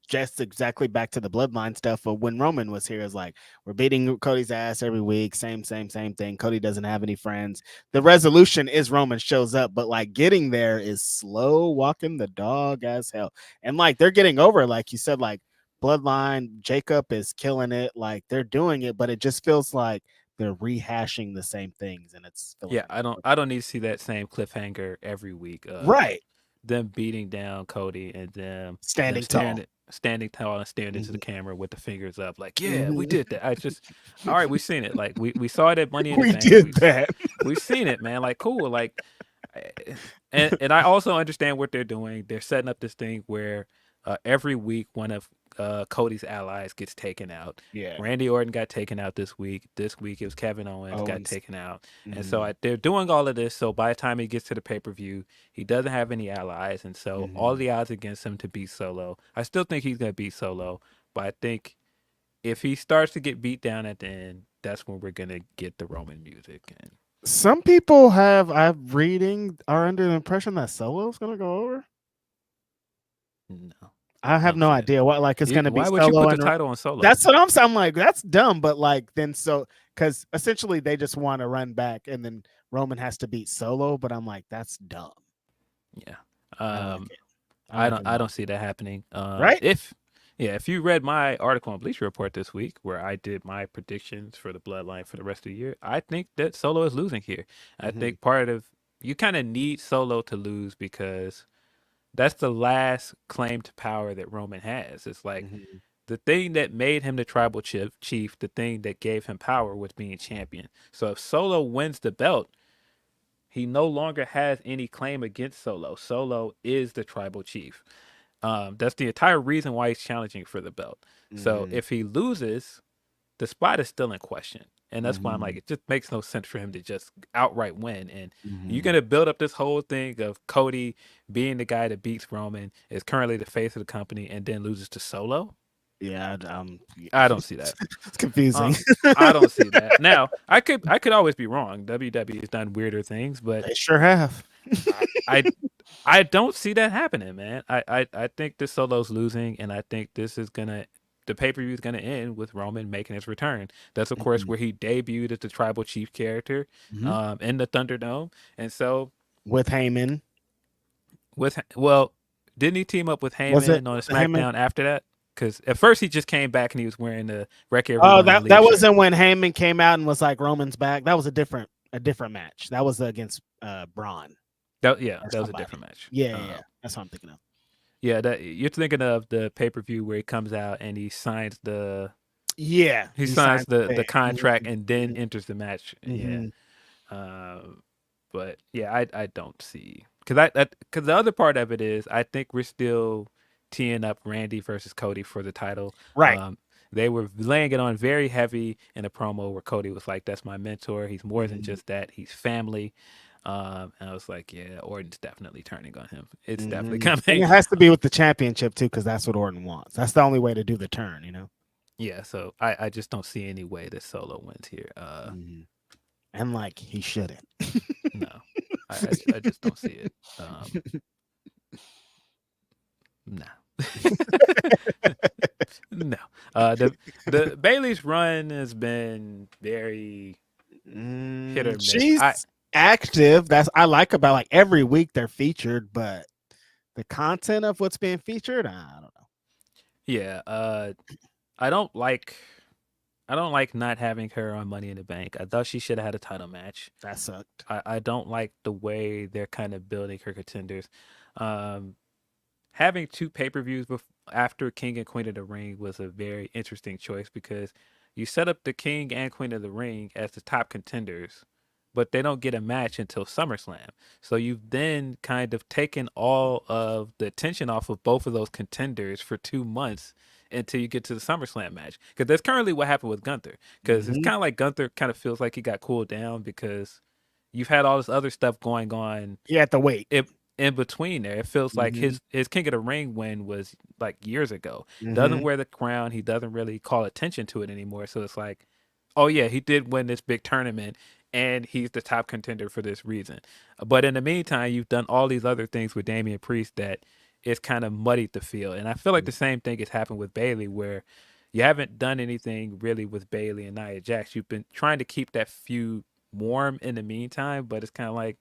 just exactly back to the bloodline stuff. But when Roman was here, it's like, we're beating Cody's ass every week, same thing. Cody doesn't have any friends. The resolution is Roman shows up, but like getting there is slow walking the dog as hell. And like they're getting over, like you said, like bloodline, Jacob is killing it, like they're doing it, but it just feels like they're rehashing the same things, and it's
Yeah, I don't need to see that same cliffhanger every week.
Right.
Them beating down Cody and them
standing
tall and staring into the camera with the fingers up, like, yeah, we did that. All right, we've seen it. Like we saw it at Money in the Bank.
Did that.
We've seen it, man. Like, cool. Like, and I also understand what they're doing. They're setting up this thing where every week one of Cody's allies gets taken out.
Yeah.
Randy Orton got taken out this week. This week it was Kevin Owens got taken out. And so they're doing all of this. So by the time he gets to the pay-per-view, he doesn't have any allies. And so all the odds against him to beat Solo. I still think he's going to beat Solo. But I think if he starts to get beat down at the end, that's when we're going to get the Roman music. And
some people are under the impression that Solo's going to go over.
No.
I have no idea what, like, it's going to be.
Why would you put the title on Solo?
That's what I'm saying. I'm like, that's dumb. But like, then because essentially they just want to run back, and then Roman has to beat Solo. But I'm like, that's dumb.
Yeah. I don't see that happening.
Right?
If you read my article on Bleacher Report this week, where I did my predictions for the Bloodline for the rest of the year, I think that Solo is losing here. I think you kind of need Solo to lose, because that's the last claim to power that Roman has. It's like the thing that made him the tribal chief, the thing that gave him power, was being champion. So if Solo wins the belt, he no longer has any claim against Solo. Solo is the tribal chief. That's the entire reason why he's challenging for the belt. So if he loses, the spot is still in question. And that's why I'm like, it just makes no sense for him to just outright win. And you're going to build up this whole thing of Cody being the guy that beats Roman, is currently the face of the company, and then loses to Solo.
Yeah,
I don't see that.
It's confusing.
I don't see that. Now, I could always be wrong. WWE has done weirder things, but
they sure have.
I don't see that happening, man. I think this Solo's losing, and I think this is the pay-per-view is going to end with Roman making his return. That's, of course, where he debuted as the tribal chief character in the Thunderdome. And so
with Heyman.
Didn't he team up with Heyman on SmackDown after that? because at first he just came back and he was wearing the wreck
Oh,
everyone and
that
leave shirt.
wasn't when Heyman came out and was like Roman's back. That was a different match. That was against Braun.
That was a different match.
Yeah. That's what I'm thinking of.
Yeah, that you're thinking of the pay-per-view where he comes out and he signs the
he
signs the
thing.
contract and then enters the match.
Mhm.
Yeah. But yeah, I don't see, because the other part of it is I think we're still teeing up Randy versus Cody for the title.
Right.
They were laying it on very heavy in a promo where Cody was like, "That's my mentor. He's more than just that. He's family." And I was like, "Yeah, Orton's definitely turning on him. It's definitely coming."
And it has to be with the championship too, because that's what Orton wants. That's the only way to do the turn, you know.
Yeah, so I just don't see any way that Solo wins here.
And like he shouldn't.
No, I just don't see it. No. No. The Bailey's run has been very hit or miss.
She's active. That's I like about like every week they're featured, but the content of what's being featured, I don't know.
Yeah, I don't like not having her on Money in the Bank. I thought she should have had a title match.
That sucked.
I don't like the way they're kind of building her contenders. Having 2 pay-per-views after King and Queen of the Ring was a very interesting choice, because you set up the King and Queen of the Ring as the top contenders, but they don't get a match until SummerSlam. So you've then kind of taken all of the attention off of both of those contenders for 2 months until you get to the SummerSlam match. Because that's currently what happened with Gunther. Because it's kind of like Gunther kind of feels like he got cooled down because you've had all this other stuff going on.
He had to wait.
In between there, it feels like his King of the Ring win was like years ago. Doesn't wear the crown. He doesn't really call attention to it anymore. So it's like, oh yeah, he did win this big tournament and he's the top contender for this reason. But in the meantime, you've done all these other things with Damian Priest that it's kind of muddied the field. And I feel like the same thing has happened with Bayley, where you haven't done anything really with Bayley and Nia Jax. You've been trying to keep that feud warm in the meantime, but it's kind of like,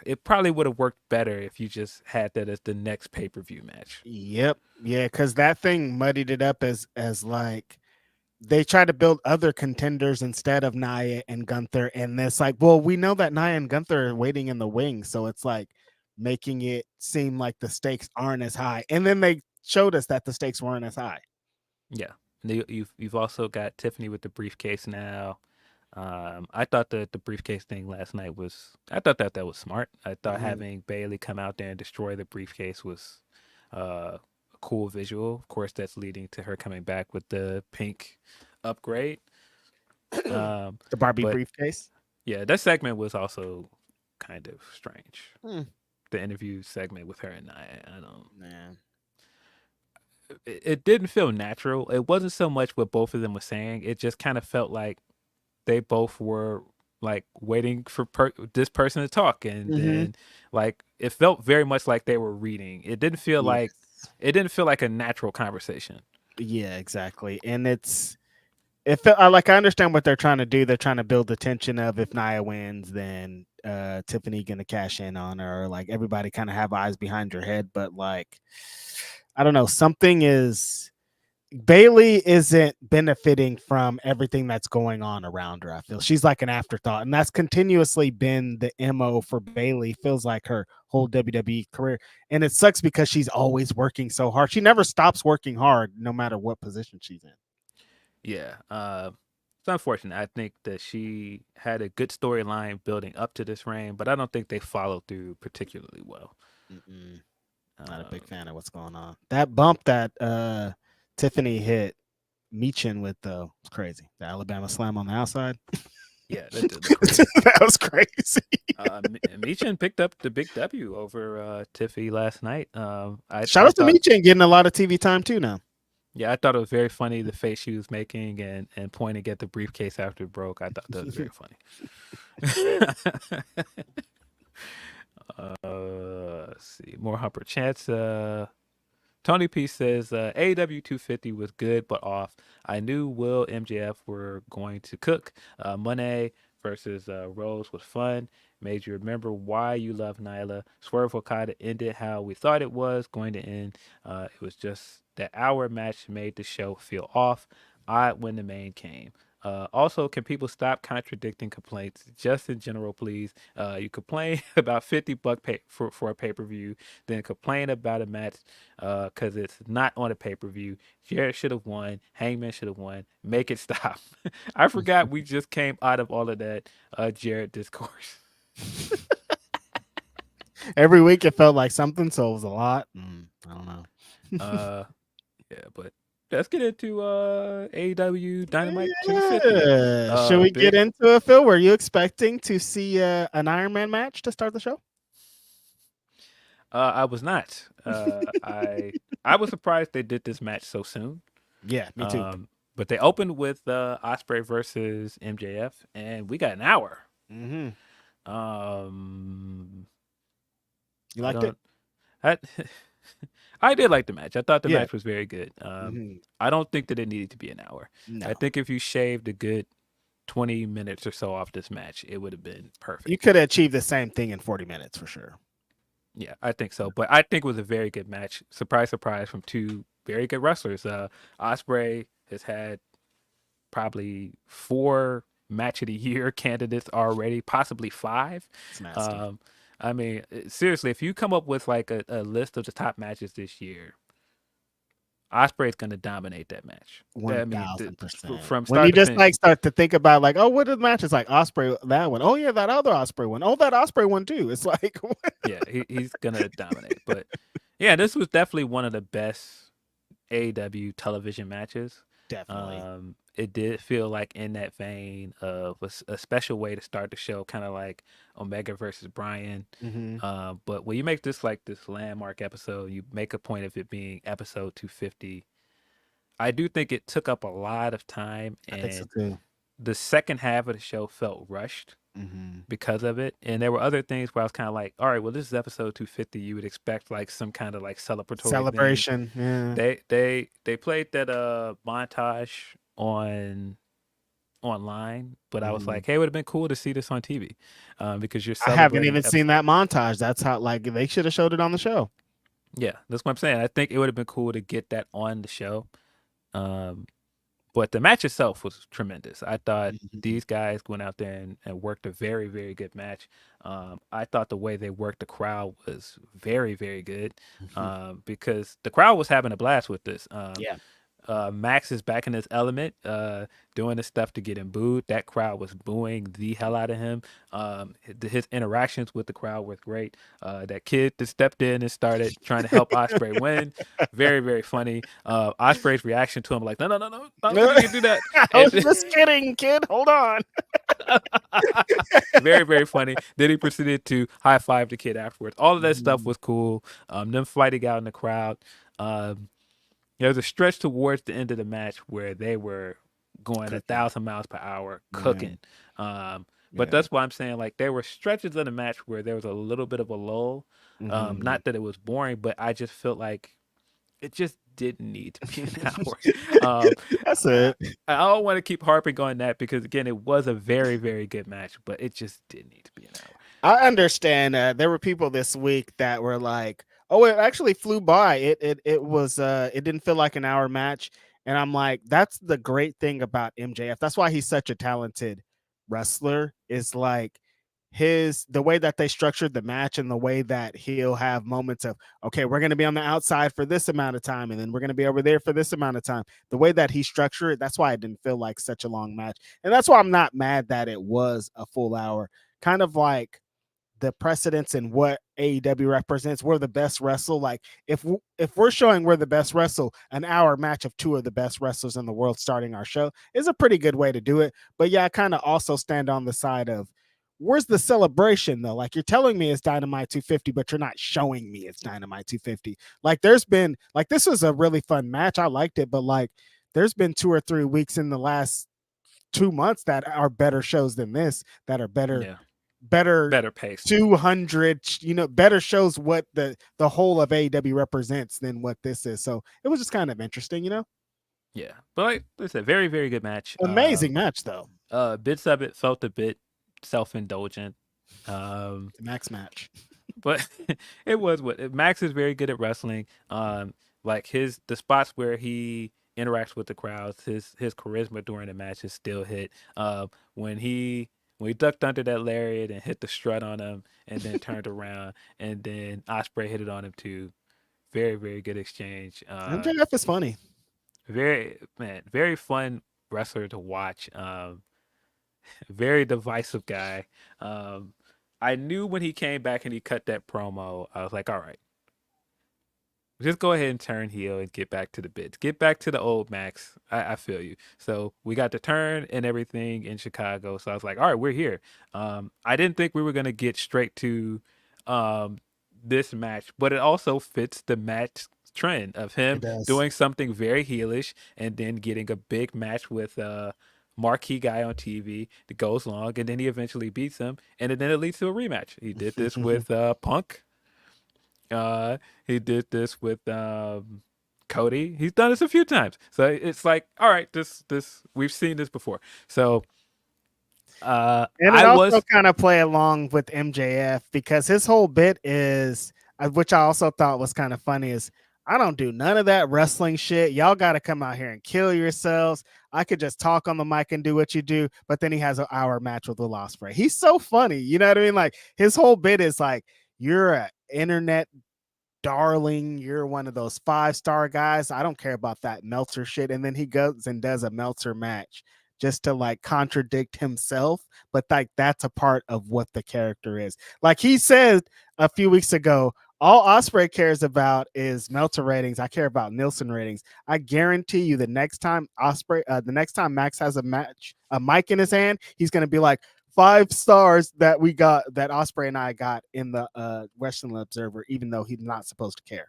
it probably would have worked better if you just had that as the next pay-per-view match.
Yep. Yeah, because that thing muddied it up as like they try to build other contenders instead of Nia and Gunther. And it's like, well, we know that Nia and Gunther are waiting in the wings. So it's like making it seem like the stakes aren't as high. And then they showed us that the stakes weren't as high.
Yeah. You've also got Tiffany with the briefcase now. I thought the briefcase thing last night I thought that was smart. I thought having Bayley come out there and destroy the briefcase was a cool visual. Of course, that's leading to her coming back with the pink upgrade.
The Barbie briefcase.
Yeah, that segment was also kind of strange. The interview segment with her and I don't.
Man.
It didn't feel natural. It wasn't so much what both of them were saying. It just kind of felt like they both were like waiting for this person to talk, and then like it felt very much like they were reading. It didn't feel like a natural conversation.
Yeah, exactly. And it felt like, I understand what they're trying to do. They're trying to build the tension of, if Nia wins, then Tiffany gonna cash in on her, or like everybody kind of have eyes behind your head. But like, I don't know, something is Bayley isn't benefiting from everything that's going on around her. I feel she's like an afterthought, and that's continuously been the MO for Bayley. Feels like her whole WWE career, and it sucks because she's always working so hard. She never stops working hard, no matter what position she's in.
Yeah, it's unfortunate. I think that she had a good storyline building up to this reign, but I don't think they followed through particularly well.
Not a big fan of what's going on. That bump that Tiffany hit Meechin with, though, was crazy. The Alabama slam on the outside.
Yeah, that
was crazy.
Meechin picked up the big W over Tiffy last night. Shout
out to Meechin getting a lot of TV time too now.
Yeah, I thought it was very funny, the face she was making and pointing at the briefcase after it broke. I thought that was very funny. Let's see. More Humper chats. Tony P says AEW 250 was good but off. I knew Will MJF were going to cook. Monet versus Rose was fun. made you remember why you love Nyla. Swerve Okada ended how we thought it was going to end. It was just that our match made the show feel off. Odd when the main came. Also, can people stop contradicting complaints? Just in general, please. You complain about $50 for a pay-per-view, then complain about a match because it's not on a pay-per-view. Jarrett should have won. Hangman should have won. Make it stop. I forgot we just came out of all of that Jarrett discourse.
Every week it felt like something, so it was a lot. I don't know.
Yeah, but let's get into AEW Dynamite 250.
Should we get into it, Phil? Were you expecting to see an Iron Man match to start the show?
I was not. I was surprised they did this match so soon.
Yeah, me too.
But they opened with Ospreay versus MJF, and we got an hour.
Mm-hmm. You liked it?
I did like the match. I thought the match was very good. I don't think that it needed to be an hour.
No.
I think if you shaved a good 20 minutes or so off this match, it would have been perfect.
You could have achieved the same thing in 40 minutes for sure.
Yeah, I think so. But I think it was a very good match. Surprise, surprise, from two very good wrestlers. Ospreay has had probably 4 match of the year candidates already, possibly 5. I mean, seriously, if you come up with like a list of the top matches this year, Ospreay's going to dominate that match.
1,000%.
From
when you just like start to think about like, oh, what are the matches like? Ospreay, that one. Oh yeah, that other Ospreay one. Oh, that Ospreay one too. It's like,
yeah, he's gonna dominate. But yeah, this was definitely one of the best AEW television matches.
Definitely.
It did feel like in that vein of a special way to start the show, kind of like Omega versus Bryan. But when you make this like this landmark episode, you make a point of it being episode 250. I do think it took up a lot of time, and
I think so too.
The second half of the show felt rushed because of it. And there were other things where I was kind of like, all right, well, this is episode 250. You would expect like some kind of like celebratory
celebration.
Thing.
Yeah.
They played that montage online, but I was like, hey, it would have been cool to see this on TV because you're
I haven't even seen that montage. That's how like they should have showed it on the show.
Yeah, that's what I'm saying. I think it would have been cool to get that on the show. But the match itself was tremendous. I thought these guys went out there and worked a very, very good match. I thought the way they worked the crowd was very, very good because the crowd was having a blast with this. Max is back in his element, doing his stuff to get him booed. That crowd was booing the hell out of him. His interactions with the crowd were great. That kid that stepped in and started trying to help Ospreay win, very, very funny. Ospreay's reaction to him, like, no, you can do that.
I was just kidding, kid. Hold on.
Very, very funny. Then he proceeded to high five the kid afterwards. All of that stuff was cool. Them fighting out in the crowd. There was a stretch towards the end of the match where they were going 1,000 miles per hour, cooking. But that's why I'm saying, like, there were stretches of the match where there was a little bit of a lull. Not that it was boring, but I just felt like it just didn't need to be an hour.
That's it.
I don't want to keep harping on that because, again, it was a very, very good match, but it just didn't need to be an hour.
I understand. There were people this week that were like, oh, it actually flew by. It was it didn't feel like an hour match. And I'm like, that's the great thing about MJF. That's why he's such a talented wrestler, is like the way that they structured the match and the way that he'll have moments of, okay, we're going to be on the outside for this amount of time, and then we're going to be over there for this amount of time. The way that he structured it, that's why it didn't feel like such a long match. And that's why I'm not mad that it was a full hour. Kind of like the precedence in what AEW represents. We're the best wrestle. Like if we're showing we're the best wrestle, an hour match of 2 of the best wrestlers in the world starting our show is a pretty good way to do it. But yeah, I kind of also stand on the side of, where's the celebration though? Like, you're telling me it's Dynamite 250, but you're not showing me it's Dynamite 250. Like, there's been like, this was a really fun match. I liked it, but like there's been 2 or 3 weeks in the last 2 months that are better shows than this, that are better.
Yeah.
Better
pace,
200, better shows what the whole of AEW represents than what this is. So it was just kind of interesting,
Yeah, but like it's a very, very good match.
Amazing match though.
Bits of it felt a bit self-indulgent.
The Max match.
But it was what Max is very good at wrestling. Like the spots where he interacts with the crowds, his charisma during the match is still hit. When he ducked under that lariat and hit the strut on him, and then turned around, and then Osprey hit it on him too. Very very good exchange.
MJF is funny.
Very fun wrestler to watch. Very divisive guy. I knew when he came back and he cut that promo, I was like, all right, just go ahead and turn heel and get back to the bits. Get back to the old Max. I feel you. So we got the turn and everything in Chicago. So I was like, all right, we're here. I didn't think we were going to get straight to this match, but it also fits the match trend of him doing something very heelish and then getting a big match with marquee guy on TV that goes long, and then he eventually beats him, and then it leads to a rematch. He did this with Punk. He did this with Cody. He's done this a few times. So it's like, all right, this we've seen this before. So
and it also kind of play along with MJF because his whole bit is, which I also thought was kind of funny, is I don't do none of that wrestling shit. Y'all got to come out here and kill yourselves. I could just talk on the mic and do what you do. But then he has an hour match with Will Ospreay. He's so funny. You know what I mean? Like his whole bit is like, you're an internet darling. You're one of those 5-star guys. I don't care about that Meltzer shit. And then he goes and does a Meltzer match just to like contradict himself. But like that's a part of what the character is. Like he said a few weeks ago, all Ospreay cares about is Meltzer ratings. I care about Nielsen ratings. I guarantee you the next time Max has a mic in his hand, he's going to be like, 5 stars that we got, that Ospreay and I got in the Wrestling Observer, even though he's not supposed to care.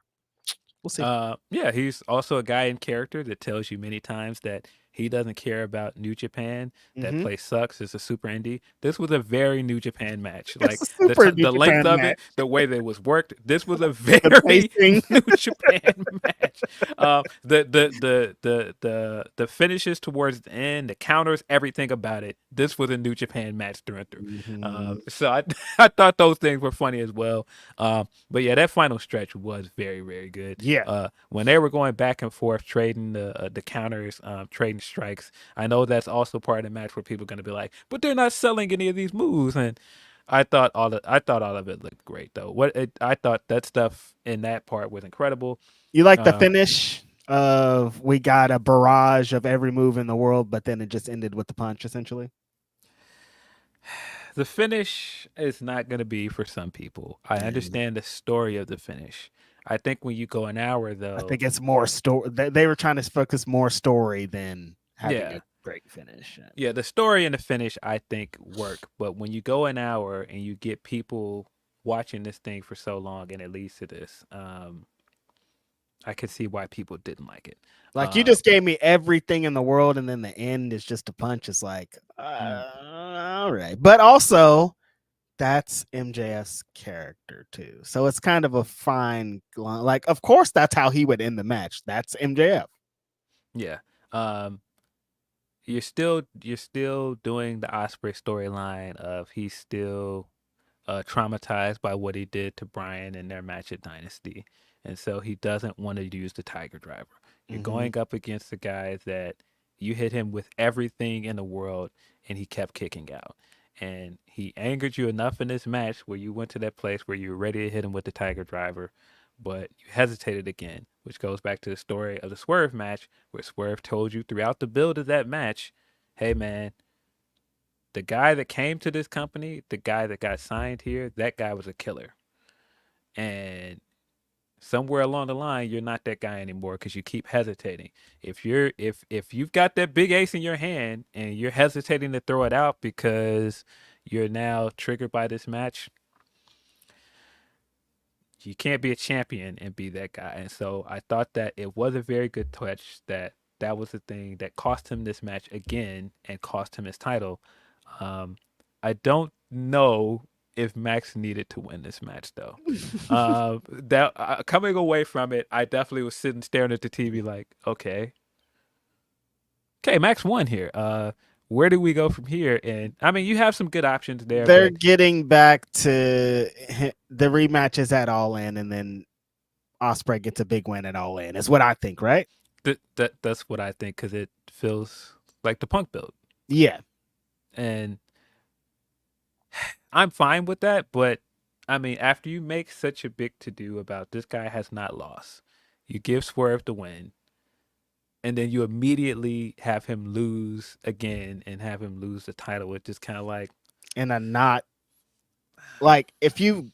We'll see.
Yeah, he's also a guy in character that tells you many times that he doesn't care about New Japan. That place sucks. It's a super indie. This was a very New Japan match. Like the length of it, the way that it was worked. This was a very New Japan match. The finishes towards the end, the counters, everything about it. This was a New Japan match through and through. So I thought those things were funny as well. But yeah, that final stretch was very very good.
Yeah.
When they were going back and forth trading the counters, trading strikes, I know that's also part of the match where people are going to be like, but they're not selling any of these moves. And I thought all of it looked great though. I thought that stuff in that part was incredible.
You like the finish of we got a barrage of every move in the world, but then it just ended with the punch essentially?
The finish is not going to be for some people. I understand the story of the finish. I think when you go an hour, though,
I think it's more story. They were trying to focus more story than having a great finish.
Yeah, the story and the finish I think work, but when you go an hour and you get people watching this thing for so long and it leads to this, I could see why people didn't like it.
Like you just gave me everything in the world, and then the end is just a punch. It's like, all right, but also that's MJF's character too, so it's kind of a fine line. Like, of course, that's how he would end the match. That's MJF.
Yeah. You're still doing the Ospreay storyline of he's still traumatized by what he did to Bryan in their match at Dynasty, and so he doesn't want to use the Tiger Driver. You're going up against the guys that you hit him with everything in the world, and he kept kicking out. And he angered you enough in this match where you went to that place where you were ready to hit him with the Tiger Driver, but you hesitated again, which goes back to the story of the Swerve match, where Swerve told you throughout the build of that match, hey, man, the guy that came to this company, the guy that got signed here, that guy was a killer. And somewhere along the line, you're not that guy anymore because you keep hesitating. If you've got that big ace in your hand and you're hesitating to throw it out because you're now triggered by this match, you can't be a champion and be that guy. And so I thought that it was a very good touch that was the thing that cost him this match again and cost him his title. I don't know if Max needed to win this match though. Coming away from it, I definitely was sitting staring at the TV like, okay, Max won here. where do we go from here? And I mean, you have some good options there.
They're
But
getting back to the rematches at All In, and then Ospreay gets a big win at All In. Is what I think, right?
that's what I think, because it feels like the Punk build.
Yeah.
And I'm fine with that, but I mean, after you make such a big to do about this guy has not lost, you give Swerve the win, and then you immediately have him lose again and have him lose the title. It's just kind of like,
And a not like if you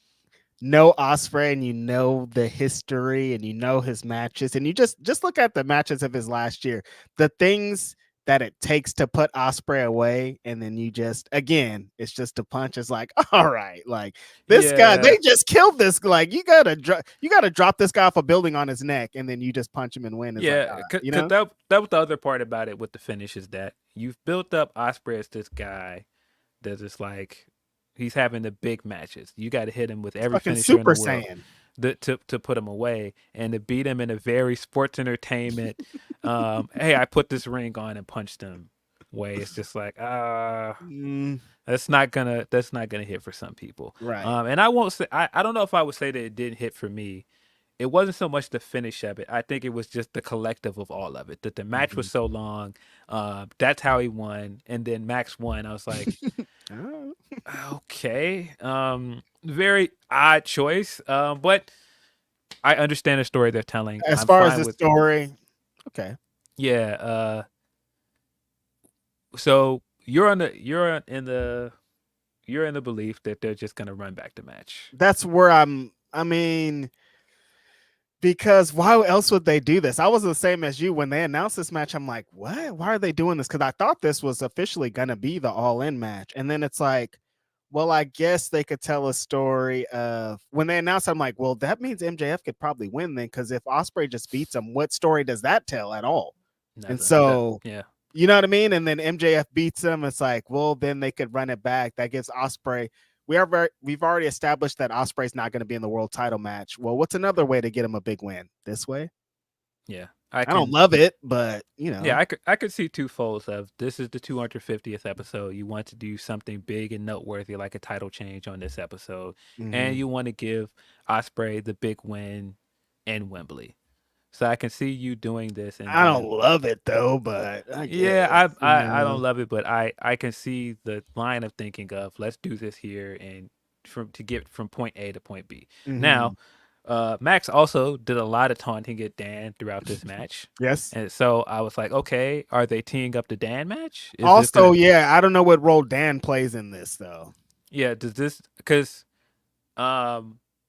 know Ospreay and you know the history and you know his matches and you just look at the matches of his last year, the things that it takes to put Ospreay away, and then you just again, it's just a punch. It's like, all right, like this guy, they just killed this. Like you gotta drop this guy off a building on his neck, and then you just punch him and win. It's like,
you know, that was the other part about it with the finish, is that you've built up Ospreay as this guy that's just like, he's having the big matches. You got to hit him with every finisher
Super
in the world.
Saiyan.
To put him away and to beat him in a very sports entertainment. Hey, I put this ring on and punched him way. It's just like, that's not gonna hit for some people.
Right.
And I won't say, I don't know if I would say that it didn't hit for me. It wasn't so much the finish of it. I think it was just the collective of all of it. That the match was so long. That's how he won. And then Max won. I was like, okay. Very odd choice. But I understand the story they're telling.
As far as the story, okay.
Yeah. So you're in the belief that they're just gonna run back the match.
That's where I mean, because why else would they do this? I was the same as you when they announced this match. I'm like, what? Why are they doing this? Because I thought this was officially gonna be the All In match, and then it's like, well, I guess they could tell a story of when they announced. I'm like, well, that means MJF could probably win then, because if Ospreay just beats him, what story does that tell at all? And so,
yeah.
You know what I mean? And then MJF beats him. It's like, well, then they could run it back. That gives Ospreay. We've already established that Ospreay's not going to be in the world title match. Well, what's another way to get him a big win? This way?
Yeah.
I don't love it, but you know.
Yeah, I could see two folds of this is the 250th episode. You want to do something big and noteworthy like a title change on this episode. And you want to give Ospreay the big win in Wembley. So I can see you doing this. And
I don't love it though, but
I don't love it, but I can see the line of thinking of let's do this here and to get from point A to point B. Now, Max also did a lot of taunting at Dan throughout this match.
Yes.
And so I was like, okay, are they teeing up the Dan match?
Yeah, I don't know what role Dan plays in this though.
Yeah, because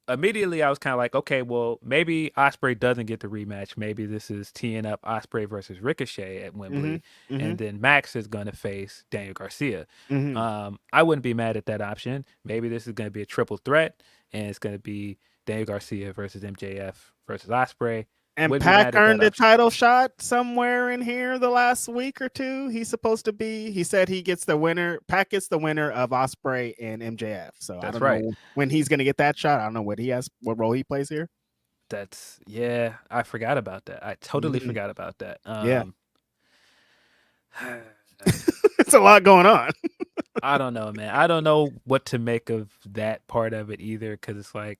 immediately I was kind of like, okay, well, maybe Ospreay doesn't get the rematch. Maybe this is teeing up Ospreay versus Ricochet at Wembley, and then Max is going to face Daniel Garcia. I wouldn't be mad at that option. Maybe this is going to be a triple threat, and it's going to be Daniel Garcia versus MJF versus Ospreay.
And Pac earned a title shot somewhere in here the last week or two. He's supposed to be. He said he gets the winner. Pac gets the winner of Ospreay and MJF. So I don't know when he's going to get that shot. I don't know what role he plays here.
I forgot about that. I totally forgot about that.
Yeah. It's a lot going on.
I don't know, man. I don't know what to make of that part of it either, because it's like,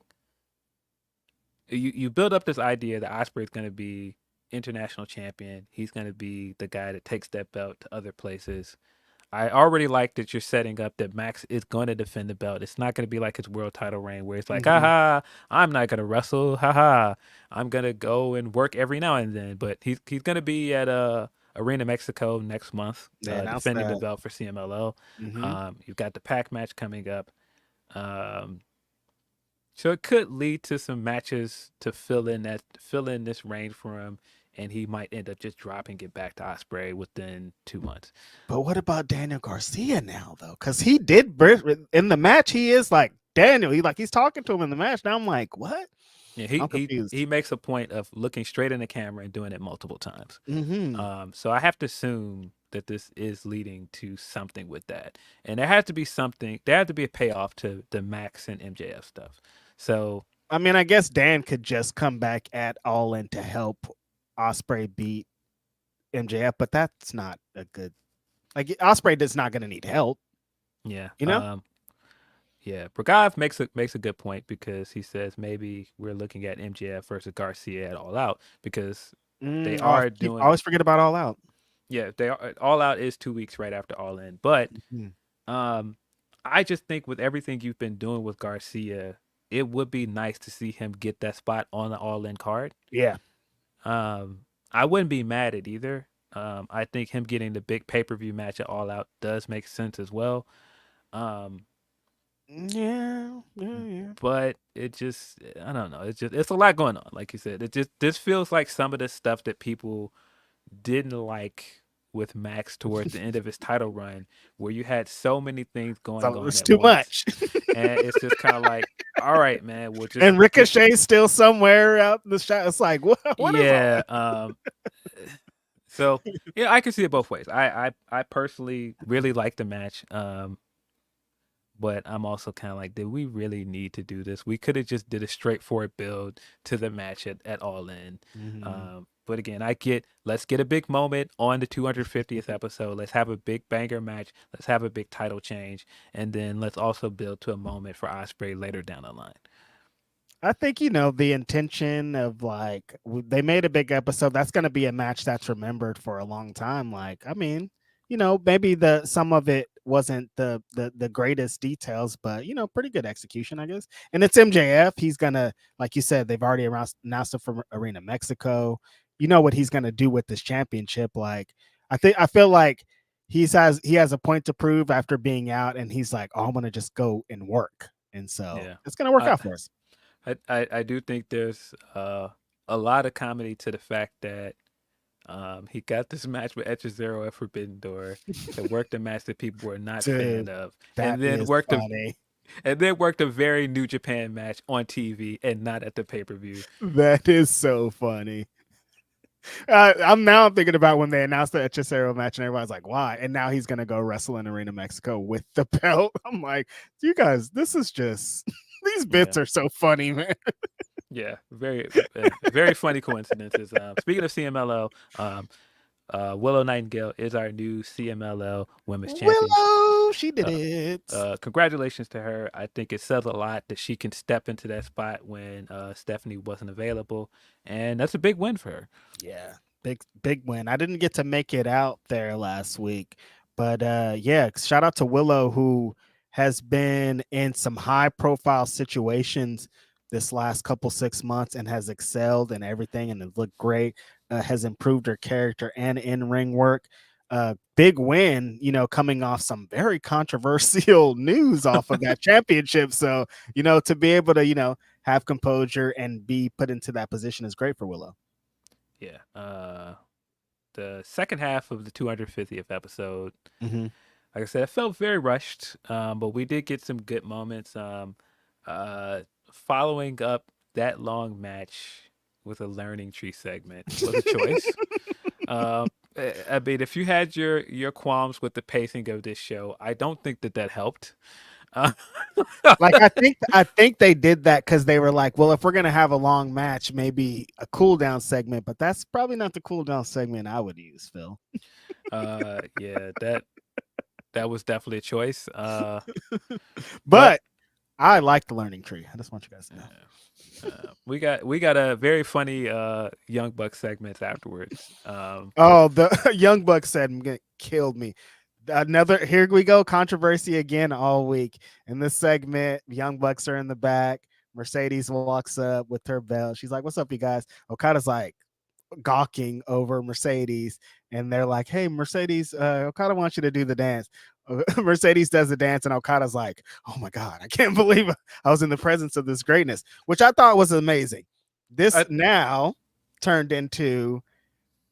you build up this idea that Ospreay is going to be international champion. He's going to be the guy that takes that belt to other places. I already like that you're setting up that Max is going to defend the belt. It's not going to be like his world title reign where it's like, haha, I'm not going to wrestle. Haha, I'm going to go and work every now and then. But he's going to be at Arena Mexico next month, defending the belt for CMLL. You've got the Pac match coming up. So it could lead to some matches to fill in this range for him, and he might end up just dropping it back to Ospreay within 2 months.
But what about Daniel Garcia now, though? Because he did in the match. He is like Daniel. He's talking to him in the match. Now I'm like, what?
Yeah, he makes a point of looking straight in the camera and doing it multiple times. So I have to assume that this is leading to something with that, and there has to be something. There has to be a payoff to the Max and MJF stuff. So
I mean, I guess Dan could just come back at All In to help Ospreay beat MJF, but that's not a good. Like Ospreay is not going to need help.
Yeah.
You know?
Yeah. Bragav makes a good point because he says maybe we're looking at MJF versus Garcia at All Out because they are doing.
Always forget about All Out.
Yeah, they are. All Out is 2 weeks right after All In, but I just think with everything you've been doing with Garcia, it would be nice to see him get that spot on the All In card.
Yeah.
I wouldn't be mad at either. I think him getting the big pay-per-view match at All Out does make sense as well.
Yeah.
But it just, I don't know. It's a lot going on. Like you said, this feels like some of the stuff that people didn't like with Max towards the end of his title run, where you had so many things going on.
It's too much.
And it's just kind of like, all right, man, we'll just.
And Ricochet's still somewhere out in the shot. It's like, what
yeah. So yeah, I can see it both ways. I personally really like the match. But I'm also kind of like, did we really need to do this? We could have just did a straightforward build to the match at All In. But again, let's get a big moment on the 250th episode. Let's have a big banger match. Let's have a big title change. And then let's also build to a moment for Ospreay later down the line.
I think, the intention of like, they made a big episode. That's going to be a match that's remembered for a long time. Like, I mean, maybe some of it wasn't the greatest details, but pretty good execution, I guess. And it's MJF. He's gonna, like you said, they've already announced it for Arena Mexico. You know what he's gonna do with this championship. Like, I feel like he has a point to prove after being out, and he's like, oh, I'm gonna just go and work, and so it's gonna work out for us.
I do think there's a lot of comedy to the fact that he got this match with Zero at Forbidden Door that worked a match that people were not fan of, and then worked a very New Japan match on TV and not at the pay-per-view.
That is so funny. I'm thinking about when they announced the Hechicero match and everybody's like, why? And now he's going to go wrestle in Arena Mexico with the belt. I'm like, you guys, this is just, these bits are so funny, man.
Yeah, very, very funny coincidences. Speaking of CMLL, Willow Nightingale is our new CMLL Women's Champion.
Willow, she did it.
Congratulations to her. I think it says a lot that she can step into that spot when Stephanie wasn't available, and that's a big win for her.
Yeah, big win. I didn't get to make it out there last week, but yeah, shout out to Willow, who has been in some high-profile situations this last couple 6 months and has excelled in everything and it looked great. Has improved her character and in-ring work. Big win, coming off some very controversial news off of that championship. So, to be able to, have composure and be put into that position is great for Willow.
Yeah. The second half of the 250th episode, like I said, it felt very rushed, but we did get some good moments. Following up that long match with a learning tree segment was a choice. I mean, if you had your qualms with the pacing of this show, I don't think that helped.
Like I think they did that because they were like, well, if we're gonna have a long match, maybe a cool down segment, but that's probably not the cool down segment I would use, Phil.
Yeah, that was definitely a choice.
But I like the learning tree. I just want you guys to know.
We got a very funny Young Bucks segment afterwards.
The Young Bucks segment killed me. Here we go, controversy again all week. In this segment, Young Bucks are in the back. Mercedes walks up with her belt. She's like, "What's up, you guys?" Okada's like gawking over Mercedes, and they're like, "Hey, Mercedes, Okada wants you to do the dance." Mercedes does the dance, and Okada's like, "Oh my God, I can't believe I was in the presence of this greatness," which I thought was amazing. This now turned into,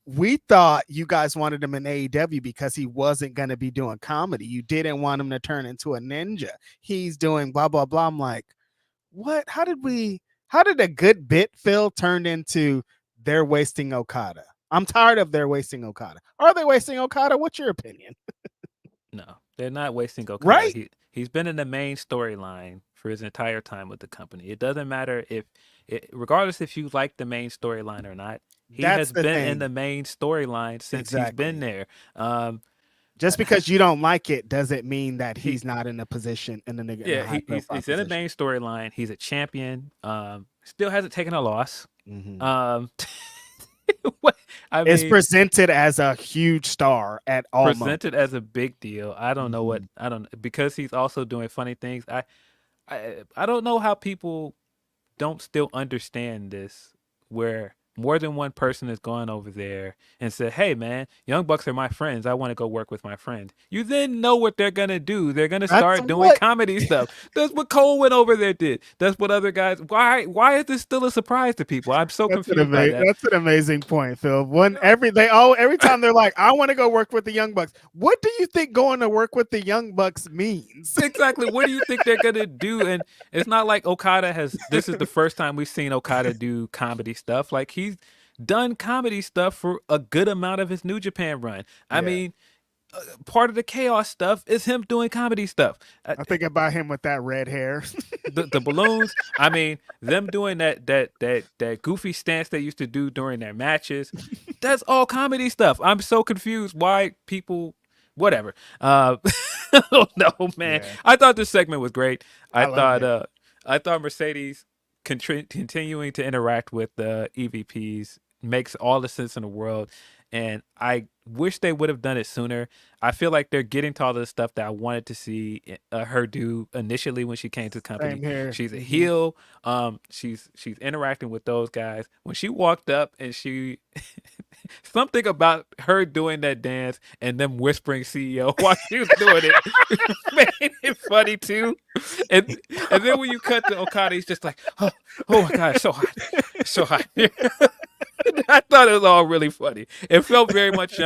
we thought you guys wanted him in AEW because he wasn't going to be doing comedy. You didn't want him to turn into a ninja. He's doing blah, blah, blah. I'm like, what? How did a good bit, Phil, turn into they're wasting Okada? I'm tired of they're wasting Okada. Are they wasting Okada? What's your opinion?
No, they're not wasting Okada.
Right?
He's been in the main storyline for his entire time with the company. It doesn't matter regardless if you like the main storyline or not. He has been in the main storyline since he's been there.
Just because you don't like it doesn't mean that he's not in a position in a high profile
he's in a main storyline. He's a champion. Still hasn't taken a loss.
Mm-hmm.
It's
presented as a huge star at all.
Presented as a big deal. I don't know because he's also doing funny things. I don't know how people don't still understand this, where more than one person has gone over there and said, hey man, Young Bucks are my friends, I want to go work with my friends. You then know what they're gonna do. They're gonna start doing comedy stuff. That's what Cole went over there did. That's what other guys. Why is this still a surprise to people? I'm so confused by that.
That's an amazing point, Phil. Every time they're like, I want to go work with the Young Bucks. What do you think going to work with the Young Bucks means?
Exactly. What do you think they're gonna do? And it's not like Okada this is the first time we've seen Okada do comedy stuff. Like, he's done comedy stuff for a good amount of his New Japan run. I mean, part of the Chaos stuff is him doing comedy stuff.
I think about him with that red hair,
the balloons. I mean, them doing that goofy stance they used to do during their matches. That's all comedy stuff. I'm so confused why people. Whatever. I don't know, man. Yeah. I thought this segment was great. I thought Mercedes continuing to interact with the EVPs makes all the sense in the world, and I wish they would have done it sooner. I feel like they're getting to all the stuff that I wanted to see her do initially when she came to the company. She's a heel. She's interacting with those guys. When she walked up and she something about her doing that dance and them whispering CEO while she was doing it made it funny too. And then when you cut to Okada, he's just like, oh my God, it's so hot. I thought it was all really funny. It felt very much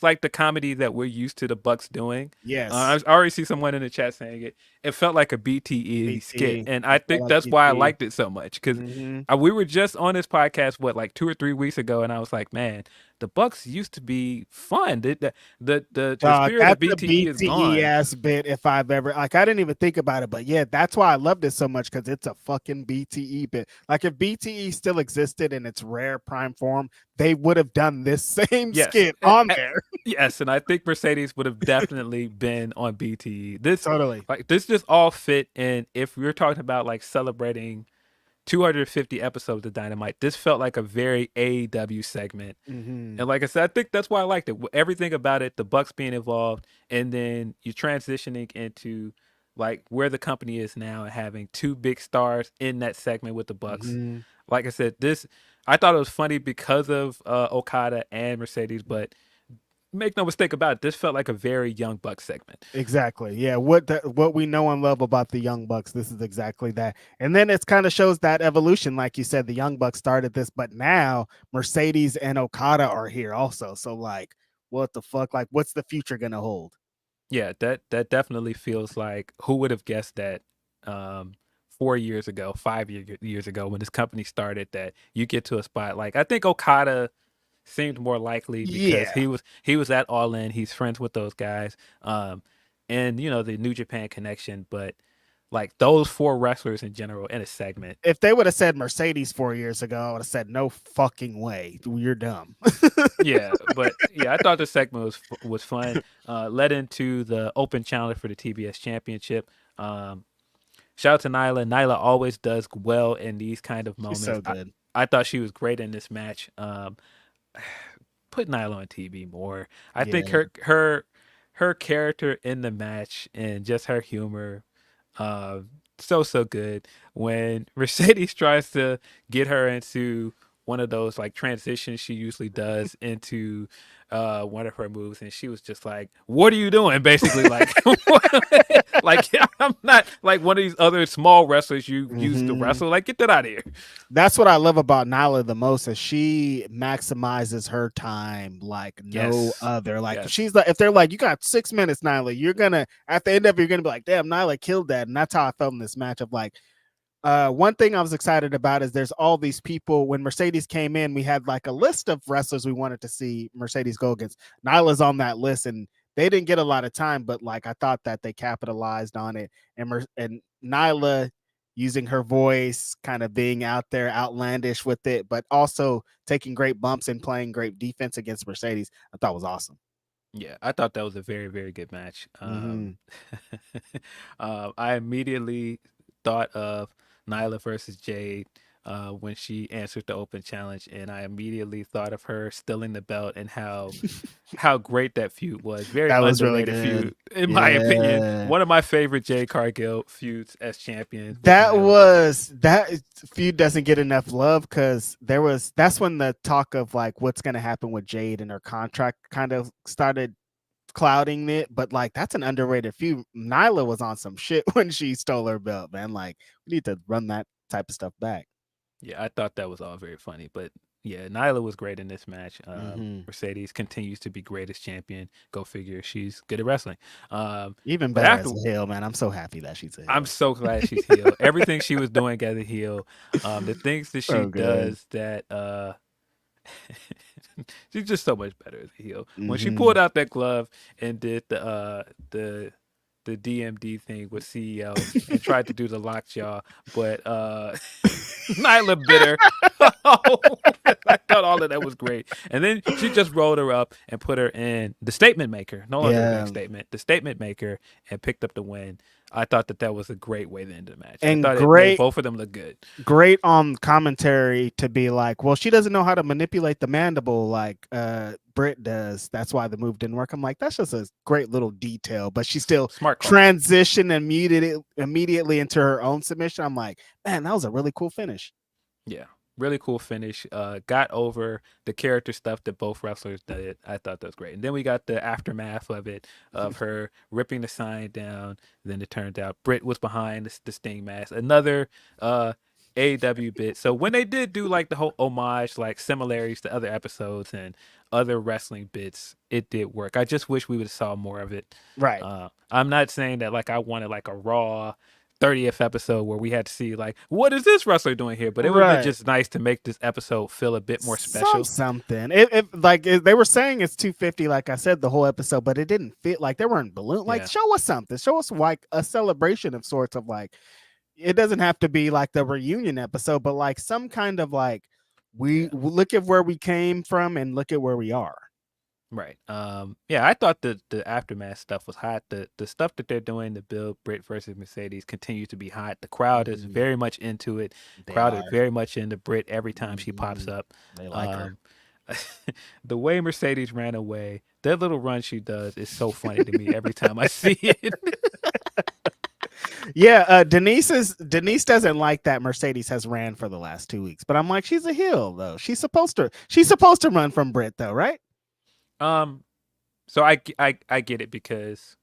like the comedy that we're used to the Bucks doing.
Yes.
I already see someone in the chat saying it. It felt like a BTE skit. And I think that's why I liked it so much. Because we were just on this podcast, like 2 or 3 weeks ago, and I was like, man, the Bucks used to be fun. The spirit of BTE is gone.
Ass bit if I've ever, like, I didn't even think about it, but yeah, that's why I loved it so much, because it's a fucking BTE bit. Like, if BTE still existed in its rare prime form, they would have done this same skit on there.
Yes, and I think Mercedes would have definitely been on BTE. This just all fit in. If we're talking about like celebrating 250 episodes of Dynamite, this felt like a very AEW segment. And like I said, I think that's why I liked it. Everything about it, the Bucks being involved, and then you transitioning into like where the company is now and having 2 big stars in that segment with the Bucks. Like I said, I thought it was funny because of Okada and Mercedes, but make no mistake about it, this felt like a very Young Bucks segment.
Exactly. Yeah. What we know and love about the Young Bucks, this is exactly that. And then it kind of shows that evolution. Like you said, the Young Bucks started this, but now Mercedes and Okada are here also. So like, what the fuck? Like, what's the future going to hold?
Yeah, that definitely feels like, who would have guessed that 4 years ago, 5 years ago, when this company started, that you get to a spot like, I think Okada seemed more likely because he was at All In. He's friends with those guys, and you know, the New Japan connection. But like those 4 wrestlers in general in a segment.
If they would have said Mercedes 4 years ago, I would have said no fucking way. You're dumb.
Yeah, but yeah, I thought the segment was fun. Led into the open challenge for the TBS Championship. Shout out to Nyla. Nyla always does well in these kind of moments.
She's so good.
I thought she was great in this match. Put Nyla on TV more. I think her character in the match and just her humor, so good. When Mercedes tries to get her into one of those like transitions she usually does into one of her moves, and she was just like, what are you doing? Basically, like, like, I'm not like one of these other small wrestlers you used to wrestle. Like, get that out of here.
That's what I love about Nyla the most, is she maximizes her time like no other. Like, she's like, if they're like, you got 6 minutes, Nyla, you're gonna, at the end of it, you're gonna be like, damn, Nyla killed that. And that's how I felt in this match of like, one thing I was excited about is there's all these people. When Mercedes came in, we had like a list of wrestlers we wanted to see Mercedes go against. Nyla's on that list, and they didn't get a lot of time, but like I thought that they capitalized on it. And Nyla using her voice, kind of being out there outlandish with it, but also taking great bumps and playing great defense against Mercedes, I thought was awesome.
Yeah, I thought that was a very, very good match.
Mm-hmm.
I immediately thought of Nyla versus Jade when she answered the open challenge, and I immediately thought of her stealing the belt and how great that feud was. Very
That was really
underrated
good.
feud, in my opinion.
Yeah.
One of my favorite Jade Cargill feuds as champion was
That
Nyla.
was that feud doesn't get enough love because that's when the talk of like what's gonna happen with Jade and her contract kind of started clouding it. But like that's an underrated feud. Nyla was on some shit when she stole her belt, man. Like we need to run that type of stuff back.
Yeah, I thought that was all very funny. But yeah, Nyla was great in this match.
Mm-hmm.
Mercedes continues to be great as champion. Go figure. She's good at wrestling.
Even
But
better
after,
as a heel, man. I'm so happy that she's a
I'm
heel.
so glad she's heel. Everything she was doing as a heel, the things that she
So good.
does that she's just so much better as a heel. When she
Mm-hmm.
pulled out that glove and did the DMD thing with CEO and tried to do the lockjaw, but Nyla bit her. I thought all of that was great. And then she just rolled her up and put her in the statement maker, no longer the big
Yeah.
statement, the statement maker, and picked up the win. I thought that was a great way to end the match. I
And
thought it made
great
both of them look good.
great on commentary to be like, well, she doesn't know how to manipulate the mandible like Britt does. That's why the move didn't work. I'm like, that's just a great little detail, but she still
Smart call.
transitioned immediately into her own submission. I'm like, man, that was a really cool finish.
Yeah. Really cool finish. Got over the character stuff that both wrestlers did. I thought that was great. And then we got the aftermath of it, of her ripping the sign down. Then it turned out Britt was behind the Sting mask. Another AEW bit. So when they did do like the whole homage, like similarities to other episodes and other wrestling bits, it did work. I just wish we would have saw more of it.
Right.
I'm not saying that like I wanted like a raw 30th episode where we had to see like what is this wrestler doing here, but it would have been
Right.
just nice to make this episode feel a bit more special.
Something. They were saying it's 250, like I said, the whole episode, but it didn't fit. Like they weren't balloon. Like
Yeah.
show us something. Show us like a celebration of sorts of like. It doesn't have to be like the reunion episode, but like some kind of like we look at where we came from and look at where we are.
Right. Yeah, I thought the aftermath stuff was hot. The stuff that they're doing to build Britt versus Mercedes continues to be hot. The crowd is very much into it. Crowd is very much into Britt every time she pops up.
They like her.
The way Mercedes ran away, that little run she does is so funny to me every time I see it.
Yeah, Denise doesn't like that Mercedes has ran for the last 2 weeks, but I'm like, she's a heel though. She's supposed to run from Britt though, right?
So I get it because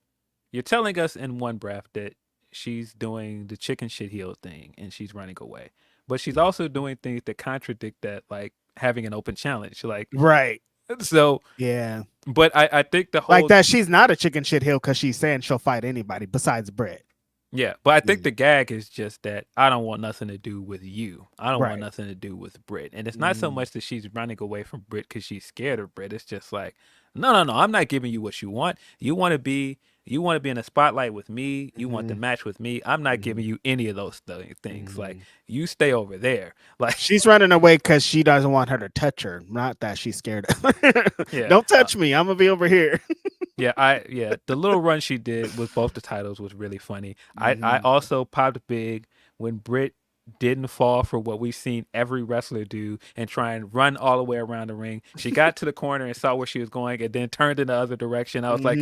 you're telling us in one breath that she's doing the chicken shit heel thing and she's running away, but she's also doing things that contradict that, like having an open challenge, like
right.
So
yeah,
but I think the whole
like that she's not a chicken shit heel because she's saying she'll fight anybody besides Britt.
Yeah, but I think the gag is just that I don't want nothing to do with you. I don't want nothing to do with Britt. And it's not so much that she's running away from Britt because she's scared of Britt. It's just like, no, I'm not giving you what you want. You want to be in the spotlight with me. You want the match with me. I'm not giving you any of those things. Like, you stay over there. Like,
she's running away because she doesn't want her to touch her. Not that she's scared of her.
Yeah.
Don't touch me. I'm gonna be over here.
The little run she did with both the titles was really funny. I also popped big when Britt didn't fall for what we've seen every wrestler do and try and run all the way around the ring. She got to the corner and saw where she was going and then turned in the other direction. I was like,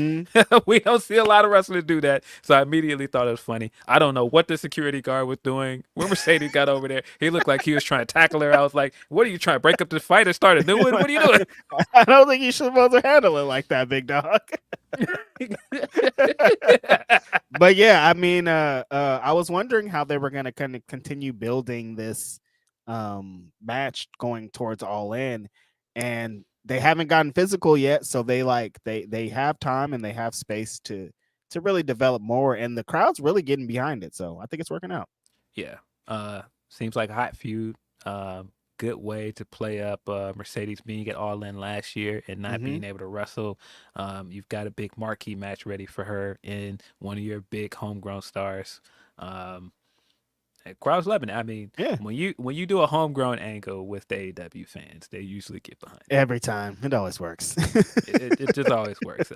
we don't see a lot of wrestlers do that. So I immediately thought it was funny. I don't know what the security guard was doing. When Mercedes got over there, he looked like he was trying to tackle her. I was like, what are you trying to break up the fight or start a new one? What are you doing?
I don't think you should supposed to handle it like that, big dog. But yeah, I mean, I was wondering how they were going to kind of continue building this match going towards All In, and they haven't gotten physical yet, so they have time and they have space to really develop more, and the crowd's really getting behind it, so I think it's working out.
Yeah, seems like a hot feud. Good way to play up Mercedes being at All In last year and not being able to wrestle. You've got a big marquee match ready for her in one of your big homegrown stars. Crowd's loving it. I mean,
Yeah.
when you do a homegrown angle with the AEW fans, they usually get behind it.
Every time. It always works.
It just always works.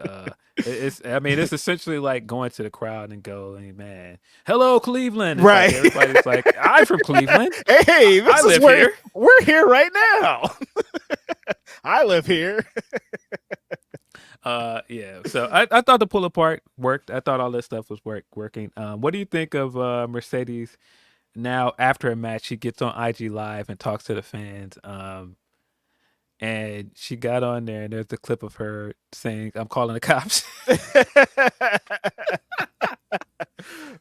It's essentially like going to the crowd and going, man, hello Cleveland. It's
Right.
like everybody's like, I'm from Cleveland.
Hey,
I live here.
We're here right now. I live here.
Yeah. So I thought the pull apart worked. I thought all this stuff was working. What do you think of Mercedes now after a match? She gets on IG Live and talks to the fans. And she got on there, and there's the clip of her saying, "I'm calling the cops."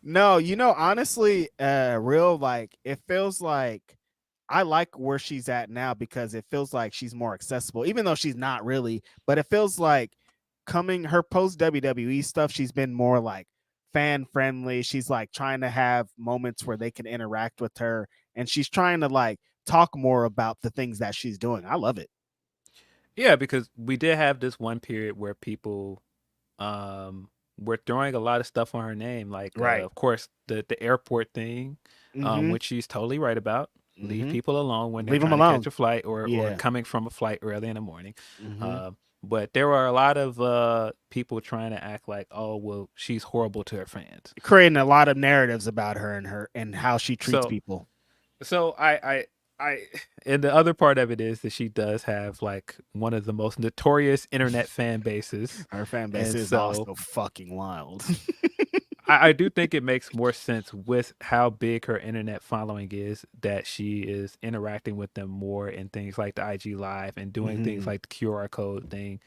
No, honestly, real like it feels like I like where she's at now because it feels like she's more accessible, even though she's not really. But it feels like her post WWE stuff, she's been more like fan friendly. She's like trying to have moments where they can interact with her, and she's trying to like talk more about the things that she's doing. I love it.
Yeah, because we did have this one period where people were throwing a lot of stuff on her name, like
Right.
of course the airport thing, which she's totally right about. Leave people alone when they're trying to catch a flight or coming from a flight early in the morning. But there were a lot of people trying to act like, oh, well, she's horrible to her fans,
creating a lot of narratives about her and how she treats people.
So I and the other part of it is that she does have like one of the most notorious internet fan bases.
Her fan base is also fucking wild.
I do think it makes more sense with how big her internet following is that she is interacting with them more in things like the IG Live and doing things like the QR code thing,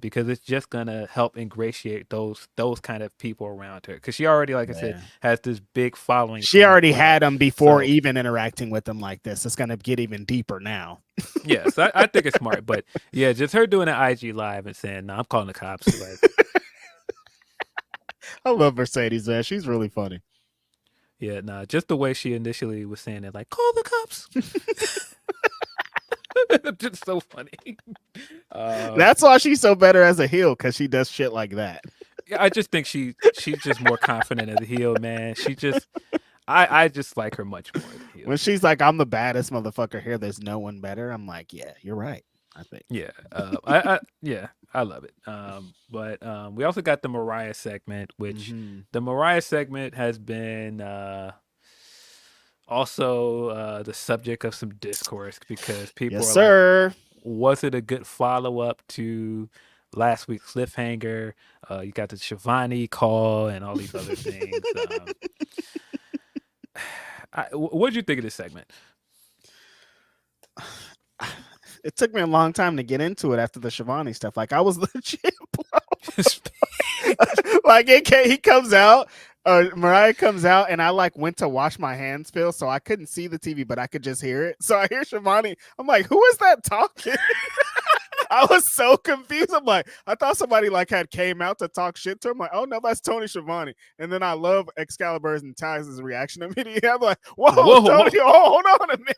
because it's just gonna help ingratiate those kind of people around her. Because she already, like I said, has this big following.
She already had them before even interacting with them like this. It's gonna get even deeper now.
Yes, I think it's smart, but yeah, just her doing an IG Live and saying, "No, I'm calling the cops." Like,
I love Mercedes, man. She's really funny.
Yeah, nah, just the way she initially was saying it, like, call the cops. Just so funny.
That's why she's so better as a heel, because she does shit like that.
Yeah, I just think she's just more confident as a heel, man. I just like her much more as a heel.
When she's like, I'm the baddest motherfucker here, there's no one better. I'm like, yeah, you're right. I think.
Yeah. I love it. But we also got the Mariah segment, which the Mariah segment has been also the subject of some discourse because people are like, was it a good follow-up to last week's cliffhanger? You got the Shivani call and all these other things. What did you think of this segment?
It took me a long time to get into it after the Shivani stuff. Like I was legit like he comes out, Mariah comes out, and I like went to wash my hands, Phil, so I couldn't see the TV, but I could just hear it. So I hear Shivani. I'm like, who is that talking? I was so confused. I'm like, I thought somebody like had came out to talk shit to him. I'm like, oh no, that's Tony Schiavone. And then I love Excalibur's and Ty's reaction immediately. I'm like, whoa, Tony, hold on a minute.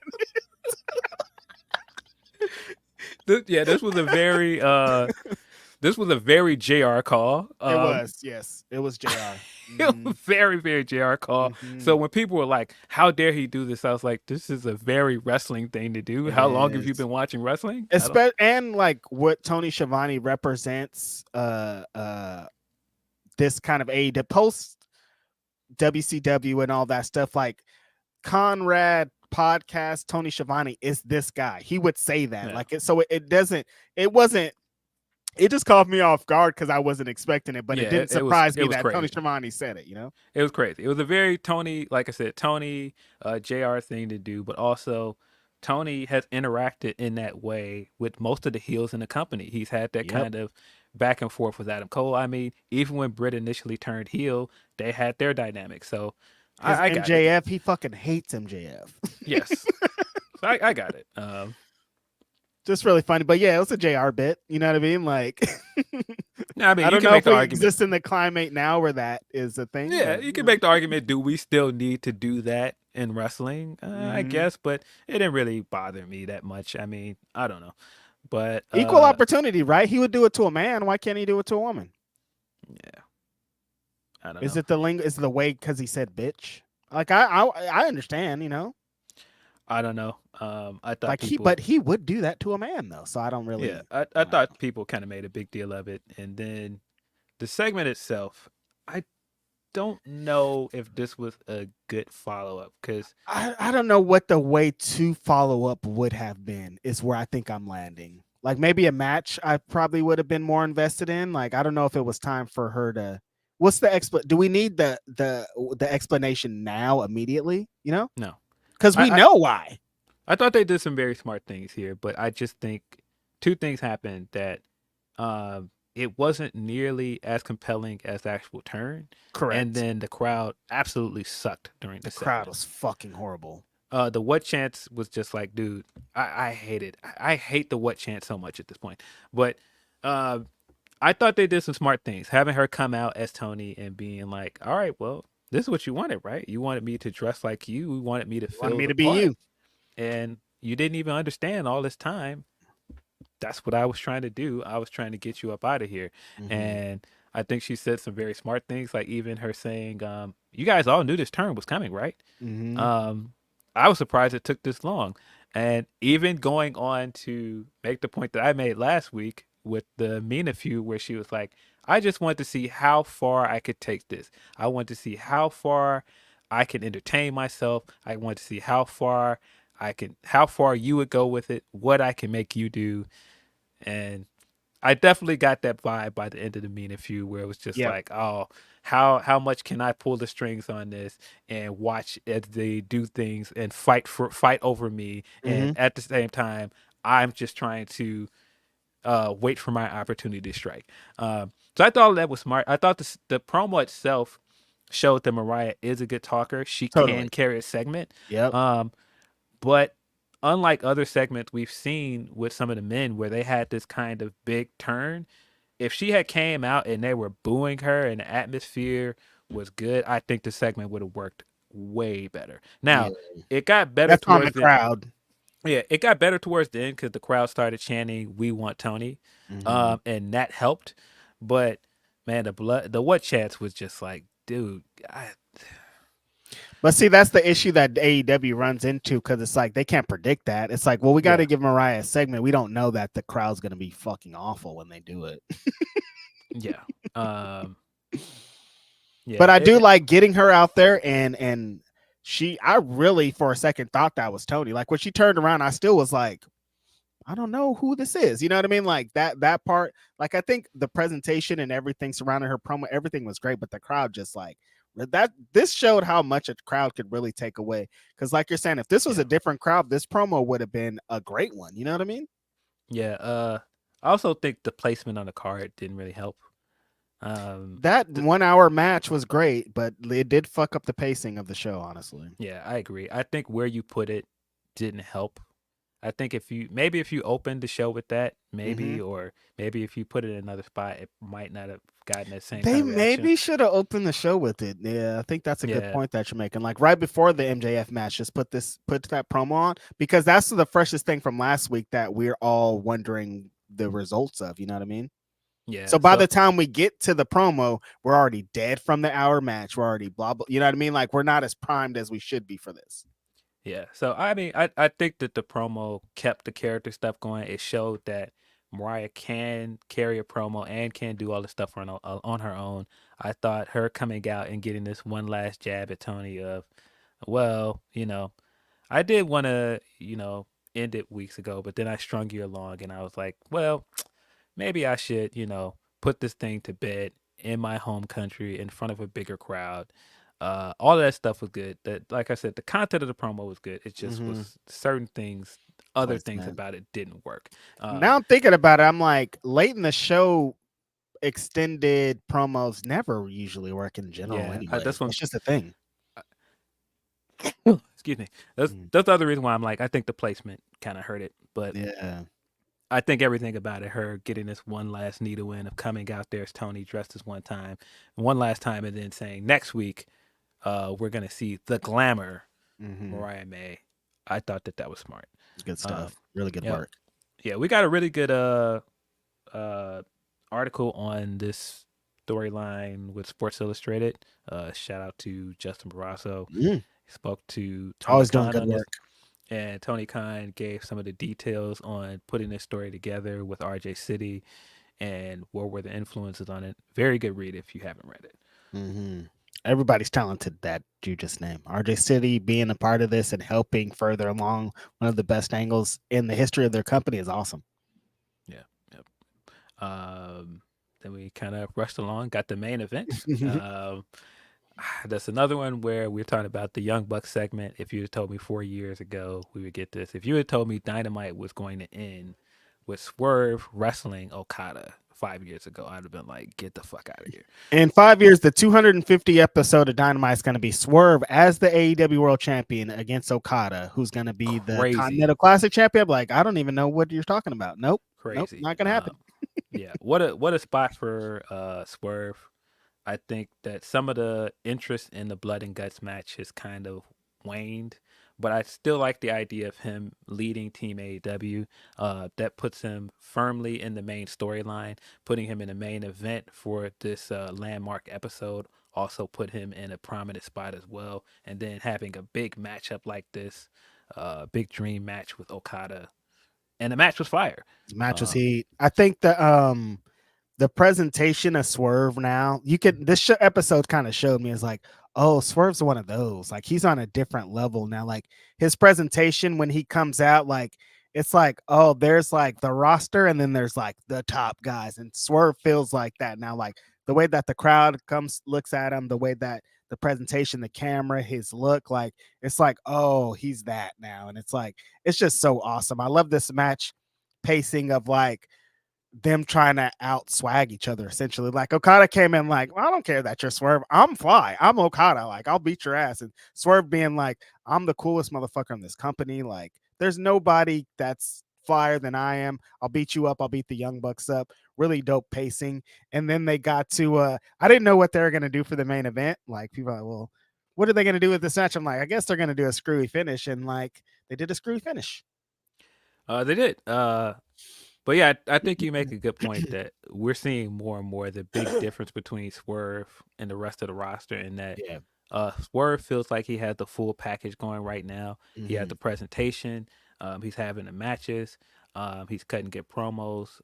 This was a very JR call.
It was, yes. It was JR.
It was very, very JR call. So when people were like, how dare he do this? I was like, this is a very wrestling thing to do. How long have you been watching wrestling?
And like what Tony Schiavone represents, this kind of the post WCW and all that stuff, like Conrad podcast, Tony Schiavone is this guy. He would say that. Yeah. Like it, so it just caught me off guard because I wasn't expecting it, but it didn't surprise me that crazy. Tony Schiavone said it,
It was crazy. It was a very Tony, like I said, Tony JR thing to do, but also Tony has interacted in that way with most of the heels in the company. He's had that kind of back and forth with Adam Cole. I mean, even when Britt initially turned heel, they had their dynamic. So I got
MJF, he fucking hates MJF.
Yes. So I got it.
Just really funny. But yeah, it was a JR bit. You know what I mean? Like,
I mean,
I don't
know
if it exists in the climate now where that is a thing.
Yeah, you can make the argument, do we still need to do that in wrestling? I guess, but it didn't really bother me that much. I mean, I don't know. But
equal opportunity, right? He would do it to a man. Why can't he do it to a woman?
Yeah. I don't know.
Is it the lingo? Is it the way because he said bitch? Like I understand, you know.
I don't know. I thought
Like
people,
but he would do that to a man though. So I don't
yeah,
really.
I thought people kind of made a big deal of it, and then the segment itself, I don't know if this was a good follow up because
I don't know what the way to follow up would have been. Is where I think I'm landing. Like maybe a match I probably would have been more invested in. Like I don't know if it was time for her to. What's the do we need the explanation now immediately? You know,
no,
because we
I
know why.
I thought they did some very smart things here, but I just think two things happened that it wasn't nearly as compelling as the actual turn, and
Correct.
then the crowd absolutely sucked during the
The crowd
segment.
was fucking horrible.
The what chance was just like, dude, I hate it. I hate the what chance so much at this point. But uh, I thought they did some smart things. Having her come out as Tony and being like, all right, well, this is what you wanted, right? You wanted me to dress like you. You wanted me to
You wanted
fill
me
the
to be
part.
you.
And you didn't even understand all this time. That's what I was trying to do. I was trying to get you up out of here.
Mm-hmm.
And I think she said some very smart things, like even her saying, you guys all knew this turn was coming, right?
Mm-hmm.
Um, I was surprised it took this long. And even going on to make the point that I made last week with the Mina feud, where she was like, I just want to see how far I could take this. I want to see how far I can entertain myself. I want to see how far you would go with it, what I can make you do. And I definitely got that vibe by the end of the Mina feud, where it was just
Yep.
like, oh, how much can I pull the strings on this and watch as they do things and fight over me,
Mm-hmm.
and at the same time, I'm just trying to wait for my opportunity to strike. So I thought that was smart. I thought the promo itself showed that Mariah is a good talker. She can
Totally.
carry a segment.
Yep.
Um, but unlike other segments we've seen with some of the men where they had this kind of big turn, if she had came out and they were booing her and the atmosphere was good, I think the segment would have worked way better.
Yeah.
Now, it got better
That's on the
towards the
crowd.
yeah, it got better towards the end because the crowd started chanting "We want Tony,"
Mm-hmm.
and that helped. But man, the what chance was just like, dude,
But see, that's the issue that AEW runs into because it's like they can't predict that. It's like, well, we got
yeah,
to give Mariah a segment. We don't know that the crowd's going to be fucking awful when they do it.
yeah, um, yeah.
But I do like getting her out there and I really for a second thought that was Tony. Like when she turned around, I still was like, I don't know who this is. You know what I mean? Like that part. Like I think the presentation and everything surrounding her promo, everything was great, but the crowd just like that. This showed how much a crowd could really take away. Because like you're saying, if this was
Yeah.
a different crowd, this promo would have been a great one. You know what I mean?
Yeah, I also think the placement on the card didn't really help.
That
th
1 hour match was great, but it did fuck up the pacing of the show. Honestly,
yeah, I agree. I think where you put it didn't help. I think if you opened the show with that,
mm-hmm.
or maybe if you put it in another spot, it might not have gotten that same
They
kind of reaction.
maybe should have opened the show with it. Yeah, I think that's a good
Yeah,
point that you're making. Like right before the MJF match, just put that promo on because that's the freshest thing from last week that we're all wondering the results of. You know what I mean?
yeah.
So by the time we get to the promo, we're already dead from the hour match. We're already blah blah. You know what I mean? Like we're not as primed as we should be for this.
Yeah. So I mean, I think that the promo kept the character stuff going. It showed that Mariah can carry a promo and can do all the stuff on her own. I thought her coming out and getting this one last jab at Tony of, well, I did want to, end it weeks ago, but then I strung you along and I was like, well, maybe I should, put this thing to bed in my home country in front of a bigger crowd. All of that stuff was good. That, like I said, the content of the promo was good. It just
Mm-hmm.
was certain things, other things
Placement.
about it didn't work.
Now I'm thinking about it. I'm like late in the show, extended promos never usually work in general.
Yeah,
Anyways,
that's one.
that's just a thing.
Excuse me. That's
Mm.
that's the other reason why I'm like, I think the placement kind of hurt it, but
Yeah.
I think everything about it, her getting this one last needle in of coming out there as Tony dressed as one last time, and then saying next week, we're gonna see the glamour
Mm-hmm.
Mariah May. I thought that was smart.
Good
Um,
stuff. Really good
yeah,
work.
yeah, we got a really good article on this storyline with Sports Illustrated. Shout out to Justin Barrasso.
Mm.
He spoke to Tony
Always doing
Khan
good
on this,
work.
and Tony Khan gave some of the details on putting this story together with RJ City and what were the influences on it. Very good read if you haven't read it.
Mm-hmm. Everybody's talented that you just named. RJ City being a part of this and helping further along one of the best angles in the history of their company is awesome.
Yeah. Yep. Then we kind of rushed along, got the main event. That's another one where we're talking about the Young Bucks segment. If you had told me 4 years ago we would get this, if you had told me Dynamite was going to end with Swerve wrestling Okada 5 years ago, I'd have been like, get the fuck out of here.
In 5 years, the 250 episode of Dynamite is going to be Swerve as the AEW World Champion against Okada, who's going to be the Continental Classic Champion. Like, I don't even know what you're talking about. Nope.
Crazy.
Nope, not going to happen.
Yeah. What a spot for Swerve. I think that some of the interest in the Blood and Guts match has kind of waned, but I still like the idea of him leading Team AEW. That puts him firmly in the main storyline. Putting him in the main event for this landmark episode also put him in a prominent spot as well. And then having a big matchup like this, big dream match with Okada, and the match was fire.
The match was heat. I think the presentation of Swerve now, this episode kind of showed me is like, oh, Swerve's one of those. Like, he's on a different level now. Like, his presentation when he comes out, like, it's like, oh, there's like the roster and then there's like the top guys. And Swerve feels like that now. Like, the way that the crowd looks at him, the way that the presentation, the camera, his look, like, it's like, oh, he's that now. And it's like, it's just so awesome. I love this match pacing of like them trying to out swag each other essentially. Like, Okada came in like, well, I don't care that you're Swerve, I'm Fly, I'm Okada, like, I'll beat your ass. And Swerve being like, I'm the coolest motherfucker in this company, like, there's nobody that's flyer than I am, I'll beat you up, I'll beat the Young Bucks up. Really dope pacing. And then they got to I didn't know what they were going to do for the main event. Like, people are like, well, what are they going to do with this match? I'm like, I guess they're going to do a screwy finish. And like, they did a screwy finish.
They did. But yeah, I think you make a good point that we're seeing more and more the big difference between Swerve and the rest of the roster, in that Swerve feels like he had the full package going right now. Mm-hmm. He had the presentation. He's having the matches. He's cutting good promos.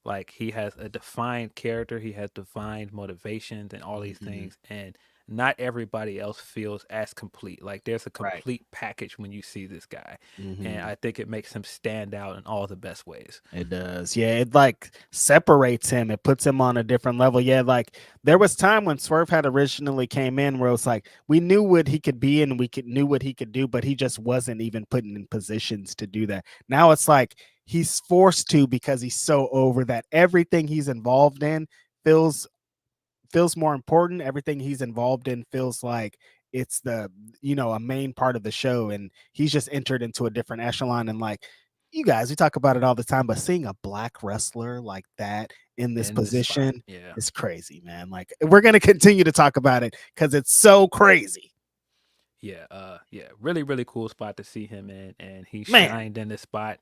Like, he has a defined character. He has defined motivations and all these things. And not everybody else feels as complete. Like, there's a complete package when you see this guy. And I think it makes him stand out in all the best ways.
It does. Yeah, it like separates him. It puts him on a different level. Yeah, like, there was time when Swerve had originally came in where it was like, we knew what he could be and knew what he could do, but he just wasn't even put in positions to do that. Now it's like he's forced to, because he's so over that everything he's involved in feels more important. Everything he's involved in feels like it's a main part of the show, and he's just entered into a different echelon. And like, you guys, we talk about it all the time, but seeing a black wrestler like that in this position is crazy, man. Like, we're going to continue to talk about it because it's so crazy.
Yeah. Really, really cool spot to see him in, and he shined in this spot.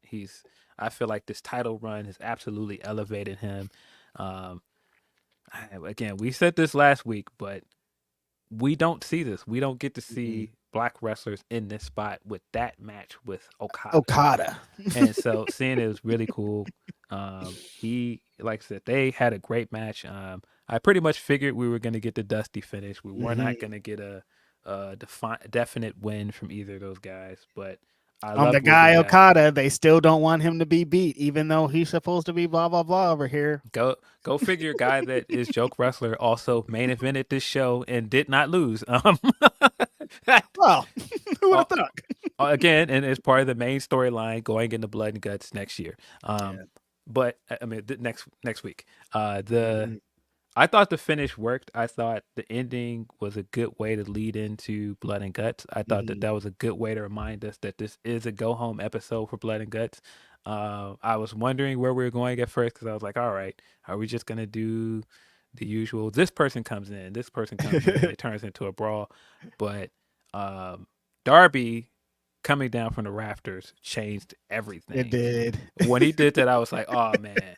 I feel like this title run has absolutely elevated him. Again, we said this last week, but we don't see this. We don't get to see black wrestlers in this spot with that match with Okada. And so seeing it was really cool. He, like I said, they had a great match. I pretty much figured we were going to get the dusty finish. We were not going to get a definite win from either of those guys, but
on the guy Okada, they still don't want him to be beat, even though he's supposed to be blah blah blah over here.
Go figure. Guy that is joke wrestler also main evented this show and did not lose.
Well, who would have thought?
Again, and it's part of the main storyline going into Blood and Guts next year. But I mean, next week. I thought the finish worked. I thought the ending was a good way to lead into Blood and Guts. I thought that was a good way to remind us that this is a go-home episode for Blood and Guts. I was wondering where we were going at first, because I was like, all right, are we just going to do the usual, this person comes in, it turns into a brawl? But Darby coming down from the rafters changed everything.
It did.
When he did that, I was like, oh, man.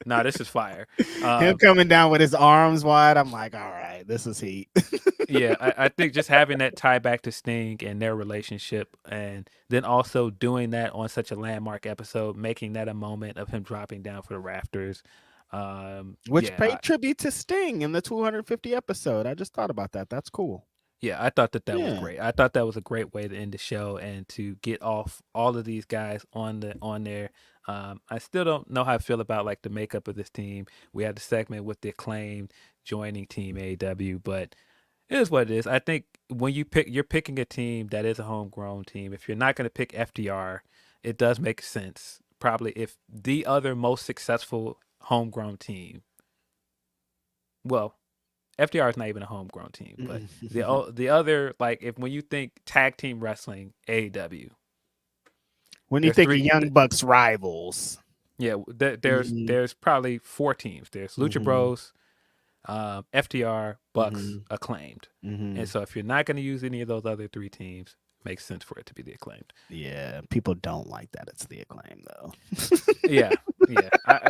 No, this is fire.
Him coming down with his arms wide, I'm like, all right, this is heat.
Yeah, I think just having that tie back to Sting and their relationship, and then also doing that on such a landmark episode, making that a moment of him dropping down for the rafters.
Which paid tribute to Sting in the 250 episode. I just thought about that. That's cool.
Yeah, I thought that was great. I thought that was a great way to end the show and to get off all of these guys on there. I still don't know how I feel about like the makeup of this team. We had the segment with the Acclaimed joining Team AEW, but it is what it is. I think when you're picking a team that is a homegrown team. If you're not going to pick FDR, it does make sense. Probably if the other most successful homegrown team. Well, FDR is not even a homegrown team, but the other, like, if when you think tag team wrestling, AEW.
When you think of Young Bucks rivals.
Yeah, there's probably 4 teams. There's Lucha Bros, FDR, Bucks, Acclaimed. And so if you're not going to use any of those other 3 teams, it makes sense for it to be the Acclaimed.
Yeah, people don't like that it's the Acclaimed though.
yeah.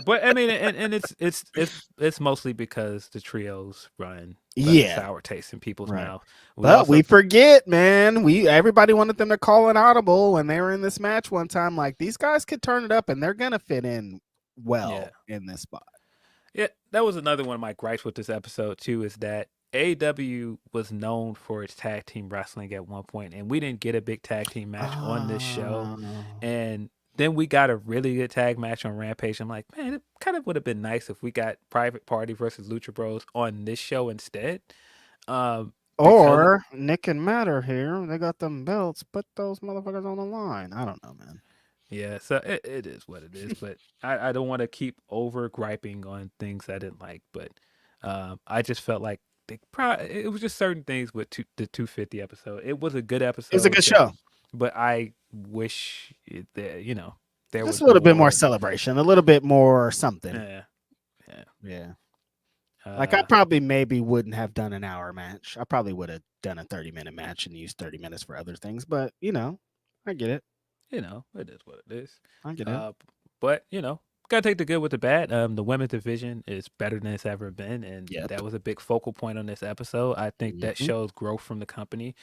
But I mean, and it's mostly because the trios run sour taste in people's mouth.
But we forget, man. Everybody wanted them to call an audible when they were in this match one time. Like, these guys could turn it up, and they're gonna fit in well in this spot.
Yeah, that was another one of my gripes with this episode too. Is that AEW was known for its tag team wrestling at one point, and we didn't get a big tag team match on this show, and then we got a really good tag match on Rampage. I'm like, man, it kind of would have been nice if we got Private Party versus Lucha Bros on this show instead.
Or Nick and Matt are here. They got them belts. Put those motherfuckers on the line. I don't know, man.
Yeah, so it is what it is. But I don't want to keep over griping on things I didn't like. But I just felt like it was just certain things with the 250 episode. It was a good episode.
It was a good show.
But I wish there was
a little bit more celebration, a little bit more something.
Yeah.
Like, I probably maybe wouldn't have done an hour match. I probably would have done a 30-minute match and used 30 minutes for other things. But I get it.
It is what it is.
I get it.
But gotta take the good with the bad. The women's division is better than it's ever been, and that was a big focal point on this episode. I think that shows growth from the company.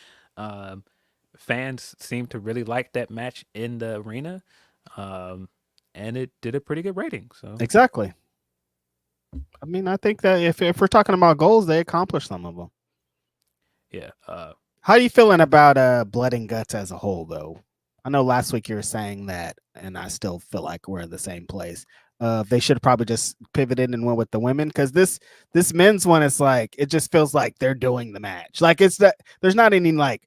Fans seem to really like that match in the arena, and it did a pretty good rating. So
exactly. I mean, I think that if we're talking about goals, they accomplished some of them.
Yeah.
How are you feeling about Blood and Guts as a whole, though? I know last week you were saying that, and I still feel like we're in the same place. They should have probably just pivoted and went with the women, because this men's one is like, it just feels like they're doing the match. Like, it's that there's not any like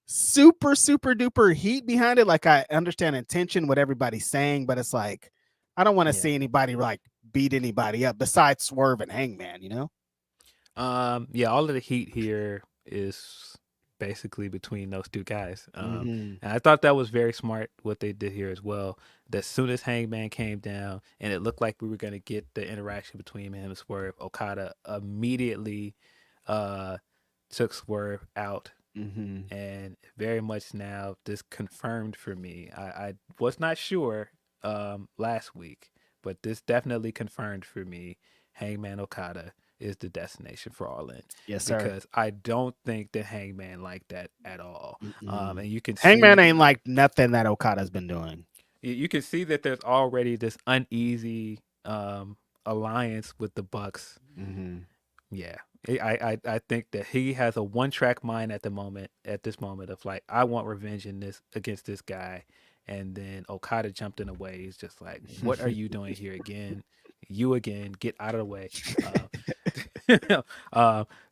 super duper heat behind it. Like, I understand intention, what everybody's saying, but it's like, I don't want to see anybody like beat anybody up besides Swerve and Hangman,
all of the heat here is basically between those 2 guys. And I thought that was very smart what they did here as well. As soon as Hangman came down and it looked like we were going to get the interaction between him and Swerve, Okada immediately took Swerve out. And very much now this confirmed for me. I was not sure last week, but this definitely confirmed for me Hangman Okada is the destination for All In.
Yes, sir.
Because I don't think that Hangman like that at all. And you can
Hangman ain't like nothing that Okada's been doing.
You can see that there's already this uneasy alliance with the Bucks. Yeah. I think that he has a one-track mind at this moment of like, I want revenge against this guy. And then Okada jumped in the way. He's just like, what are you doing here again? You again, get out of the way.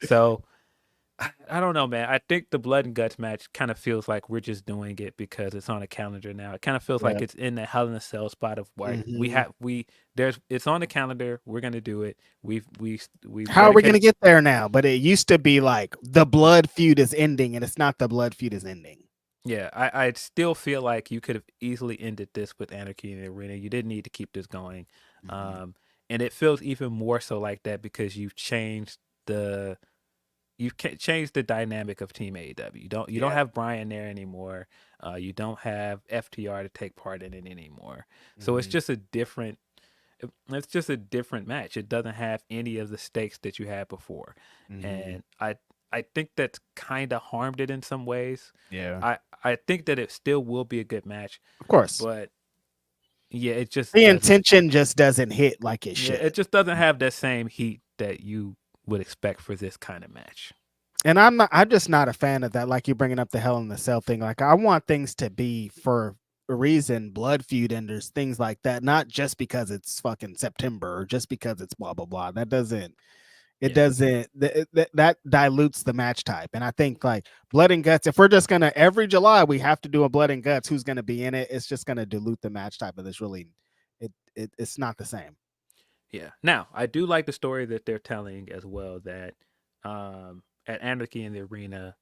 So I don't know, man. I think the Blood and Guts match kind of feels like we're just doing it because it's on a calendar now. It kind of feels like it's in the Hell in a Cell spot of where it's on the calendar. We're gonna do it.
How are we gonna get there now? But it used to be like the Blood feud is ending, and it's not the Blood feud is ending.
Yeah, I still feel like you could have easily ended this with Anarchy in the Arena. You didn't need to keep this going. And it feels even more so like that because you've changed the dynamic of Team AEW. You don't have Brian there anymore. You don't have FTR to take part in it anymore. So it's just a different it's just a different match. It doesn't have any of the stakes that you had before, and I think that's kind of harmed it in some ways.
Yeah,
I think that it still will be a good match,
of course.
but yeah, it just
The
doesn't.
intention just doesn't hit like it
Yeah,
should.
it just doesn't have that same heat that you would expect for this kind of match.
And I'm just not a fan of that. Like you bringing up the Hell in the Cell thing. Like I want things to be for a reason, blood feud enders, things like that, not just because it's fucking September or just because it's blah blah blah. That doesn't. It doesn't. That dilutes the match type. And I think like blood and guts. If we're just gonna every July we have to do a blood and guts, who's gonna be in it? It's just gonna dilute the match type of this. Really, it's not the same.
Yeah. Now, I do like the story that they're telling as well, that at Anarchy in the Arena,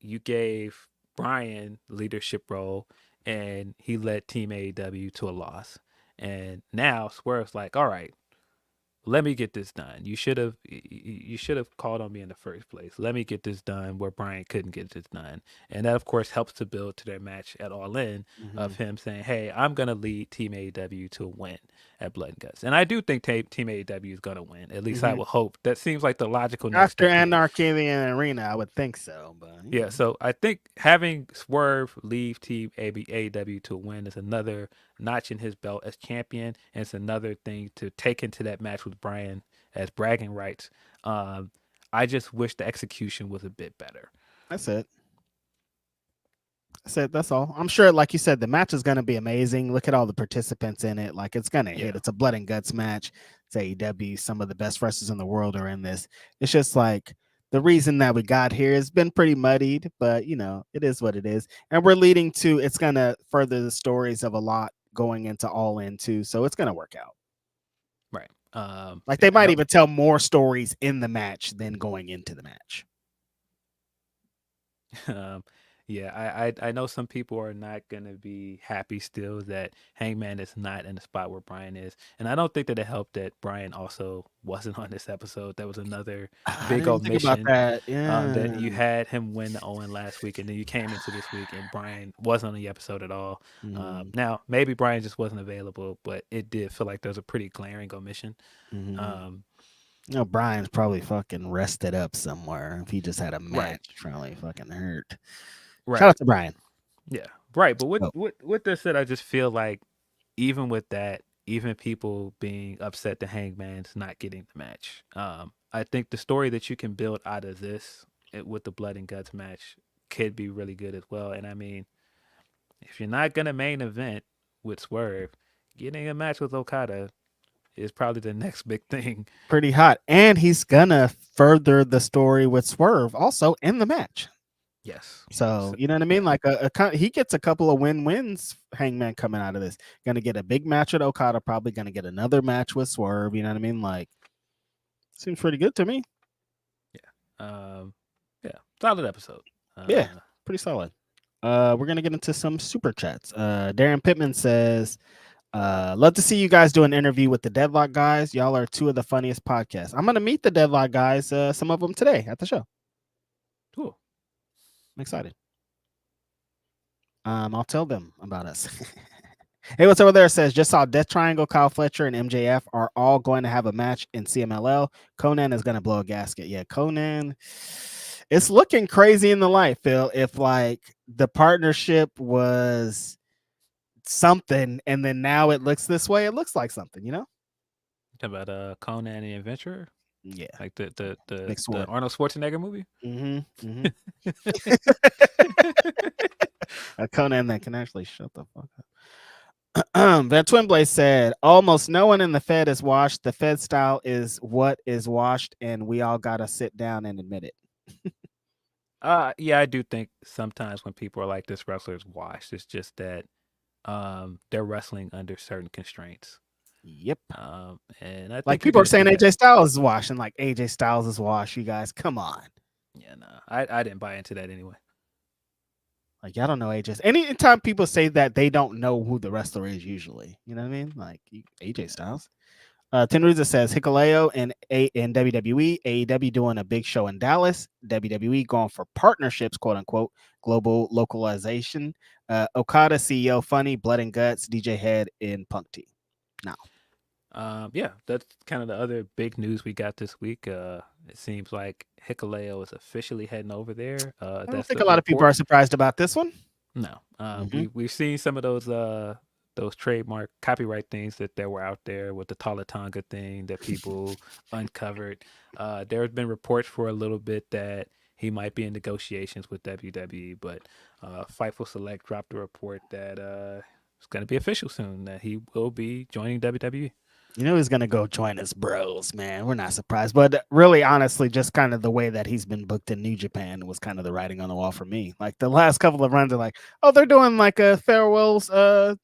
you gave Brian leadership role and he led Team AEW to a loss. And now Swerve's like, all right, let me get this done. You should have called on me in the first place. Let me get this done where Brian couldn't get this done. And that of course helps to build to their match at All In of him saying, hey, I'm gonna lead Team AEW to a win at Blood and Guts. And I do think Team AEW is gonna win. At least I will hope. That seems like the logical next
After
step here.
Anarchy in the Arena, I would think so. But
Yeah, so I think having Swerve leave Team AEW to win is another notch in his belt as champion, and it's another thing to take into that match with Brian as bragging rights. I just wish the execution was a bit better.
that's it. That's all. I'm sure, like you said, the match is going to be amazing. Look at all the participants in it. Like it's going to hit. It's a blood and guts match. It's AEW. Some of the best wrestlers in the world are in this. It's just like the reason that we got here has been pretty muddied, but you know, it is what it is. And we're leading to, it's going to further the stories of a lot going into All In too. So it's going to work out.
Right.
Like they might even tell more stories in the match than going into the match.
Yeah, I know some people are not going to be happy still that Hangman is not in the spot where Brian is. And I don't think that it helped that Brian also wasn't on this episode. That was another big omission.
That. Yeah.
That you had him win the Owen last week, and then you came into this week and Brian wasn't on the episode at all. Now, maybe Brian just wasn't available, but it did feel like there was a pretty glaring omission.
You know, Brian's probably fucking rested up somewhere. If he just had a match, probably fucking hurt.
Right.
Shout out to Brian.
Yeah, right. But with this said, I just feel like even with that, even people being upset that Hangman's not getting the match, I think the story that you can build out of this with the blood and guts match could be really good as well. And I mean, if you're not gonna main event with Swerve, getting a match with Okada is probably the next big thing.
Pretty hot. And he's gonna further the story with Swerve also in the match.
Yes.
So you know what I mean? Like he gets a couple of wins, Hangman, coming out of this. Gonna get a big match with Okada, probably gonna get another match with Swerve. You know what I mean? Like, seems pretty good to me.
Yeah. Solid episode.
Yeah, pretty solid. We're gonna get into some super chats. Darren Pittman says, love to see you guys do an interview with the Deadlock guys. Y'all are two of the funniest podcasts. I'm gonna meet the Deadlock guys, some of them today at the show.
Cool.
I'm excited. I'll tell them about us. Hey, what's over there? Says just saw Death Triangle, Kyle Fletcher, and MJF are all going to have a match in CMLL. Conan is going to blow a gasket. Yeah, Conan. It's looking crazy in the light, Phil. If like the partnership was something, and then now it looks this way, it looks like something, you know?
Talk about Conan the Adventurer.
Yeah,
like the Arnold Schwarzenegger movie.
A Conan that can actually shut the fuck up. Van Twinblade said, almost no one in the Fed is washed. The Fed style is what is washed, and we all gotta sit down and admit it.
Yeah, I do think sometimes when people are like, this wrestler is washed, it's just that they're wrestling under certain constraints.
Yep.
And I think
like people are saying AJ Styles is washed, and like AJ Styles is washed. You guys, come on.
Yeah, no, I didn't buy into that anyway.
Like, y'all don't know AJ. Anytime people say that, they don't know who the wrestler is usually. You know what I mean? Like AJ Styles. Tenruza says Hikuleo in WWE, AEW doing a big show in Dallas, WWE going for partnerships, quote unquote, global localization. Okada CEO funny, blood and guts, DJ Head in Punk T. Now,
Yeah, that's kind of the other big news we got this week. It seems like Hikuleo is officially heading over there.
I don't
That's
think
the
a lot of people
report.
are surprised about this one.
No,
Hmm.
we've seen some of those trademark copyright things that were out there with the Tonga thing that people uncovered. There have been reports for a little bit that he might be in negotiations with WWE, but Fightful Select dropped a report that it's going to be official soon that he will be joining WWE.
You know he's gonna go join his bros, man. We're not surprised, but really, honestly, just kind of the way that he's been booked in New Japan was kind of the writing on the wall for me. Like the last couple of runs are like, oh, they're doing like a farewell to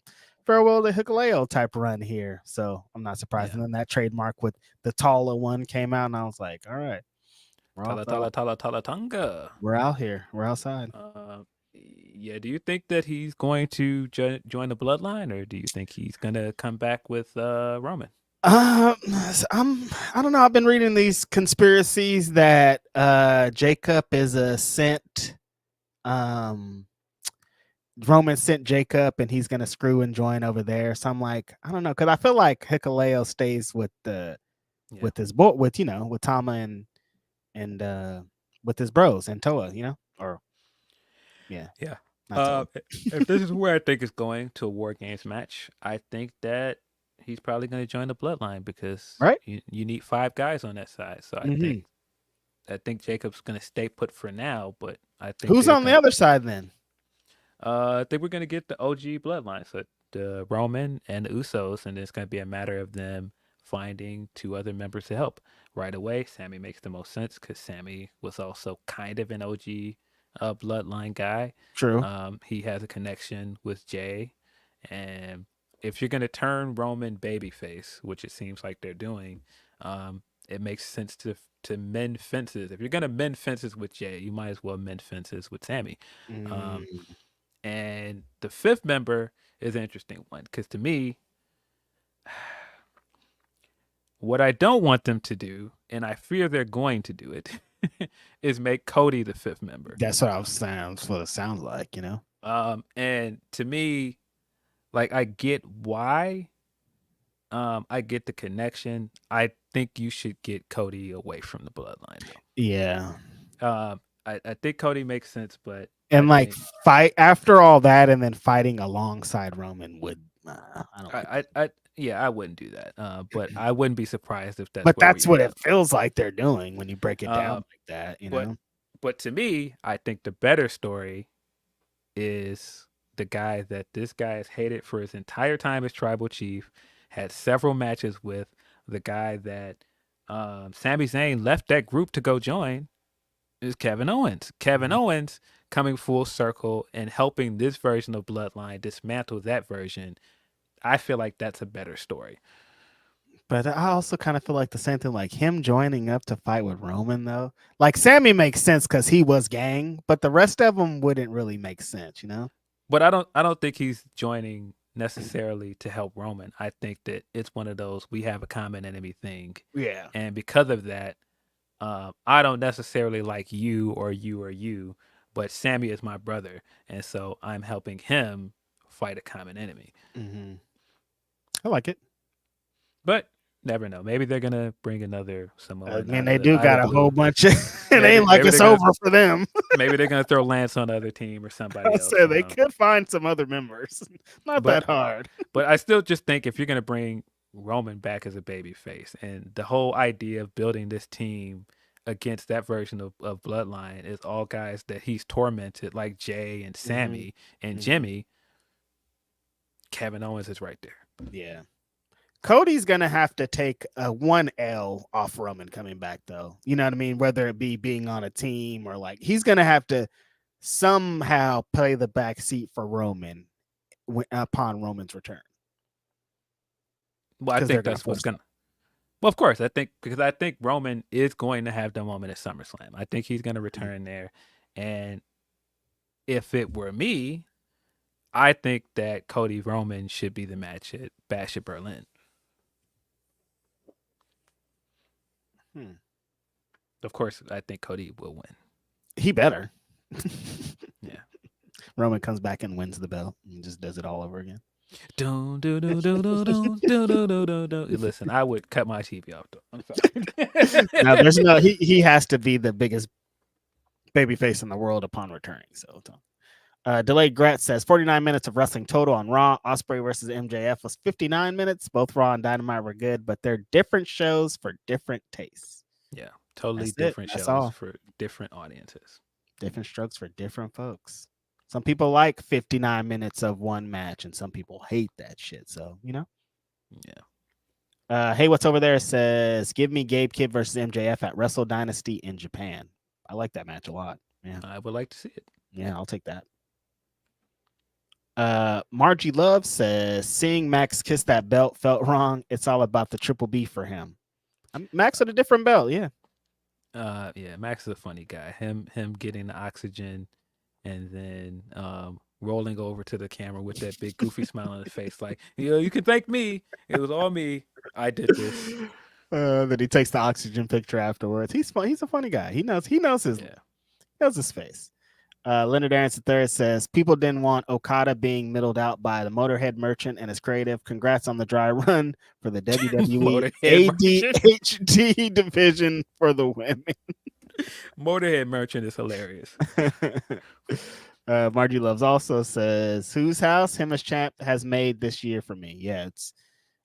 Hikuleo type run here, so I'm not surprised.
Yeah.
And then that trademark with the Tala one came out, and I was like, all right,
Tonga.
we're out here, we're outside.
Uh, yeah. Do you think that he's going to join the Bloodline, or do you think he's gonna come back with Roman?
I don't know. I've been reading these conspiracies that Jacob is a sent. Um, Roman sent Jacob, and he's gonna screw and join over there. So I'm like, I don't know, because I feel like Hikuleo stays with
Yeah.
his boy, with with Tama and with his bros and Toa, or yeah,
Yeah.
not Toa.
If this is where I think it's going to a War Games match, I think that he's probably going to join the Bloodline because
Right?
you need 5 guys on that side. So
Hmm.
I think Jacob's going to stay put for now, but I think
Who's
they're
on the
going.
other side then?
I think we're going to get the OG Bloodline, so the Roman and the Usos, and it's going to be a matter of them finding 2 other members to help right away. Sammy makes the most sense because Sammy was also kind of an OG Bloodline guy.
True.
He has a connection with Jay, and if you're going to turn Roman babyface, which it seems like they're doing, it makes sense to mend fences. If you're going to mend fences with Jay, you might as well mend fences with Sammy. Um,
Mm.
and the 5th member is an interesting one because to me, what I don't want them to do, and I fear they're going to do it, is make Cody the 5th member.
That's what I was saying. That's what it sounds like,
And to me, like I get why. I get the connection. I think you should get Cody away from the Bloodline though.
Yeah.
I think Cody makes sense, but I
And like
think
fight after all that, and then fighting alongside Roman would I don't like that.
yeah, I wouldn't do that. But I wouldn't be surprised if that's
But
where we
that's what
end
it
up.
feels like they're doing when you break it down
Uh,
like that,
but but to me, I think the better story is the guy that this guy has hated for his entire time as tribal chief, had several matches with, the guy that Sami Zayn left that group to go join, is Kevin Owens. Kevin
Mhm.
Owens coming full circle and helping this version of Bloodline dismantle that version. I feel like that's a better story.
But I also kind of feel like the same thing, like him joining up to fight with Roman though. Like Sammy makes sense because he was gang, but the rest of them wouldn't really make sense.
But I don't think he's joining necessarily to help Roman. I think that it's one of those we have a common enemy thing.
Yeah.
And because of that, I don't necessarily like you or you or you, but Sammy is my brother, and so I'm helping him fight a common enemy.
Hmm. I like it.
But never know. Maybe they're gonna bring another
I
Samoan
mean,
out of
they
the
do
out of
got a whole
blue.
bunch of. It
Maybe
ain't like
maybe they're
it's
gonna
over for them.
maybe they're gonna throw Lance on the other team or somebody
I
else.
said they could find some other members. Not that
But
hard.
but I still just think if you're gonna bring Roman back as a baby face, and the whole idea of building this team against that version of Bloodline is all guys that he's tormented, like Jay and
Hmm.
Sammy and
Hmm.
Jimmy. Kevin Owens is right there.
Yeah. Cody's gonna have to take a 1L off Roman coming back, though. You know what I mean? Whether it be being on a team or like he's gonna have to somehow play the back seat for Roman upon Roman's return
Well, I
because they're
think
gonna
that's what's
force that.
gonna. Well, of course, I think Roman is going to have the moment at SummerSlam. I think he's going to return there, and if it were me, I think that Cody Roman should be the match at Bash at Berlin.
Hmm.
Of course, I think Cody will win.
He better.
Yeah.
Roman comes back and wins the belt and just does it all over again.
Listen, I would cut my TV off. Though. I'm sorry.
Now, there's no he has to be the biggest babyface in the world upon returning. So, Delayed Grat says 49 minutes of wrestling total on Raw. Ospreay versus MJF was 59 minutes. Both Raw and Dynamite were good, but they're different shows for different tastes.
Yeah, totally
That's
different
That's
shows
all.
for different audiences.
Different strokes for different folks. Some people like 59 minutes of one match, and some people hate that shit. So,
Yeah.
Hey, what's over there says, give me Gabe Kidd versus MJF at Wrestle Dynasty in Japan. I like that match a lot. Yeah,
I would like to see it.
Yeah, I'll take that. Margie Love says, seeing Max kiss that belt felt wrong. It's all about the triple B for him. Max with a different belt, yeah.
Yeah, Max is a funny guy. Him getting the oxygen and then rolling over to the camera with that big goofy smile on his face, like, you can thank me. It was all me. I did this.
Then he takes the oxygen picture afterwards. He's fun. He's a funny guy. He knows his face. Leonard Aronson III says, people didn't want Okada being middled out by the Motorhead Merchant and his creative. Congrats on the dry run for the WWE ADHD division for the women.
Motorhead Merchant is hilarious.
Margie Loves also says, whose house him as champ has made this year for me? Yeah,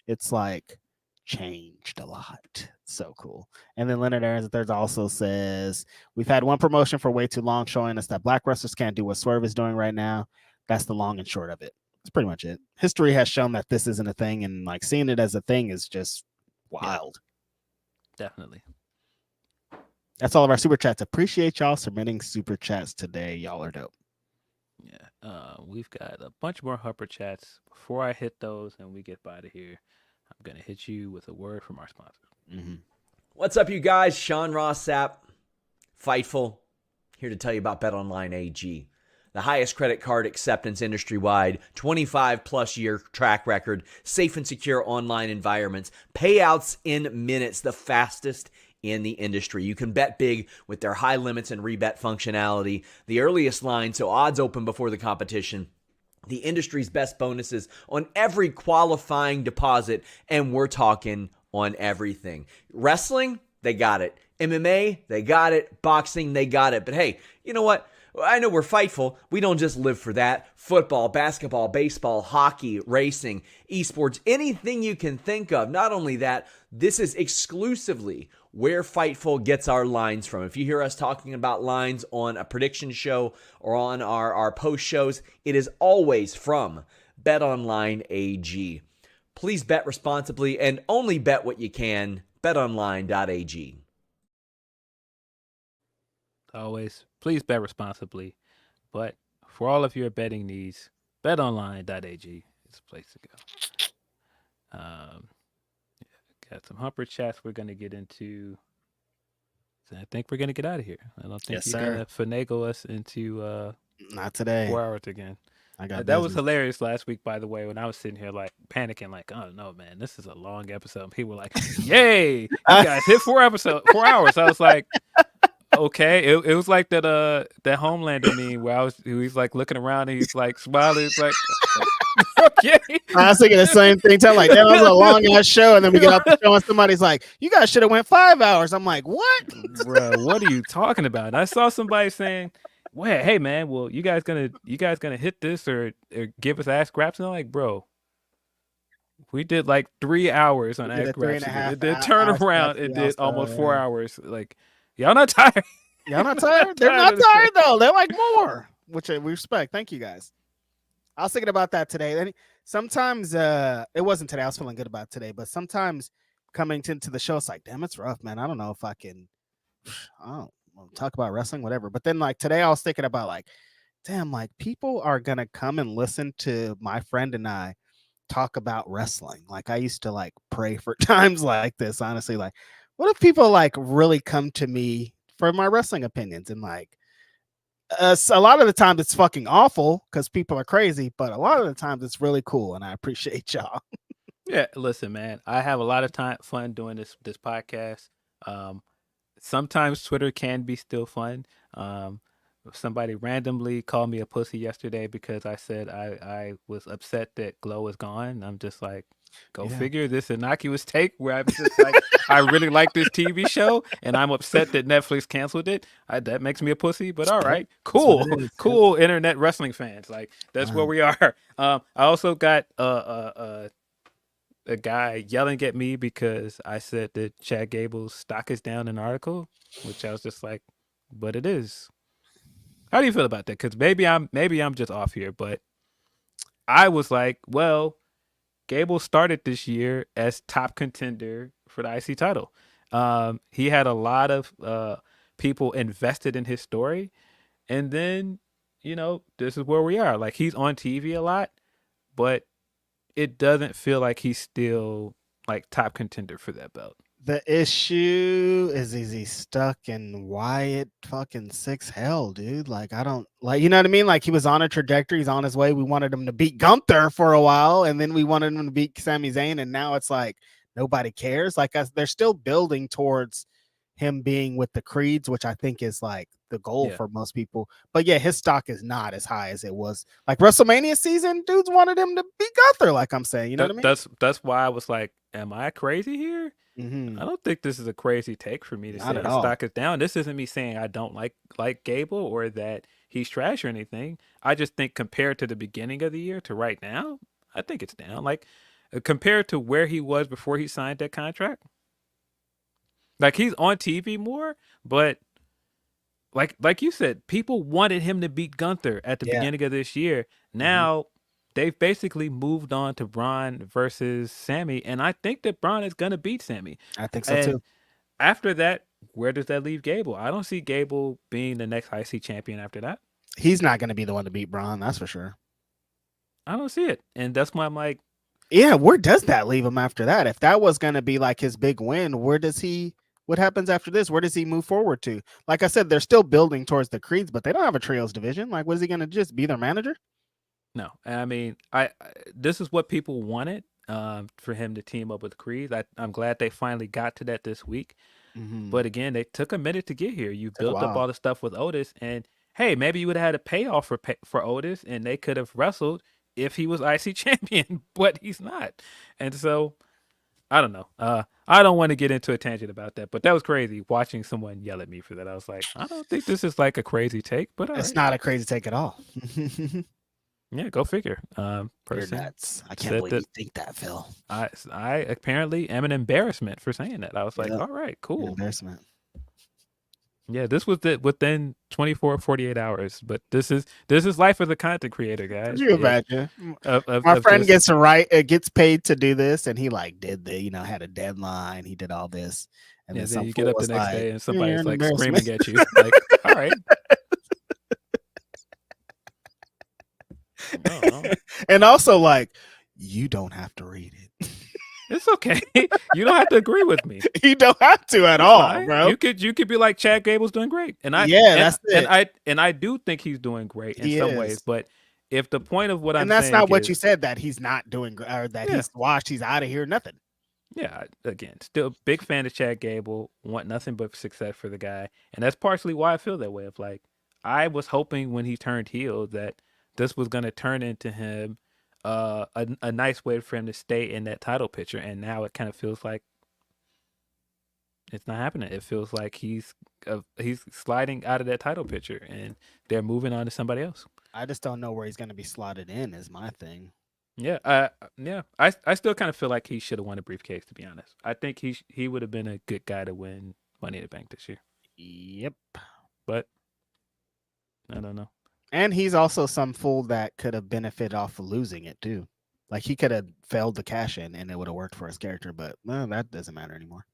it's like changed a lot. So cool. And then Leonard Aronson III also says, we've had one promotion for way too long showing us that black wrestlers can't do what Swerve is doing right now. That's the long and short of it. That's pretty much it. History has shown that this isn't a thing, and like seeing it as a thing is just wild.
Yeah, definitely.
That's all of our super chats. Appreciate y'all submitting super chats today. Y'all are dope.
Yeah. We've got a bunch more Hupper chats. Before I hit those and we get out of here, I'm going to hit you with a word from our sponsor.
Mm-hmm.
What's up, you guys? Sean Ross Sapp, Fightful, here to tell you about BetOnline AG. The highest credit card acceptance industry-wide, 25-plus year track record, safe and secure online environments, payouts in minutes, the fastest in the industry. You can bet big with their high limits and rebet functionality, the earliest line, so odds open before the competition, the industry's best bonuses on every qualifying deposit, and we're talking on everything. Wrestling, they got it. MMA, they got it. Boxing, they got it. But hey, you know what? I know we're Fightful. We don't just live for that. Football, basketball, baseball, hockey, racing, esports, anything you can think of. Not only that, this is exclusively where Fightful gets our lines from. If you hear us talking about lines on a prediction show or on our post shows, it is always from BetOnline AG. Please bet responsibly and only bet what you can. BetOnline.ag.
Always, please bet responsibly. But for all of your betting needs, BetOnline.ag is the place to go. Got some Humper chats we're going to get into. So I think we're going to get out of here. I don't think you're going to finagle us into
not today
4 hours again. That was hilarious last week, by the way, when I was sitting here like panicking, like, oh no, man, this is a long episode. And people were like, yay, you guys hit 4 hours. I was like, okay. It was like that Homelander meme where he's like looking around and he's like smiling. It's like, okay.
I was thinking the same thing. Tell like that was a long ass show, and then we get off the show and somebody's like, "You guys should have went 5 hours." I'm like, "What,
bro? What are you talking about?" And I saw somebody saying, "Well, hey man, well you guys gonna hit this or give us Ask Grapsody?" And I'm like, bro, we did like 3 hours on Ask Grapsody. It did turn around. It did almost 4 hours. Like, y'all not tired?
Y'all not tired? They're not tired though. They're like more, which we respect. Thank you guys. I was thinking about that today. Sometimes it wasn't today. I was feeling good about today, but sometimes coming into the show, it's like, damn, it's rough, man. I don't know if I can. I don't talk about wrestling, whatever. But then like today, I was thinking about like, damn, like people are gonna come and listen to my friend and I talk about wrestling. Like I used to like pray for times like this. Honestly, like, what if people like really come to me for my wrestling opinions and like. A lot of the times it's fucking awful because people are crazy, but a lot of the times it's really cool, and I appreciate y'all.
Yeah, listen, man, I have a lot of fun doing this podcast. Sometimes Twitter can be still fun, somebody randomly called me a pussy yesterday because I said I was upset that Glow is gone. I'm just like, go figure. This innocuous take where I'm just like, I really like this TV show and I'm upset that Netflix canceled it. That makes me a pussy, but all right, cool, cool. Internet wrestling fans, like that's where we are. I also got a guy yelling at me because I said that Chad Gable's stock is down in an article, which I was just like, but it is. How do you feel about that? Because maybe I'm just off here, but I was like, well, Gable started this year as top contender for the IC title. He had a lot of people invested in his story, and then this is where we are. Like he's on TV a lot, but it doesn't feel like he's still like top contender for that belt.
The issue is he stuck in Wyatt fucking 6 hell, dude. Like, I don't like, you know what I mean? Like, he was on a trajectory. He's on his way. We wanted him to beat Gunther for a while, and then we wanted him to beat Sami Zayn, and now it's like nobody cares. Like, they're still building towards him being with the Creeds, which I think is like the goal for most people. But yeah, his stock is not as high as it was. Like WrestleMania season, dudes wanted him to beat Gunther, like I'm saying. You know what I mean?
That's why I was like, am I crazy here?
Mm-hmm.
I don't think this is a crazy take for me to say his stock is down. This isn't me saying I don't like Gable or that he's trash or anything. I just think compared to the beginning of the year to right now, I think it's down. Like compared to where he was before he signed that contract. Like he's on TV more, but like you said, people wanted him to beat Gunther at the beginning of this year. Now they've basically moved on to Braun versus Sammy, and I think that Braun is gonna beat Sammy.
I think so too.
After that, where does that leave Gable? I don't see Gable being the next IC champion after that.
He's not gonna be the one to beat Braun, that's for sure.
I don't see it, and that's why I'm like,
yeah, where does that leave him after that? If that was gonna be like his big win, where does he? What happens after this? Where does he move forward to? Like I said, they're still building towards the Creeds, but they don't have a trios division. Like, what is he going to just be their manager?
No, I mean, this is what people wanted for him to team up with Creeds. I'm glad they finally got to that this week. But again, they took a minute to get here. You built up all the stuff with Otis, and hey, maybe you would have had a payoff for Otis, and they could have wrestled if he was IC champion, but he's not. And so I don't know. I don't want to get into a tangent about that, but that was crazy watching someone yell at me for that. I was like, I don't think this is like a crazy take, but
it's not a crazy take at all.
Yeah, go figure.
You're nuts. I can't believe you think that, Phil.
I apparently am an embarrassment for saying that. I was like, all right, cool.
Embarrassment.
Yeah, this was within 24, 48 hours. But this is life as a content creator, guys.
Could you imagine? My friend gets paid to do this, and he like did had a deadline. He did all this, and
then you get up the next day and somebody's like screaming at you. Like, all right.
And also like, you don't have to read it.
It's okay. You don't have to agree with me.
You don't have to at all, bro.
You could be like, Chad Gable's doing great, and
that's it.
And I do think he's doing great in some ways. But if the point of what I'm saying,
and that's not what you said, that he's not doing or that he's washed, he's out of here, nothing.
Yeah, again, still big fan of Chad Gable. Want nothing but success for the guy, and that's partially why I feel that way. Of like, I was hoping when he turned heel that this was going to turn into him a nice way for him to stay in that title picture, and now it kind of feels like it's not happening. It feels like he's sliding out of that title picture, and they're moving on to somebody else.
I just don't know where he's going to be slotted in. Is my thing.
Yeah, I still kind of feel like he should have won a briefcase. To be honest, I think he would have been a good guy to win Money in the Bank this year.
Yep,
but I don't know.
And he's also some fool that could have benefited off of losing it too. Like he could have failed to cash in and it would have worked for his character, but that doesn't matter anymore.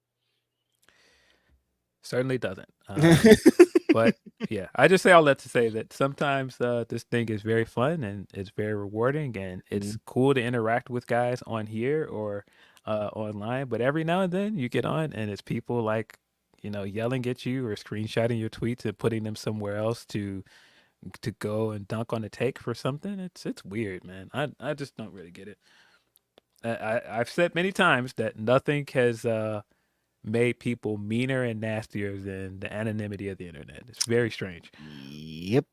Certainly doesn't. But yeah, I just say all that to say that sometimes this thing is very fun and it's very rewarding, and it's cool to interact with guys on here or online. But every now and then you get on and it's people like, yelling at you or screenshotting your tweets and putting them somewhere else to go and dunk on a take for something. It's weird, man. I just don't really get it. I've said many times that nothing has made people meaner and nastier than the anonymity of the internet. It's very strange.
Yep.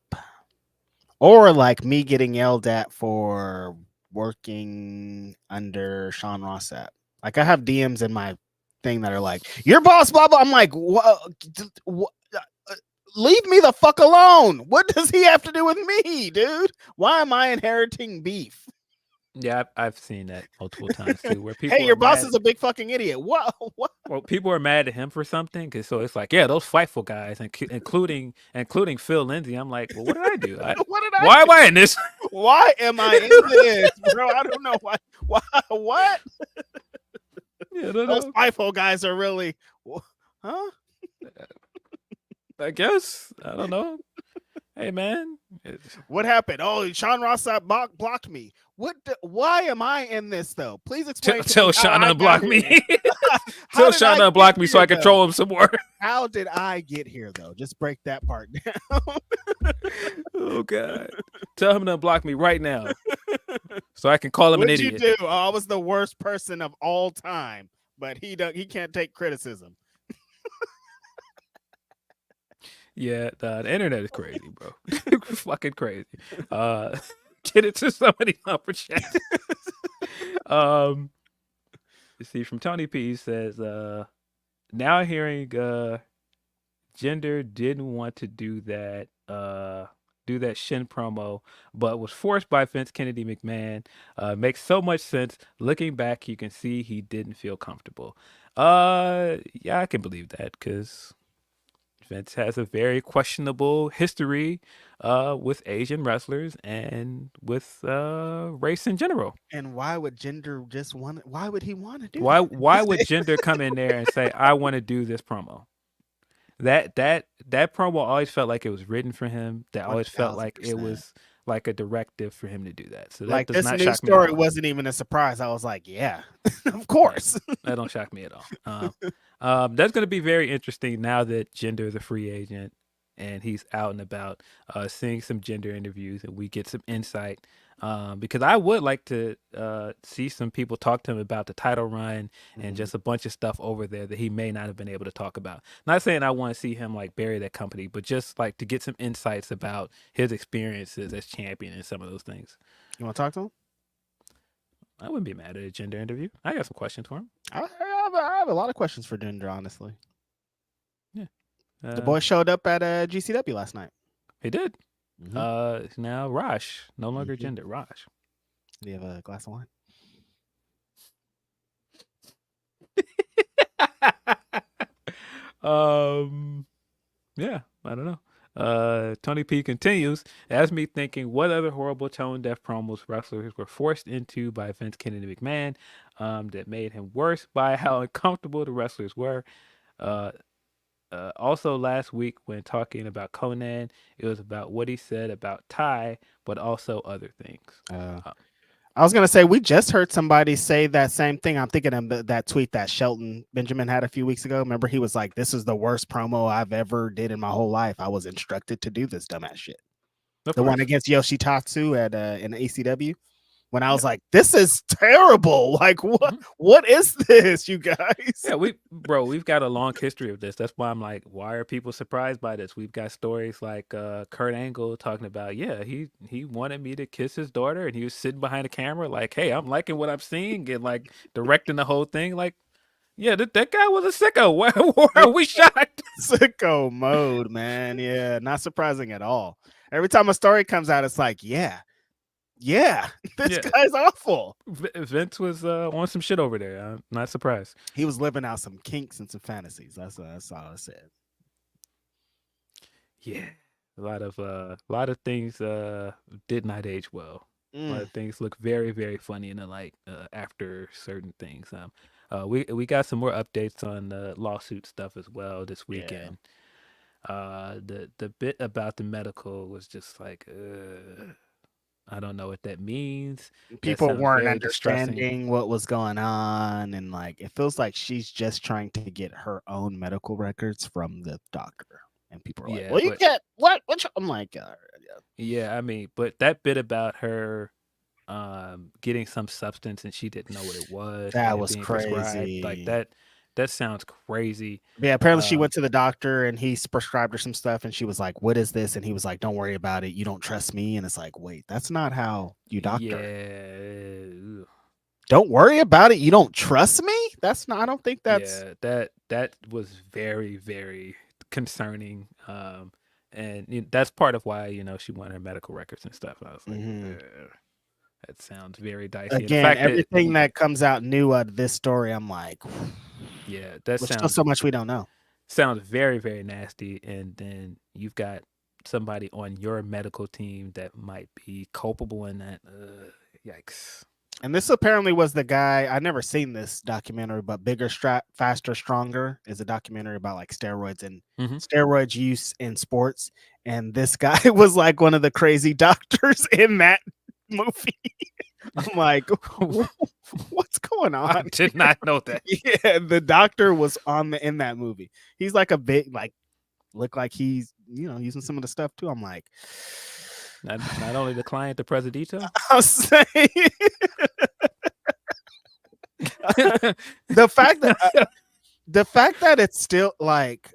Or like me getting yelled at for working under Sean Rossap. Like I have DMs in my thing that are like, "Your boss, blah blah." I'm like, "What? Leave me the fuck alone. What does he have to do with me, dude? Why am I inheriting beef?"
Yeah, I've seen that multiple times too, where people
Hey, your
are
boss
mad.
is a big fucking idiot. What?
Well, people are mad at him for something, so it's like, yeah, those Fightful guys, including Phil Lindsey. I'm like, well, what did I do?
What did I
Why
do?
am I in this?
Why am I in this, bro? I don't know why. What?
Yeah, I don't
Those
know.
FIFO guys are really, huh?
I guess I don't know. Hey, man,
What happened? Oh, Sean Rossap blocked me. Why am I in this though? Please explain.
tell Sean to unblock me.
How
Tell
did
Sean
I
to unblock
get
me so I
here,
can
though?
troll him some more.
How did I get here though? Just break that part down.
Oh God! Tell him to unblock me right now, so I can call him an
What'd
idiot.
you do? Oh, I was the worst person of all time, but he can't take criticism.
Yeah, the internet is crazy, bro. Fucking crazy. Get into somebody upper chat. You see, from Tony P, he says, now hearing Gender didn't want to do that Shin promo, but was forced by Vince Kennedy McMahon. Makes so much sense. Looking back, you can see he didn't feel comfortable. Yeah, I can believe that because Vince has a very questionable history with Asian wrestlers and with race in general.
And why would Gender just want? Why would he want to do?
Why would Gender come in there and say, "I want to do this promo"? That promo always felt like it was written for him. That always felt like it was like a directive for him to do that. So that
like
does
this
not
news
shock me.
story wasn't even a surprise. I was like, yeah, of course.
That don't shock me at all. That's going to be very interesting now that Gender is a free agent and he's out and about, seeing some Gender interviews and we get some insight. Because I would like to see some people talk to him about the title run and just a bunch of stuff over there that he may not have been able to talk about. Not saying I want to see him like bury that company, but just like to get some insights about his experiences as champion and some of those things.
You want to talk to him?
I wouldn't be mad at a Gender interview. I got some questions for him.
I have a lot of questions for Gender, honestly.
Yeah.
The boy showed up at GCW last night.
He did. Now Raj, no longer Gender. Raj.
Do you have a glass of wine?
Yeah, I don't know. Tony P continues, has me thinking what other horrible tone deaf promos wrestlers were forced into by Vince Kennedy McMahon that made him worse by how uncomfortable the wrestlers were. Also last week when talking about Conan, it was about what he said about Ty, but also other things.
I was gonna say we just heard somebody say that same thing. I'm thinking of that tweet that Shelton Benjamin had a few weeks ago. Remember, he was like, "This is the worst promo I've ever did in my whole life. I was instructed to do this dumbass shit." The one against Yoshitatsu at in ACW. When I was like, "This is terrible! Like, what is this, you guys?"
Yeah, we've got a long history of this. That's why I'm like, why are people surprised by this? We've got stories like Kurt Angle talking about, yeah, he wanted me to kiss his daughter, and he was sitting behind the camera like, hey, I'm liking what I'm seeing, and like directing the whole thing. Like, yeah, that guy was a sicko. Why are we shocked?
Sicko mode, man. Yeah, not surprising at all. Every time a story comes out, it's like, yeah, this guy's awful.
Vince was on some shit over there. I'm not surprised.
He was living out some kinks and some fantasies. That's all I said.
Yeah, a lot of things did not age well. A lot of things look very, very funny in the light after certain things. We got some more updates on the lawsuit stuff as well this weekend. The bit about the medical was just like, I don't know what that means.
People weren't understanding what was going on, and like it feels like she's just trying to get her own medical records from the doctor. And people are like, "Well, you get what?" I'm like,
yeah, I mean, but that bit about her getting some substance and she didn't know what it was.
That was crazy.
Prescribed, like that sounds crazy.
Yeah, apparently she went to the doctor and he prescribed her some stuff, and she was like, "What is this?" And he was like, "Don't worry about it. You don't trust me." And it's like, wait, that's not how you doctor.
Yeah.
Don't worry about it. You don't trust me? That's not. I don't think that's.
Yeah, that was very, very concerning. And that's part of why she wanted her medical records and stuff. I was like, that sounds very dicey.
Again, everything that comes out new out of this story, I'm like,
yeah, that
there's
sounds
still so much we don't know.
Sounds very, very nasty. And then you've got somebody on your medical team that might be culpable in that. Yikes.
And this apparently was the guy. I never seen this documentary, but Bigger, Faster, Stronger is a documentary about like steroids and steroid use in sports. And this guy was like one of the crazy doctors in that movie. I'm like, what's going on?
I did not know that.
Yeah, the doctor was in that movie. He's like a big, like, look like he's using some of the stuff too. I'm like,
not only the client, the Presidito.
I'll say the fact that it's still like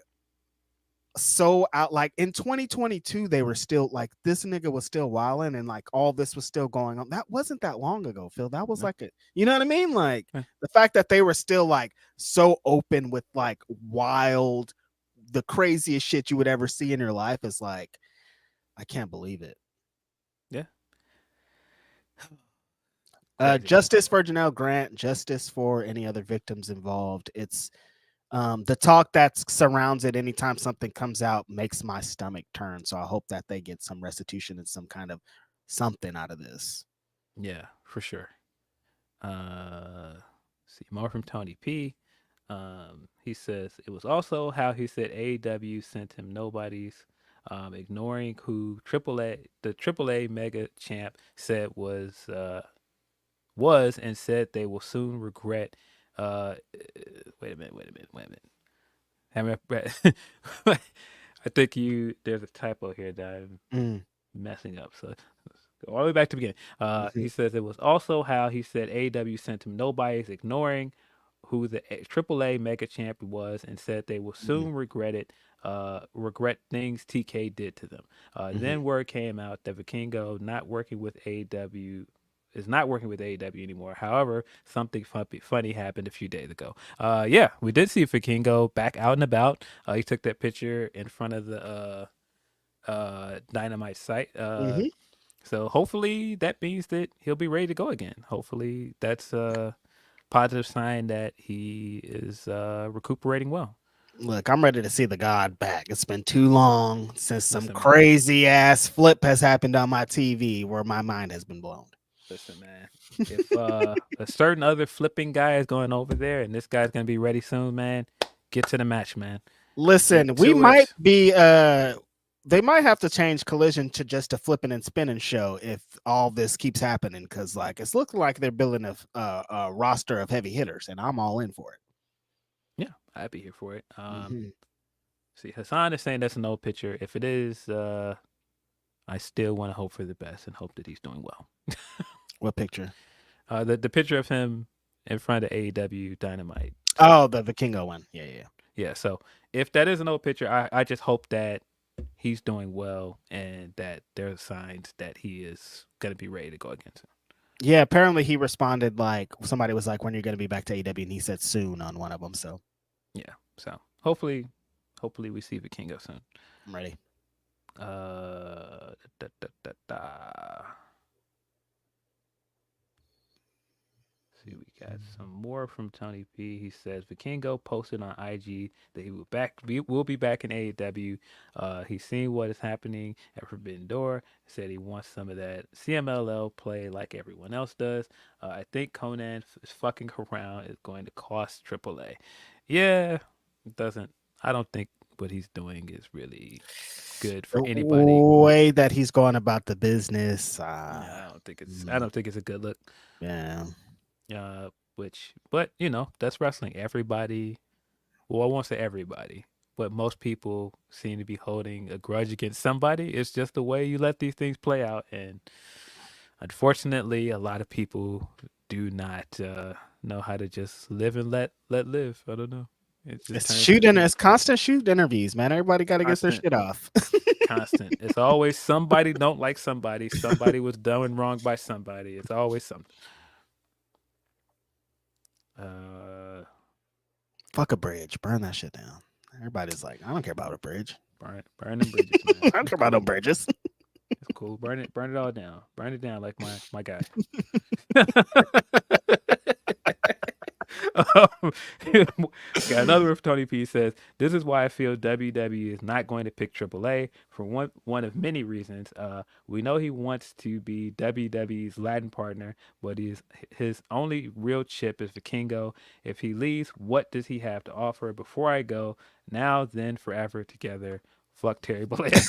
so out, like in 2022 they were still like, this nigga was still wilding and like all this was still going on. That wasn't that long ago, Phil. That was like you know what I mean? Like the fact that they were still like so open with like wild, the craziest shit you would ever see in your life is like, I can't believe it.
Yeah.
Justice for Janelle Grant, justice for any other victims involved. It's the talk that surrounds it anytime something comes out makes my stomach turn. So I hope that they get some restitution and some kind of something out of this.
Yeah, for sure. See more from Tony P. He says it was also how he said AEW sent him nobodies, ignoring who the AAA mega champ said was and said they will soon regret. Wait a minute. I think there's a typo here that I'm messing up. So go all the way back to the beginning. He says it was also how he said AEW sent him nobodies, ignoring who the AAA mega champion was, and said they will soon regret things TK did to them. Then word came out that Vikingo is not working with AEW anymore. However, something funny happened a few days ago. Yeah, we did see Vikingo back out and about. He took that picture in front of the Dynamite site. So hopefully that means that he'll be ready to go again. Hopefully that's a positive sign that he is recuperating well.
Look, I'm ready to see the God back. It's been too long since some crazy ass flip has happened on my TV where my mind has been blown.
Listen, man, if a certain other flipping guy is going over there and this guy's going to be ready soon, man, get to the match, man.
Listen, we might be they might have to change Collision to just a flipping and spinning show if all this keeps happening, because like it's looking like they're building a roster of heavy hitters, and I'm all in for it.
Yeah, I'd be here for it. See, Hassan is saying that's an old picture. If it is, I still want to hope for the best and hope that he's doing well.
What picture?
The picture of him in front of AEW Dynamite.
Oh, the Vikingo one. Yeah.
So if that is an old picture, I just hope that he's doing well and that there's signs that he is going to be ready to go against him.
Yeah, apparently he responded like somebody was like, when you're going to be back to AEW, and he said soon on one of them. So
yeah, so hopefully we see Vikingo soon.
I'm ready.
See, we got some more from Tony P. He says Vikingo posted on IG that he will be back in AEW. He's seen what is happening at Forbidden Door. Said he wants some of that CMLL play like everyone else does. I think Conan is fucking around is going to cost AAA. Yeah, it doesn't. I don't think what he's doing is really good for anybody.
The way that he's going about the business,
I don't think it's a good look.
Yeah.
But that's wrestling. Everybody, well, I won't say everybody, but most people seem to be holding a grudge against somebody. It's just the way you let these things play out, and unfortunately, a lot of people do not know how to just live and let live. I don't know.
It's constant shoot interviews, man. Everybody got to get their shit off.
Constant. It's always somebody don't like somebody. Somebody was done wrong by somebody. It's always something.
Fuck a bridge. Burn that shit down. Everybody's like, I don't care about a bridge.
Burn them bridges, man.
I don't care about no bridges.
It's cool. Burn it all down. Burn it down like my guy. Got another one from Tony P. Says, this is why I feel WWE is not going to pick AAA for one of many reasons. We know he wants to be WWE's Latin partner, but his only real chip is Vikingo. If he leaves, what does he have to offer? Before I go, now, then, forever together. Fuck Terry Bollea.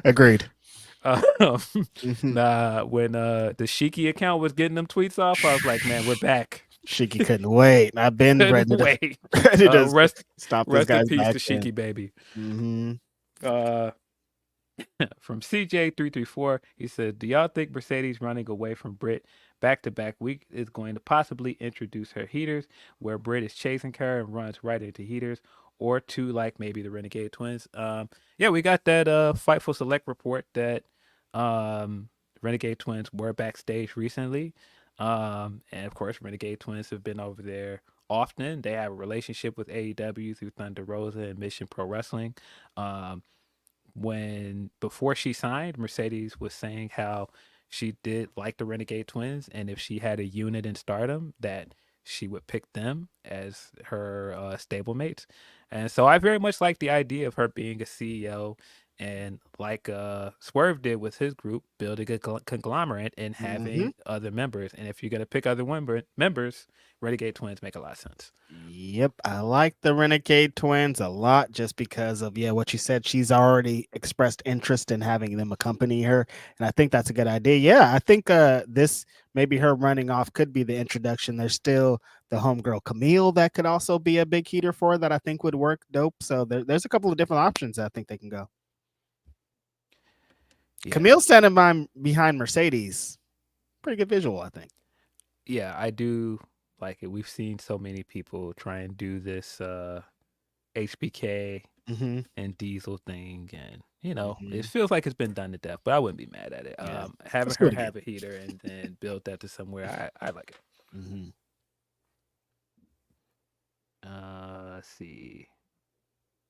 Agreed.
When the Shiki account was getting them tweets off, I was like, man, we're back.
Shiki couldn't wait. I've been ready to stop this guy's
rest in peace
back
to Shiki, baby.
Mm-hmm.
From CJ334, he said, do y'all think Mercedes running away from Britt back-to-back week is going to possibly introduce her heaters, where Britt is chasing her and runs right into heaters, or to like maybe the Renegade Twins? Yeah, we got that Fightful Select report that Renegade Twins were backstage recently. And of course, Renegade Twins have been over there often. They have a relationship with AEW through Thunder Rosa and Mission Pro Wrestling. Before she signed, Mercedes was saying how she did like the Renegade Twins, and if she had a unit in Stardom, that she would pick them as her stablemates. And so I very much like the idea of her being a CEO, and like Swerve did with his group, building a conglomerate and having other members. And if you're going to pick other members, Renegade Twins make a lot of sense.
Yep, I like the Renegade Twins a lot just because of, what you said. She's already expressed interest in having them accompany her, and I think that's a good idea. Yeah, I think this, maybe her running off, could be the introduction. There's still the homegirl Camille that could also be a big heater for her that I think would work dope. So there's a couple of different options I think they can go. Yeah. Camille standing behind Mercedes, pretty good visual, I think.
Yeah, I do like it. We've seen so many people try and do this HBK and Diesel thing, and it feels like it's been done to death, but I wouldn't be mad at it. Yeah. Having her have a heater and then build that to somewhere, I like it. Let's see.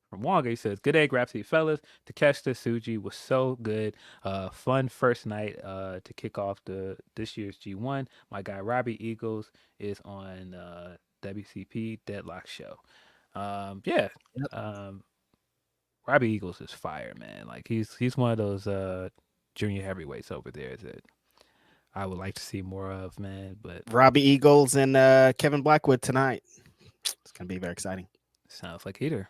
From Wonga, he says, good day, Grapsody fellas. Takeshita Suji was so good. Fun first night to kick off this year's G1. My guy Robbie Eagles is on WCP Deadlock Show. Robbie Eagles is fire, man. Like he's one of those junior heavyweights over there that I would like to see more of, man. But
Robbie Eagles and Kevin Blackwood tonight. It's gonna be very exciting.
Sounds like heater.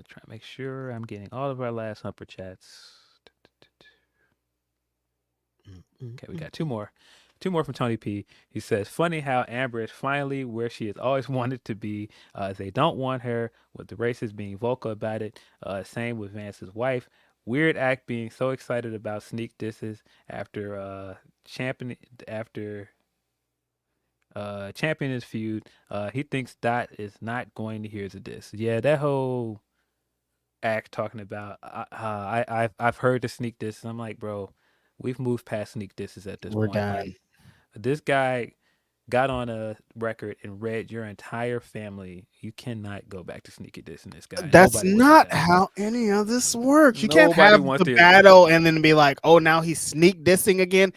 Try to make sure I'm getting all of our last Humper chats. Okay, we got two more from Tony P. He says, funny how Amber is finally where she has always wanted to be. They don't want her, with the racists being vocal about it. Same with Vance's wife. Weird act being so excited about sneak disses after championing his feud. He thinks Dot is not going to hear the diss. Yeah, that whole act talking about I've heard the sneak diss. I'm like, bro, we've moved past sneak disses at this point.
We're done.
Like, this guy got on a record and read your entire family. You cannot go back to sneaky dissing this guy.
That's not how any of this works. You can't have the battle and then be like, oh, now he's sneak dissing again.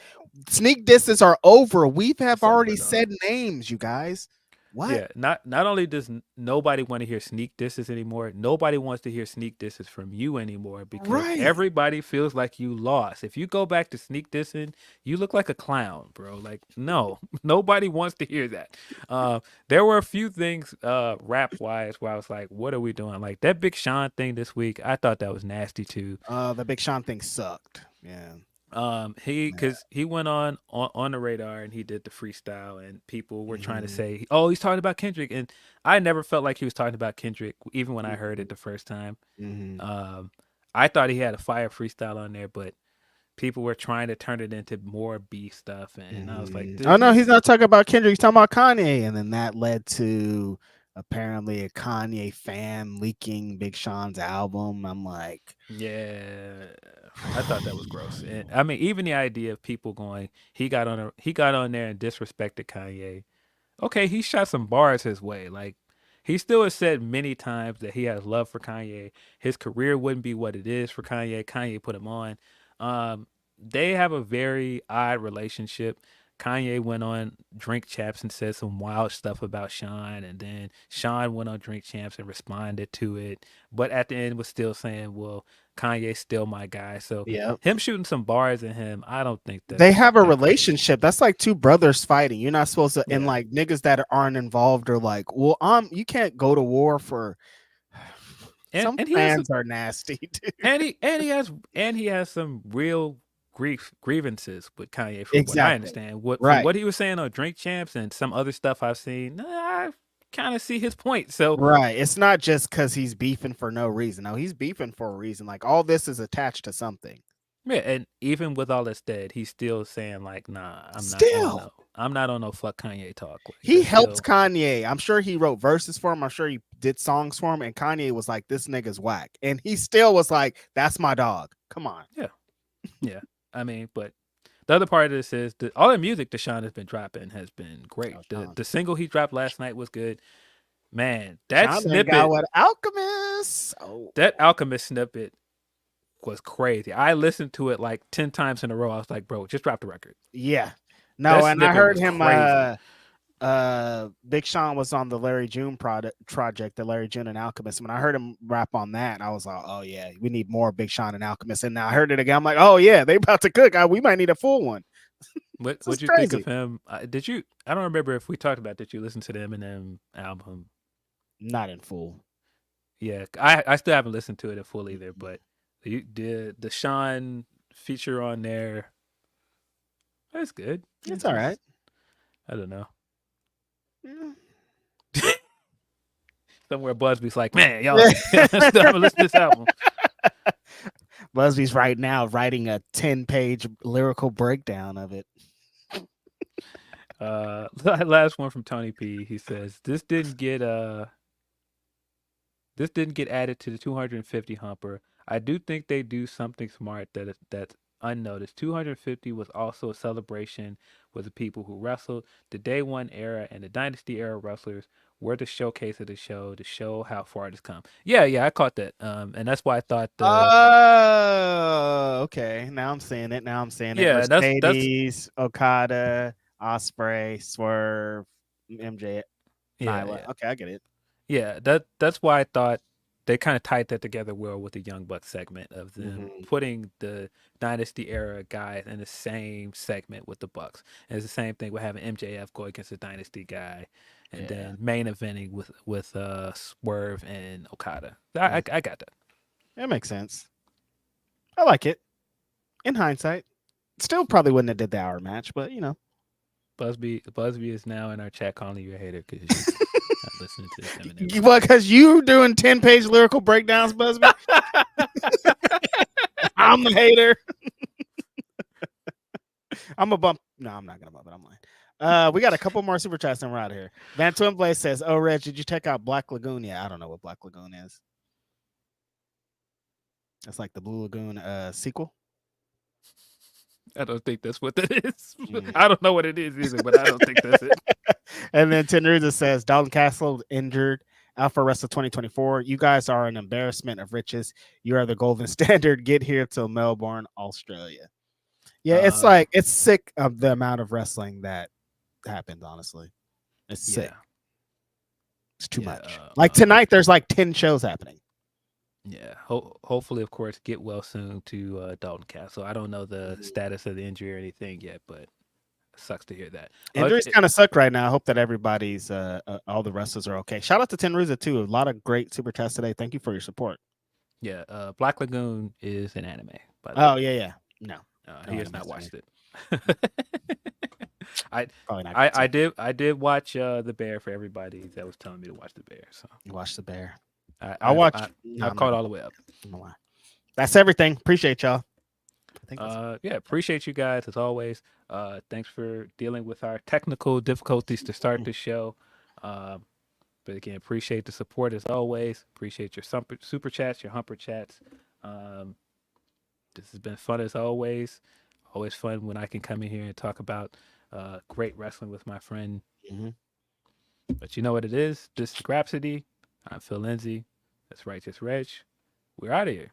Sneak disses are over. We have already said names, you guys. What?
Yeah, not only does nobody want to hear sneak disses anymore, nobody wants to hear sneak disses from you anymore, because everybody feels like you lost. If you go back to sneak dissing, you look like a clown, bro. Like, no, nobody wants to hear that. There were a few things rap wise where I was like, what are we doing? Like that Big Sean thing this week, I thought that was nasty too.
The Big Sean thing sucked. Yeah.
He went on the radar and he did the freestyle, and people were trying to say, oh, he's talking about Kendrick, and I never felt like he was talking about Kendrick even when I heard it the first time. I thought he had a fire freestyle on there, but people were trying to turn it into more beef stuff, and I was like,
oh no, he's not talking about Kendrick. He's talking about Kanye, and then that led to apparently a Kanye fan leaking Big Sean's album. I'm like,
yeah, I thought that was gross. And I mean, even the idea of people going, he got on there and disrespected Kanye. Okay, he shot some bars his way. Like, he still has said many times that he has love for Kanye. His career wouldn't be what it is for Kanye. Kanye put him on. They have a very odd relationship. Kanye went on Drink Champs and said some wild stuff about Sean, and then Sean went on Drink Champs and responded to it, but at the end was still saying, "Well, Kanye's still my guy." So
yeah,
him shooting some bars at him, I don't think that
they have a
that crazy.
relationship. That's like two brothers fighting. You're not supposed to, and
Yeah.
like niggas that aren't involved are like, well, you can't go to war for. Some
And he has
fans are nasty, dude.
and he has some real grievances with Kanye, from what
Exactly.
I understand. From
Right.
what he was saying on Drink Champs and some other stuff I've seen, I kind of see his point. So
Right. It's not just because he's beefing for no reason. No, he's beefing for a reason. Like all this is attached to something.
yeah, and even with all that said, he's still saying like, "Nah, I'm not on no fuck Kanye talk." Like,
He helped Kanye. I'm sure he wrote verses for him. I'm sure he did songs for him. And Kanye was like, "This nigga's whack," and he still was like, "That's my dog. Come on."
Yeah. I mean, but the other part of this is all the music Deshaun has been dropping has been great. The single he dropped last night was good. Man, that snippet
with Alchemist. Oh,
that Alchemist snippet was crazy. I listened to it like 10 times in a row. I was like, bro, just drop the record.
yeah. No, and I heard him
crazy.
Big Sean was on the Larry June project, the Larry June and Alchemist. When I heard him rap on that, I was like, oh yeah, we need more Big Sean and Alchemist. And now I heard it again. I'm like, oh yeah, they about to cook. We might need a full one.
What'd you think of him? Did you? I don't remember if we talked about. Did you listen to the Eminem album?
Not in full.
Yeah, I still haven't listened to it in full either. But the Sean feature on there, that's good.
It's all right.
I don't know. Somewhere Busby's like, man, y'all still haven't listened to this album.
Busby's right now writing a 10-page lyrical breakdown of it.
Last one from Tony P. He says this didn't get added to the 250 humper. I do think they do something smart that's unnoticed. 250 was also a celebration with the people who wrestled. The Day One era and the Dynasty era wrestlers were the showcase of the show to show how far it has come. Yeah, I caught that. And that's why I thought.
Okay. Now I'm saying it.
Yeah,
Mercedes, Okada, Ospreay, Swerve, MJ.
Yeah.
Okay, I get it.
Yeah, that's why I thought they kind of tied that together well with the Young Bucks segment of them putting the Dynasty era guys in the same segment with the Bucks. And it's the same thing with having MJF go against the Dynasty guy, and then main eventing with Swerve and Okada. I got that.
That makes sense. I like it. In hindsight, still probably wouldn't have did the hour match, but you know.
Busby is now in our chat calling you a hater because you're not listening to this Eminem.
Well, because you doing 10-page lyrical breakdowns, Busby. I'm the hater. I'm a bump. No, I'm not gonna bump it. I'm lying. We got a couple more super chats and we're out of here. Van Twinblade says, "Oh, Reg, did you check out Black Lagoon?" Yeah, I don't know what Black Lagoon is. That's like the Blue Lagoon sequel.
I don't think that's what that is. I don't know what it is either, but I don't think that's it.
And then Tenruza says, Dalton Castle injured. Alpha Wrestle 2024. You guys are an embarrassment of riches. You are the golden standard. Get here till Melbourne, Australia. Yeah, it's like it's sick of the amount of wrestling that happened, honestly. It's sick. It's too much. Like tonight, there's like 10 shows happening.
Yeah. Hopefully, of course, get well soon to Dalton Castle. I don't know the status of the injury or anything yet, but it sucks to hear that.
Injuries kind of suck right now. I hope that everybody's, all the wrestlers are okay. Shout out to Tenruza, too. A lot of great super chats today. Thank you for your support.
Yeah. Black Lagoon is an anime.
Oh, yeah. No.
He has not watched it. I did watch The Bear for everybody that was telling me to watch The Bear. So
you watched The Bear.
I caught all the way up.
That's everything. Appreciate y'all. I think
Yeah, appreciate you guys as always. Thanks for dealing with our technical difficulties to start the show. But again, appreciate the support as always. Appreciate your super chats, your humper chats. This has been fun as always. Always fun when I can come in here and talk about great wrestling with my friend. But you know what it is? This is Grapsody. I'm Phil Lindsey. That's Righteous Reg. We're out of here.